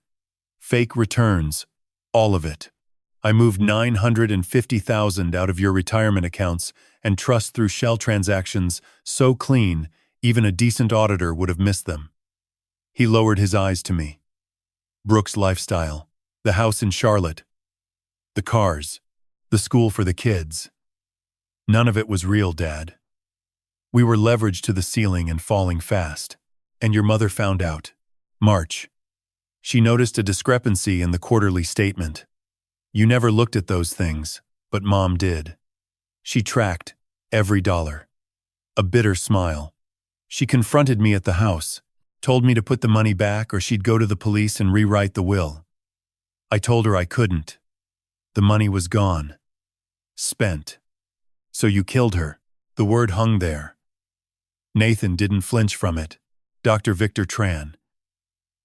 fake returns, all of it. I moved $950,000 out of your retirement accounts and trust through shell transactions so clean, even a decent auditor would have missed them." He lowered his eyes to me. "Brooke's lifestyle, the house in Charlotte, the cars, the school for the kids. None of it was real, Dad. We were leveraged to the ceiling and falling fast. And your mother found out. March. She noticed a discrepancy in the quarterly statement. You never looked at those things, but Mom did. She tracked every dollar. A bitter smile. She confronted me at the house, told me to put the money back or she'd go to the police and rewrite the will. I told her I couldn't. The money was gone. Spent. So you killed her." The word hung there. Nathan didn't flinch from it. Dr. Victor Tran.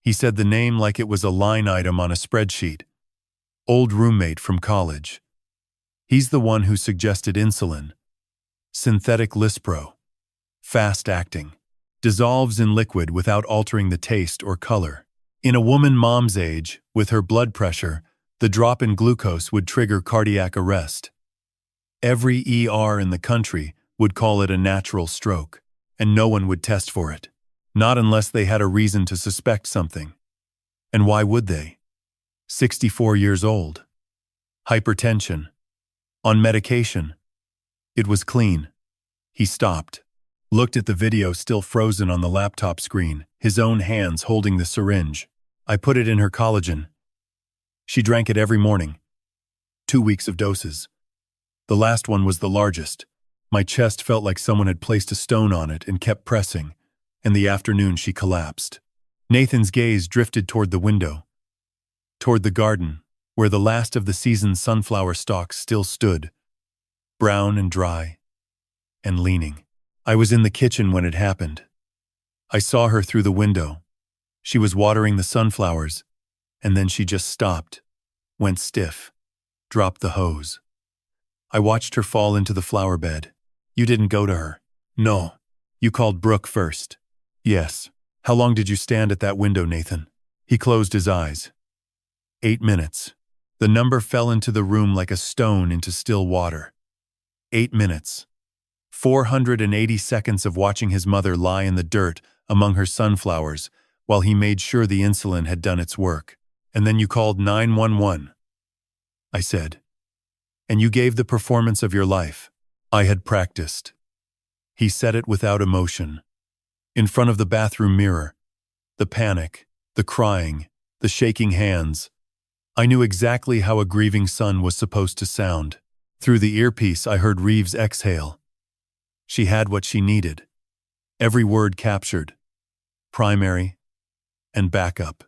He said the name like it was a line item on a spreadsheet. Old roommate from college. He's the one who suggested insulin. Synthetic Lispro. Fast acting. Dissolves in liquid without altering the taste or color. In a woman Mom's age, with her blood pressure, the drop in glucose would trigger cardiac arrest. Every ER in the country would call it a natural stroke, and no one would test for it. Not unless they had a reason to suspect something. And why would they? 64 years old. Hypertension. On medication. It was clean. He stopped. Looked at the video still frozen on the laptop screen, his own hands holding the syringe. I put it in her collagen. She drank it every morning. 2 weeks of doses. The last one was the largest. My chest felt like someone had placed a stone on it and kept pressing. In the afternoon she collapsed. Nathan's gaze drifted toward the window. Toward the garden, where the last of the season's sunflower stalks still stood. Brown and dry. And leaning. I was in the kitchen when it happened. I saw her through the window. She was watering the sunflowers, and then she just stopped, went stiff, dropped the hose. I watched her fall into the flower bed. You didn't go to her. No. You called Brooke first. Yes. How long did you stand at that window, Nathan? He closed his eyes. 8 minutes. The number fell into the room like a stone into still water. 8 minutes. 480 seconds of watching his mother lie in the dirt among her sunflowers while he made sure the insulin had done its work. And then you called 911. I said. And you gave the performance of your life. I had practiced. He said it without emotion. In front of the bathroom mirror. The panic, the crying, the shaking hands. I knew exactly how a grieving son was supposed to sound. Through the earpiece I heard Reeves exhale. She had what she needed. Every word captured. Primary and backup.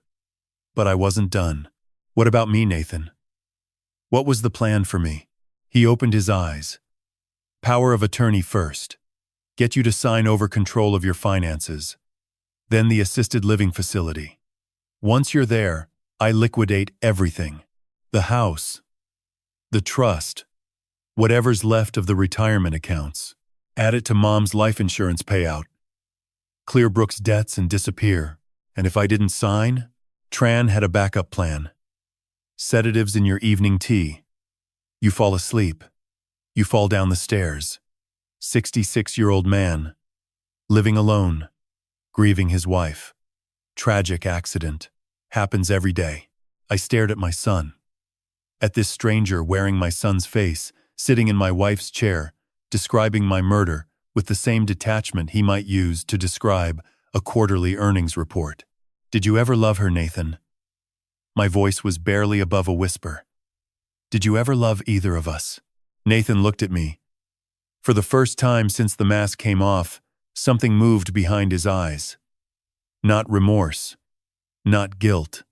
But I wasn't done. What about me, Nathan? What was the plan for me? He opened his eyes. Power of attorney first. Get you to sign over control of your finances. Then the assisted living facility. Once you're there, I liquidate everything. The house. The trust. Whatever's left of the retirement accounts. Add it to Mom's life insurance payout. Clear Brooke's debts and disappear. And if I didn't sign, Tran had a backup plan. Sedatives in your evening tea. You fall asleep. You fall down the stairs. 66-year-old man. Living alone. Grieving his wife. Tragic accident. Happens every day. I stared at my son. At this stranger wearing my son's face, sitting in my wife's chair, describing my murder with the same detachment he might use to describe a quarterly earnings report. Did you ever love her, Nathan? My voice was barely above a whisper. Did you ever love either of us? Nathan looked at me. For the first time since the mask came off, something moved behind his eyes. Not remorse. Not guilt.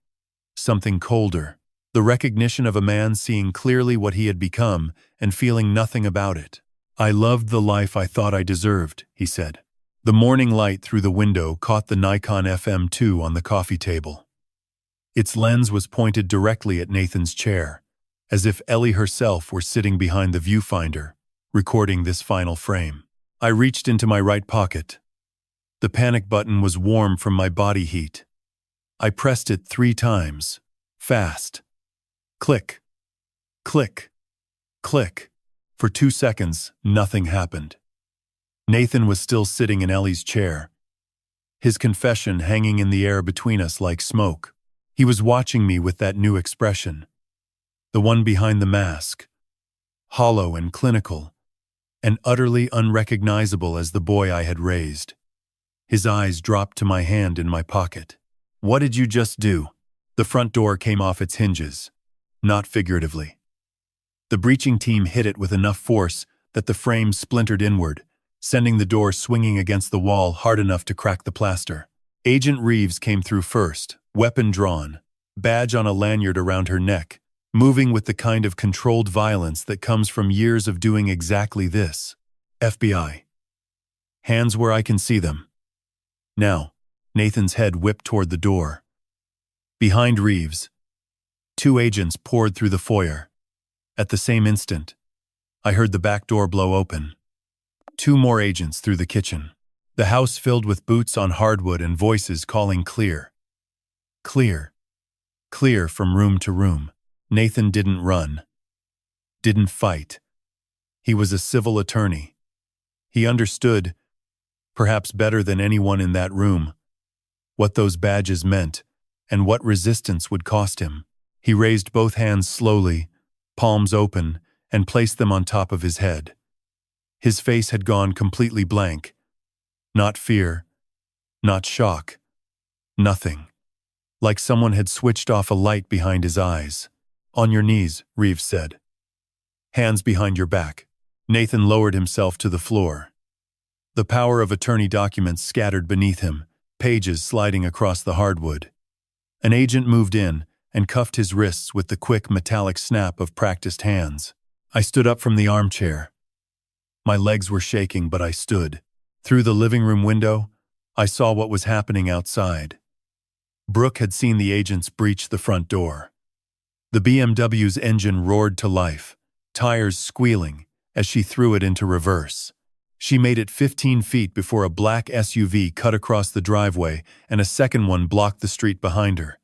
Something colder. The recognition of a man seeing clearly what he had become and feeling nothing about it. I loved the life I thought I deserved, he said. The morning light through the window caught the Nikon FM2 on the coffee table. Its lens was pointed directly at Nathan's chair, as if Ellie herself were sitting behind the viewfinder, recording this final frame. I reached into my right pocket. The panic button was warm from my body heat. I pressed it 3 times, fast. Click. Click. Click. For 2 seconds, nothing happened. Nathan was still sitting in Ellie's chair, his confession hanging in the air between us like smoke. He was watching me with that new expression, the one behind the mask, hollow and clinical, and utterly unrecognizable as the boy I had raised. His eyes dropped to my hand in my pocket. What did you just do? The front door came off its hinges, not figuratively. The breaching team hit it with enough force that the frame splintered inward, sending the door swinging against the wall hard enough to crack the plaster. Agent Reeves came through first, weapon drawn, badge on a lanyard around her neck, moving with the kind of controlled violence that comes from years of doing exactly this. FBI. Hands where I can see them. Now, Nathan's head whipped toward the door. Behind Reeves, 2 agents poured through the foyer. At the same instant, I heard the back door blow open. 2 more agents through the kitchen. The house filled with boots on hardwood and voices calling clear. Clear. Clear from room to room. Nathan didn't run. Didn't fight. He was a civil attorney. He understood, perhaps better than anyone in that room, what those badges meant and what resistance would cost him. He raised both hands slowly, palms open, and placed them on top of his head. His face had gone completely blank. Not fear, not shock, nothing. Like someone had switched off a light behind his eyes. On your knees, Reeves said. Hands behind your back. Nathan lowered himself to the floor. The power of attorney documents scattered beneath him, pages sliding across the hardwood. An agent moved in and cuffed his wrists with the quick metallic snap of practiced hands. I stood up from the armchair. My legs were shaking, but I stood. Through the living room window, I saw what was happening outside. Brooke had seen the agents breach the front door. The BMW's engine roared to life, tires squealing as she threw it into reverse. She made it 15 feet before a black SUV cut across the driveway and a second one blocked the street behind her.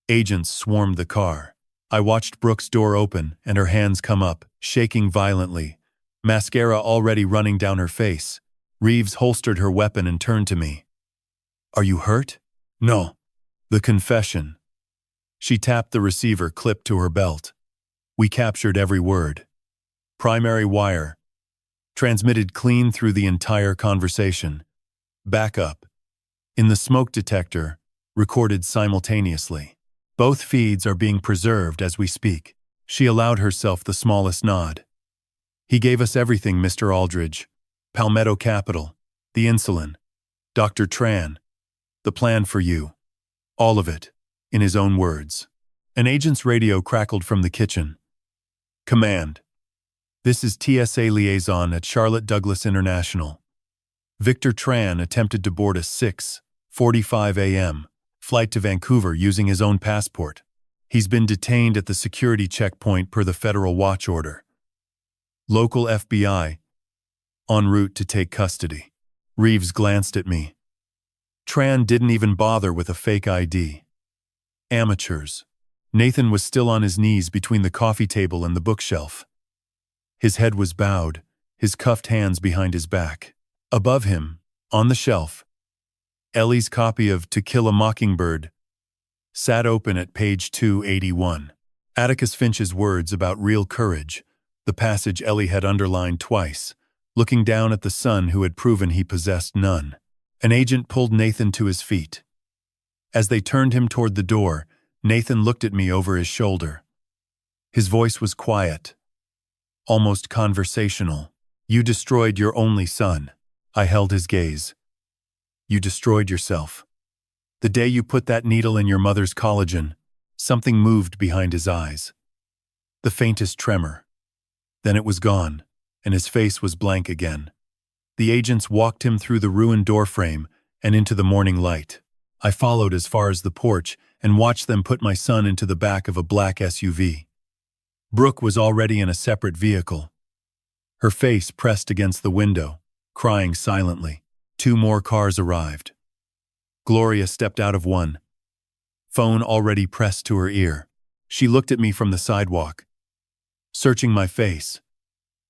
Agents swarmed the car. I watched Brooke's door open and her hands come up, shaking violently, mascara already running down her face. Reeves holstered her weapon and turned to me. Are you hurt? No. The confession. She tapped the receiver clipped to her belt. We captured every word. Primary wire. Transmitted clean through the entire conversation. Backup. In the smoke detector, recorded simultaneously. Both feeds are being preserved as we speak. She allowed herself the smallest nod. He gave us everything, Mr. Aldridge. Palmetto Capital, the insulin, Dr. Tran, the plan for you. All of it, in his own words. An agent's radio crackled from the kitchen. Command. This is TSA Liaison at Charlotte Douglas International. Victor Tran attempted to board a 6:45 a.m. flight to Vancouver using his own passport. He's been detained at the security checkpoint per the federal watch order. Local FBI. En route to take custody. Reeves glanced at me. Tran didn't even bother with a fake ID. Amateurs. Nathan was still on his knees between the coffee table and the bookshelf. His head was bowed, his cuffed hands behind his back. Above him, on the shelf, Ellie's copy of To Kill a Mockingbird sat open at page 281. Atticus Finch's words about real courage, the passage Ellie had underlined twice, looking down at the son who had proven he possessed none. An agent pulled Nathan to his feet. As they turned him toward the door, Nathan looked at me over his shoulder. His voice was quiet, almost conversational. You destroyed your only son. I held his gaze. You destroyed yourself. The day you put that needle in your mother's collagen, something moved behind his eyes. The faintest tremor. Then it was gone, and his face was blank again. The agents walked him through the ruined doorframe and into the morning light. I followed as far as the porch and watched them put my son into the back of a black SUV. Brooke was already in a separate vehicle. Her face pressed against the window, crying silently. 2 more cars arrived. Gloria stepped out of one, phone already pressed to her ear. She looked at me from the sidewalk, searching my face,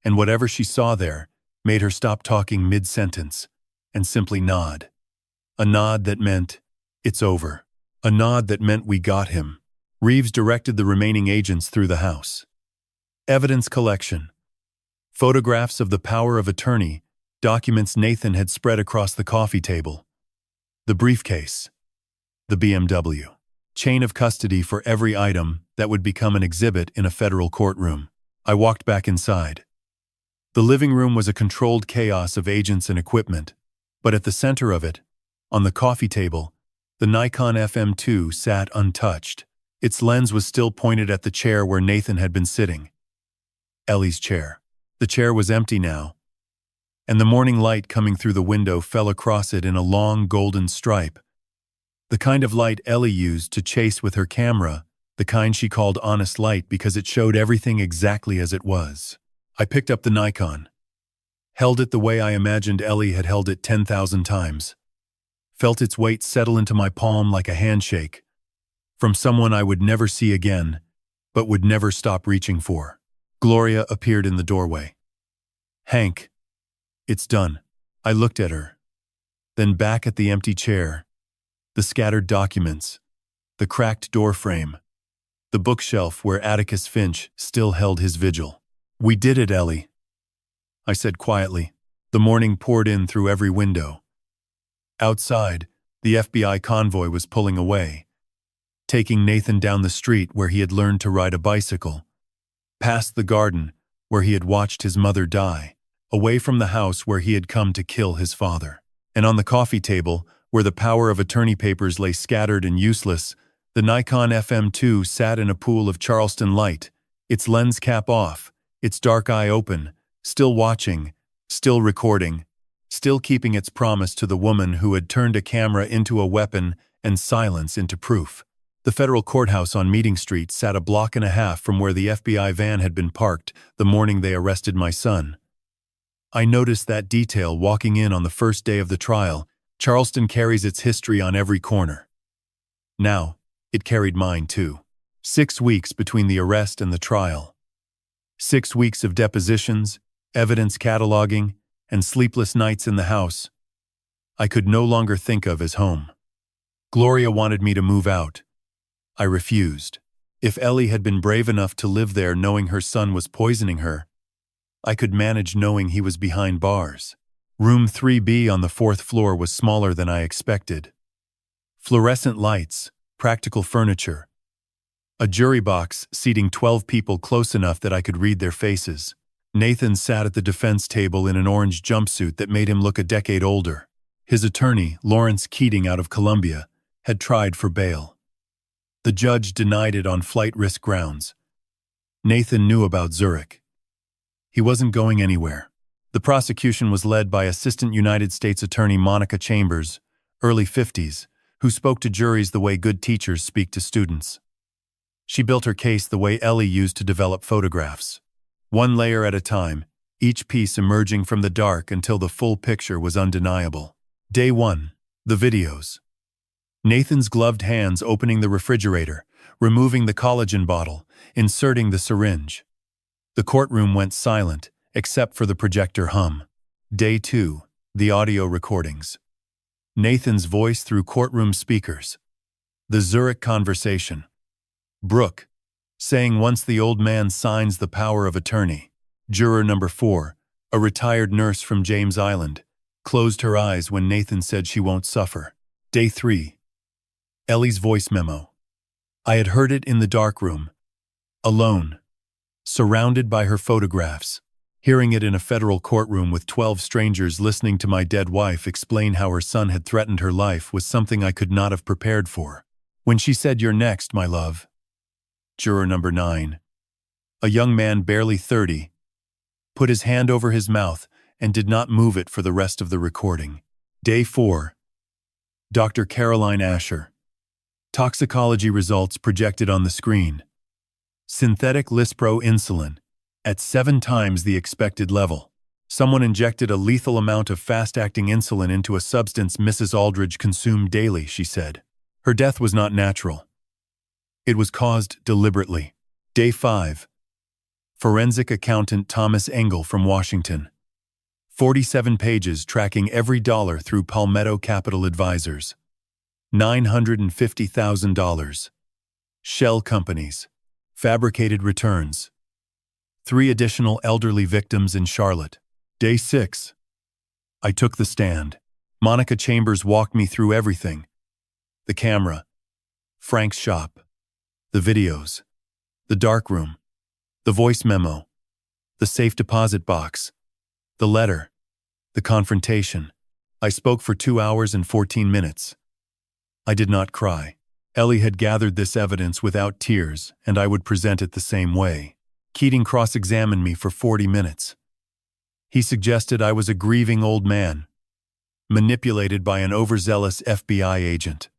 and whatever she saw there made her stop talking mid-sentence and simply nod. A nod that meant, it's over. A nod that meant we got him. Reeves directed the remaining agents through the house. Evidence collection. Photographs of the power of attorney, documents Nathan had spread across the coffee table. The briefcase. The BMW. Chain of custody for every item that would become an exhibit in a federal courtroom. I walked back inside. The living room was a controlled chaos of agents and equipment, but at the center of it, on the coffee table, the Nikon FM2 sat untouched. Its lens was still pointed at the chair where Nathan had been sitting. Ellie's chair. The chair was empty now, and the morning light coming through the window fell across it in a long golden stripe. The kind of light Ellie used to chase with her camera, the kind she called honest light because it showed everything exactly as it was. I picked up the Nikon, held it the way I imagined Ellie had held it 10,000 times, felt its weight settle into my palm like a handshake, from someone I would never see again, but would never stop reaching for. Gloria appeared in the doorway. Hank, it's done. I looked at her, then back at the empty chair, the scattered documents, the cracked doorframe, the bookshelf where Atticus Finch still held his vigil. We did it, Ellie, I said quietly. The morning poured in through every window. Outside, the FBI convoy was pulling away, taking Nathan down the street where he had learned to ride a bicycle, past the garden where he had watched his mother die, away from the house where he had come to kill his father. And on the coffee table, where the power of attorney papers lay scattered and useless, the Nikon FM2 sat in a pool of Charleston light, its lens cap off, its dark eye open, still watching, still recording, still keeping its promise to the woman who had turned a camera into a weapon and silence into proof. The federal courthouse on Meeting Street sat a block and a half from where the FBI van had been parked the morning they arrested my son. I noticed that detail walking in on the first day of the trial. Charleston carries its history on every corner. Now, it carried mine too. 6 weeks between the arrest and the trial. 6 weeks of depositions, evidence cataloging, and sleepless nights in the house I could no longer think of as home. Gloria wanted me to move out. I refused. If Ellie had been brave enough to live there knowing her son was poisoning her, I could manage knowing he was behind bars. Room 3B on the 4th floor was smaller than I expected. Fluorescent lights, practical furniture. A jury box seating 12 people close enough that I could read their faces. Nathan sat at the defense table in an orange jumpsuit that made him look a decade older. His attorney, Lawrence Keating out of Columbia, had tried for bail. The judge denied it on flight risk grounds. Nathan knew about Zurich. He wasn't going anywhere. The prosecution was led by Assistant United States Attorney Monica Chambers, early 50s, who spoke to juries the way good teachers speak to students. She built her case the way Ellie used to develop photographs. One layer at a time, each piece emerging from the dark until the full picture was undeniable. Day 1. The videos. Nathan's gloved hands opening the refrigerator, removing the collagen bottle, inserting the syringe. The courtroom went silent, except for the projector hum. Day 2. The audio recordings. Nathan's voice through courtroom speakers. The Zurich conversation. Brooke, saying once the old man signs the power of attorney. Juror number 4, a retired nurse from James Island, closed her eyes when Nathan said she won't suffer. Day 3. Ellie's voice memo. I had heard it in the darkroom. Alone. Surrounded by her photographs. Hearing it in a federal courtroom with 12 strangers listening to my dead wife explain how her son had threatened her life was something I could not have prepared for. When she said, "You're next, my love." Juror number 9. A young man barely 30, put his hand over his mouth and did not move it for the rest of the recording. Day 4. Dr. Caroline Asher. Toxicology results projected on the screen. Synthetic Lispro insulin, at 7 times the expected level. Someone injected a lethal amount of fast-acting insulin into a substance Mrs. Aldridge consumed daily, she said. Her death was not natural. It was caused deliberately. Day 5. Forensic accountant Thomas Engel from Washington. 47 pages tracking every dollar through Palmetto Capital Advisors. $950,000. Shell companies. Fabricated returns. 3 additional elderly victims in Charlotte. Day 6. I took the stand. Monica Chambers walked me through everything. The camera. Frank's shop. The videos. The darkroom. The voice memo. The safe deposit box. The letter. The confrontation. I spoke for 2 hours and 14 minutes. I did not cry. Ellie had gathered this evidence without tears, and I would present it the same way. Keating cross-examined me for 40 minutes. He suggested I was a grieving old man, manipulated by an overzealous FBI agent.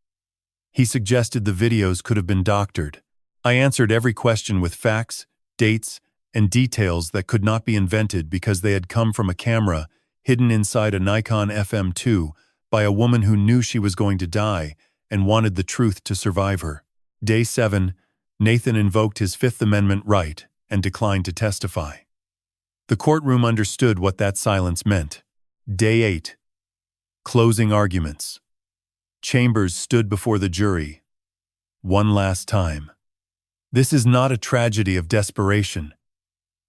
He suggested the videos could have been doctored. I answered every question with facts, dates, and details that could not be invented because they had come from a camera hidden inside a Nikon FM2 by a woman who knew she was going to die and wanted the truth to survive her. Day 7, Nathan invoked his Fifth Amendment right and declined to testify. The courtroom understood what that silence meant. Day 8. Closing arguments. Chambers stood before the jury. One last time. This is not a tragedy of desperation,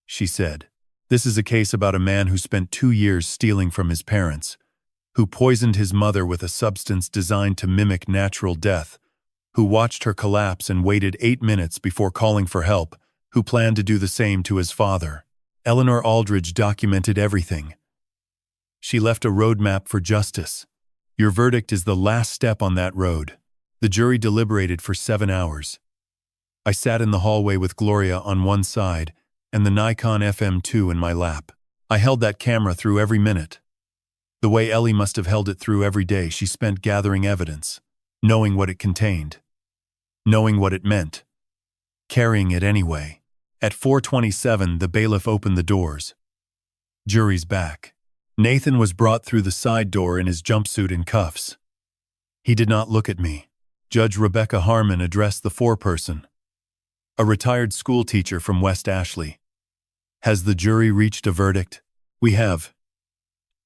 she said. This is a case about a man who spent 2 years stealing from his parents, who poisoned his mother with a substance designed to mimic natural death, who watched her collapse and waited 8 minutes before calling for help, who planned to do the same to his father. Eleanor Aldridge documented everything. She left a roadmap for justice. Your verdict is the last step on that road. The jury deliberated for 7 hours. I sat in the hallway with Gloria on one side and the Nikon FM2 in my lap. I held that camera through every minute. The way Ellie must have held it through every day she spent gathering evidence, knowing what it contained, knowing what it meant, carrying it anyway. At 4:27, the bailiff opened the doors. Jury's back. Nathan was brought through the side door in his jumpsuit and cuffs. He did not look at me. Judge Rebecca Harmon addressed the foreperson, a retired school teacher from West Ashley. Has the jury reached a verdict? We have,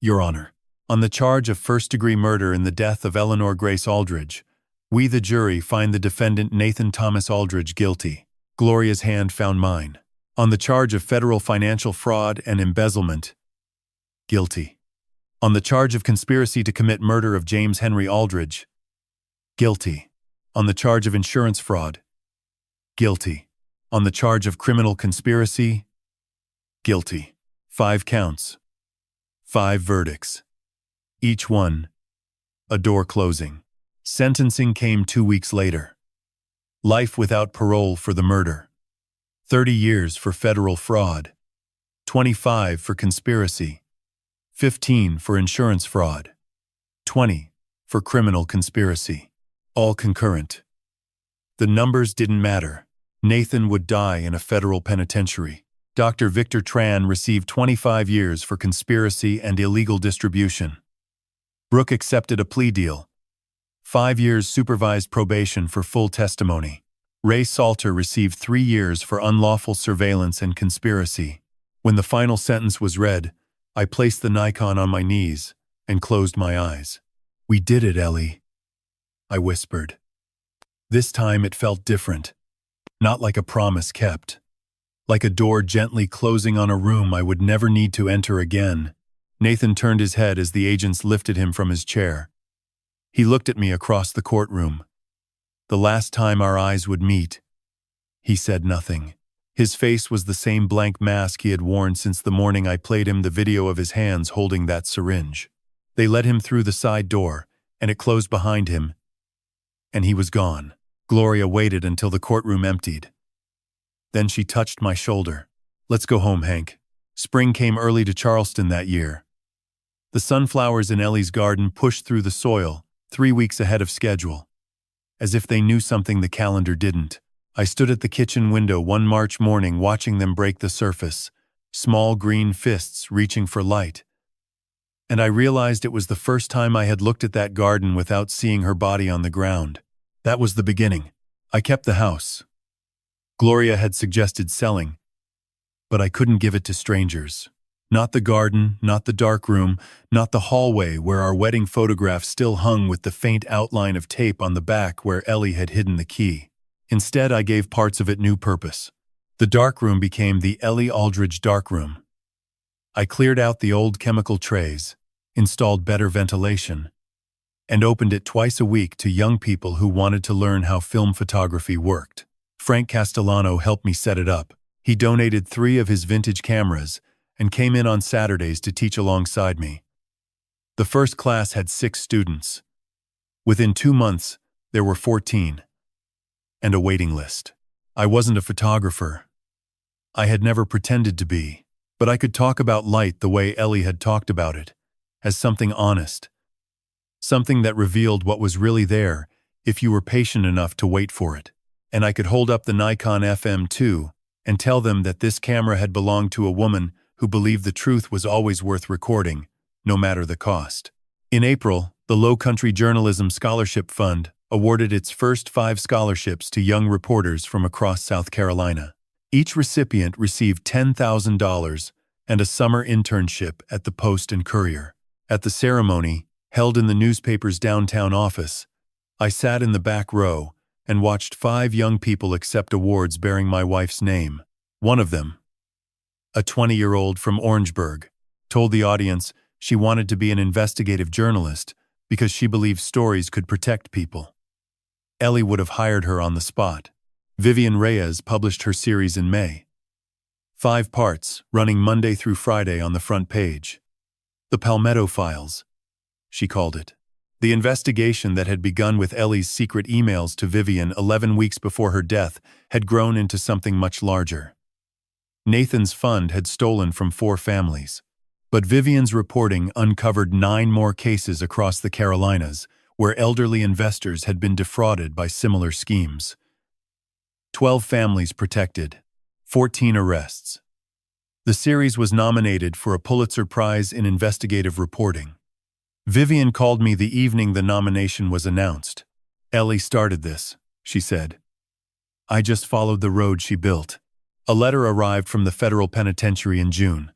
Your Honor. On the charge of first-degree murder in the death of Eleanor Grace Aldridge, we, the jury, find the defendant Nathan Thomas Aldridge guilty. Gloria's hand found mine. On the charge of federal financial fraud and embezzlement, guilty. On the charge of conspiracy to commit murder of James Henry Aldridge, guilty. On the charge of insurance fraud, guilty. On the charge of criminal conspiracy, guilty. 5 counts. 5 verdicts. Each one, a door closing. Sentencing came 2 weeks later. Life without parole for the murder. 30 years for federal fraud, 25 for conspiracy, 15 for insurance fraud, 20 for criminal conspiracy. All concurrent. The numbers didn't matter. Nathan would die in a federal penitentiary. Dr. Victor Tran received 25 years for conspiracy and illegal distribution. Brooke accepted a plea deal. 5 years supervised probation for full testimony. Ray Salter received 3 years for unlawful surveillance and conspiracy. When the final sentence was read, I placed the Nikon on my knees and closed my eyes. "We did it, Ellie," I whispered. This time it felt different. Not like a promise kept. Like a door gently closing on a room I would never need to enter again. Nathan turned his head as the agents lifted him from his chair. He looked at me across the courtroom. The last time our eyes would meet. He said nothing. His face was the same blank mask he had worn since the morning I played him the video of his hands holding that syringe. They led him through the side door, and it closed behind him, and he was gone. Gloria waited until the courtroom emptied. Then she touched my shoulder. "Let's go home, Hank." Spring came early to Charleston that year. The sunflowers in Ellie's garden pushed through the soil, 3 weeks ahead of schedule. As if they knew something the calendar didn't. I stood at the kitchen window one March morning watching them break the surface, small green fists reaching for light. And I realized it was the first time I had looked at that garden without seeing her body on the ground. That was the beginning. I kept the house. Gloria had suggested selling, but I couldn't give it to strangers. Not the garden, not the dark room, not the hallway where our wedding photograph still hung with the faint outline of tape on the back where Ellie had hidden the key. Instead, I gave parts of it new purpose. The dark room became the Ellie Aldridge darkroom. I cleared out the old chemical trays, installed better ventilation, and opened it twice a week to young people who wanted to learn how film photography worked. Frank Castellano helped me set it up. He donated 3 of his vintage cameras and came in on Saturdays to teach alongside me. The first class had 6 students. Within 2 months, there were 14. And a waiting list. I wasn't a photographer. I had never pretended to be. But I could talk about light the way Ellie had talked about it, as something honest. Something that revealed what was really there if you were patient enough to wait for it. And I could hold up the Nikon FM2 and tell them that this camera had belonged to a woman who believed the truth was always worth recording, no matter the cost. In April, the Low Country Journalism Scholarship Fund awarded its first 5 scholarships to young reporters from across South Carolina. Each recipient received $10,000 and a summer internship at the Post and Courier. At the ceremony, held in the newspaper's downtown office, I sat in the back row and watched 5 young people accept awards bearing my wife's name. One of them, a 20-year-old from Orangeburg, told the audience she wanted to be an investigative journalist because she believed stories could protect people. Ellie would have hired her on the spot. Vivian Reyes published her series in May. 5 parts, running Monday through Friday on the front page. The Palmetto Files, she called it. The investigation that had begun with Ellie's secret emails to Vivian 11 weeks before her death had grown into something much larger. Nathan's fund had stolen from 4 families, but Vivian's reporting uncovered 9 more cases across the Carolinas where elderly investors had been defrauded by similar schemes. 12 families protected, 14 arrests. The series was nominated for a Pulitzer Prize in investigative reporting. Vivian called me the evening the nomination was announced. "Ellie started this," she said. "I just followed the road she built." A letter arrived from the federal penitentiary in June.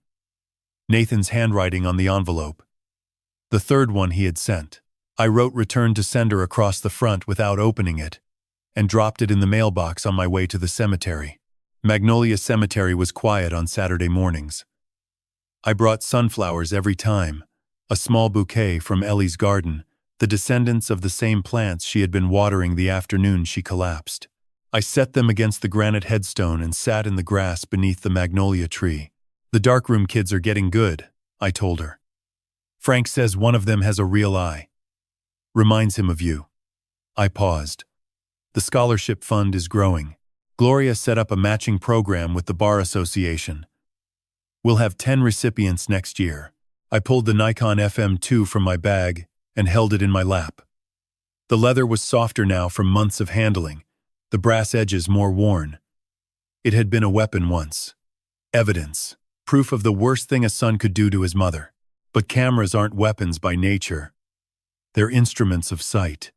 Nathan's handwriting on the envelope. The 3rd one he had sent. I wrote return to sender across the front without opening it, and dropped it in the mailbox on my way to the cemetery. Magnolia Cemetery was quiet on Saturday mornings. I brought sunflowers every time, a small bouquet from Ellie's garden, the descendants of the same plants she had been watering the afternoon she collapsed. I set them against the granite headstone and sat in the grass beneath the magnolia tree. "The darkroom kids are getting good," I told her. "Frank says one of them has a real eye. Reminds him of you." I paused. "The scholarship fund is growing." Gloria set up a matching program with the Bar Association. We'll have 10 recipients next year. I pulled the Nikon FM2 from my bag and held it in my lap. The leather was softer now from months of handling, the brass edges more worn. It had been a weapon once. Evidence. Proof of the worst thing a son could do to his mother. But cameras aren't weapons by nature. They're instruments of sight.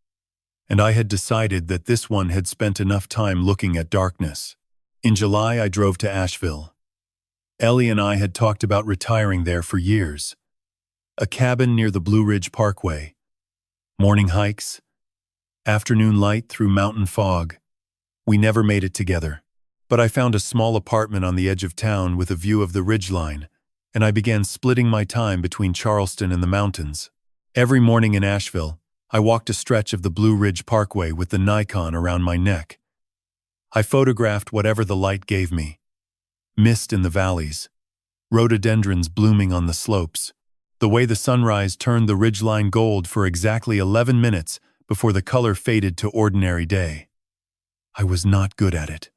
And I had decided that this one had spent enough time looking at darkness. In July, I drove to Asheville. Ellie and I had talked about retiring there for years. A cabin near the Blue Ridge Parkway. Morning hikes. Afternoon light through mountain fog. We never made it together. But I found a small apartment on the edge of town with a view of the ridgeline, and I began splitting my time between Charleston and the mountains. Every morning in Asheville, I walked a stretch of the Blue Ridge Parkway with the Nikon around my neck. I photographed whatever the light gave me. Mist in the valleys, rhododendrons blooming on the slopes, the way the sunrise turned the ridgeline gold for exactly 11 minutes before the color faded to ordinary day. I was not good at it.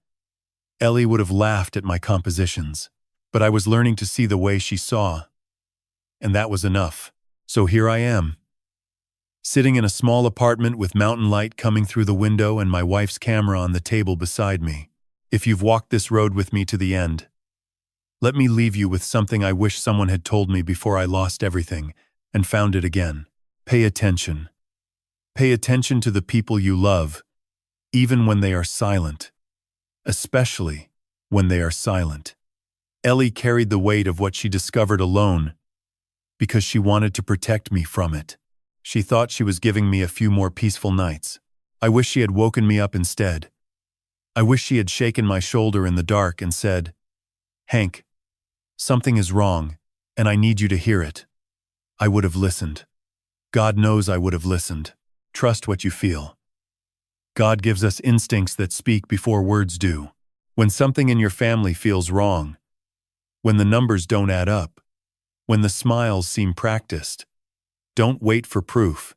Ellie would have laughed at my compositions, but I was learning to see the way she saw. And that was enough. So here I am, sitting in a small apartment with mountain light coming through the window and my wife's camera on the table beside me. If you've walked this road with me to the end, let me leave you with something I wish someone had told me before I lost everything and found it again. Pay attention. Pay attention to the people you love, even when they are silent. Especially when they are silent. Ellie carried the weight of what she discovered alone because she wanted to protect me from it. She thought she was giving me a few more peaceful nights. I wish she had woken me up instead. I wish she had shaken my shoulder in the dark and said, "Hank, something is wrong, and I need you to hear it." I would have listened. God knows I would have listened. Trust what you feel. God gives us instincts that speak before words do. When something in your family feels wrong, when the numbers don't add up, when the smiles seem practiced, don't wait for proof.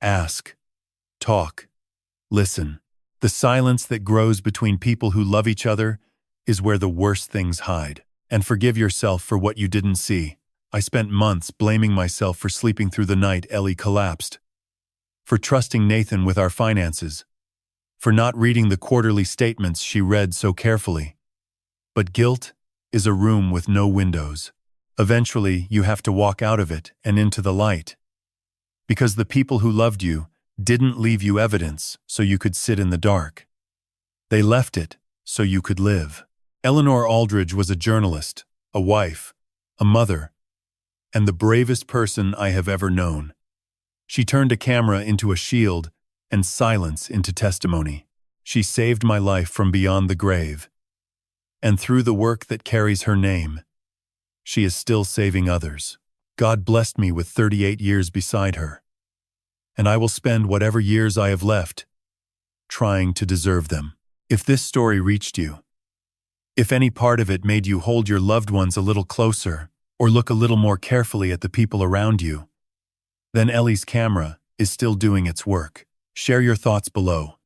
Ask. Talk. Listen. The silence that grows between people who love each other is where the worst things hide. And forgive yourself for what you didn't see. I spent months blaming myself for sleeping through the night Ellie collapsed, for trusting Nathan with our finances, for not reading the quarterly statements she read so carefully. But guilt is a room with no windows. Eventually, you have to walk out of it and into the light. Because the people who loved you didn't leave you evidence so you could sit in the dark. They left it so you could live. Eleanor Aldridge was a journalist, a wife, a mother, and the bravest person I have ever known. She turned a camera into a shield and silence into testimony. She saved my life from beyond the grave. And through the work that carries her name, she is still saving others. God blessed me with 38 years beside her. And I will spend whatever years I have left trying to deserve them. If this story reached you, if any part of it made you hold your loved ones a little closer or look a little more carefully at the people around you, then Ellie's camera is still doing its work. Share your thoughts below.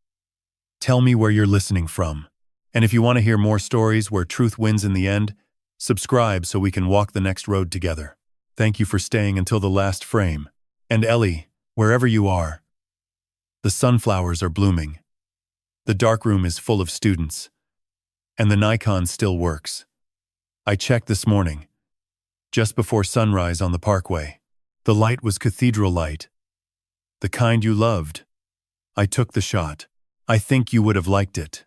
Tell me where you're listening from. And if you want to hear more stories where truth wins in the end, subscribe so we can walk the next road together. Thank you for staying until the last frame. And Ellie, wherever you are, the sunflowers are blooming. The darkroom is full of students. And the Nikon still works. I checked this morning, just before sunrise on the parkway. The light was cathedral light. The kind you loved. I took the shot. I think you would have liked it.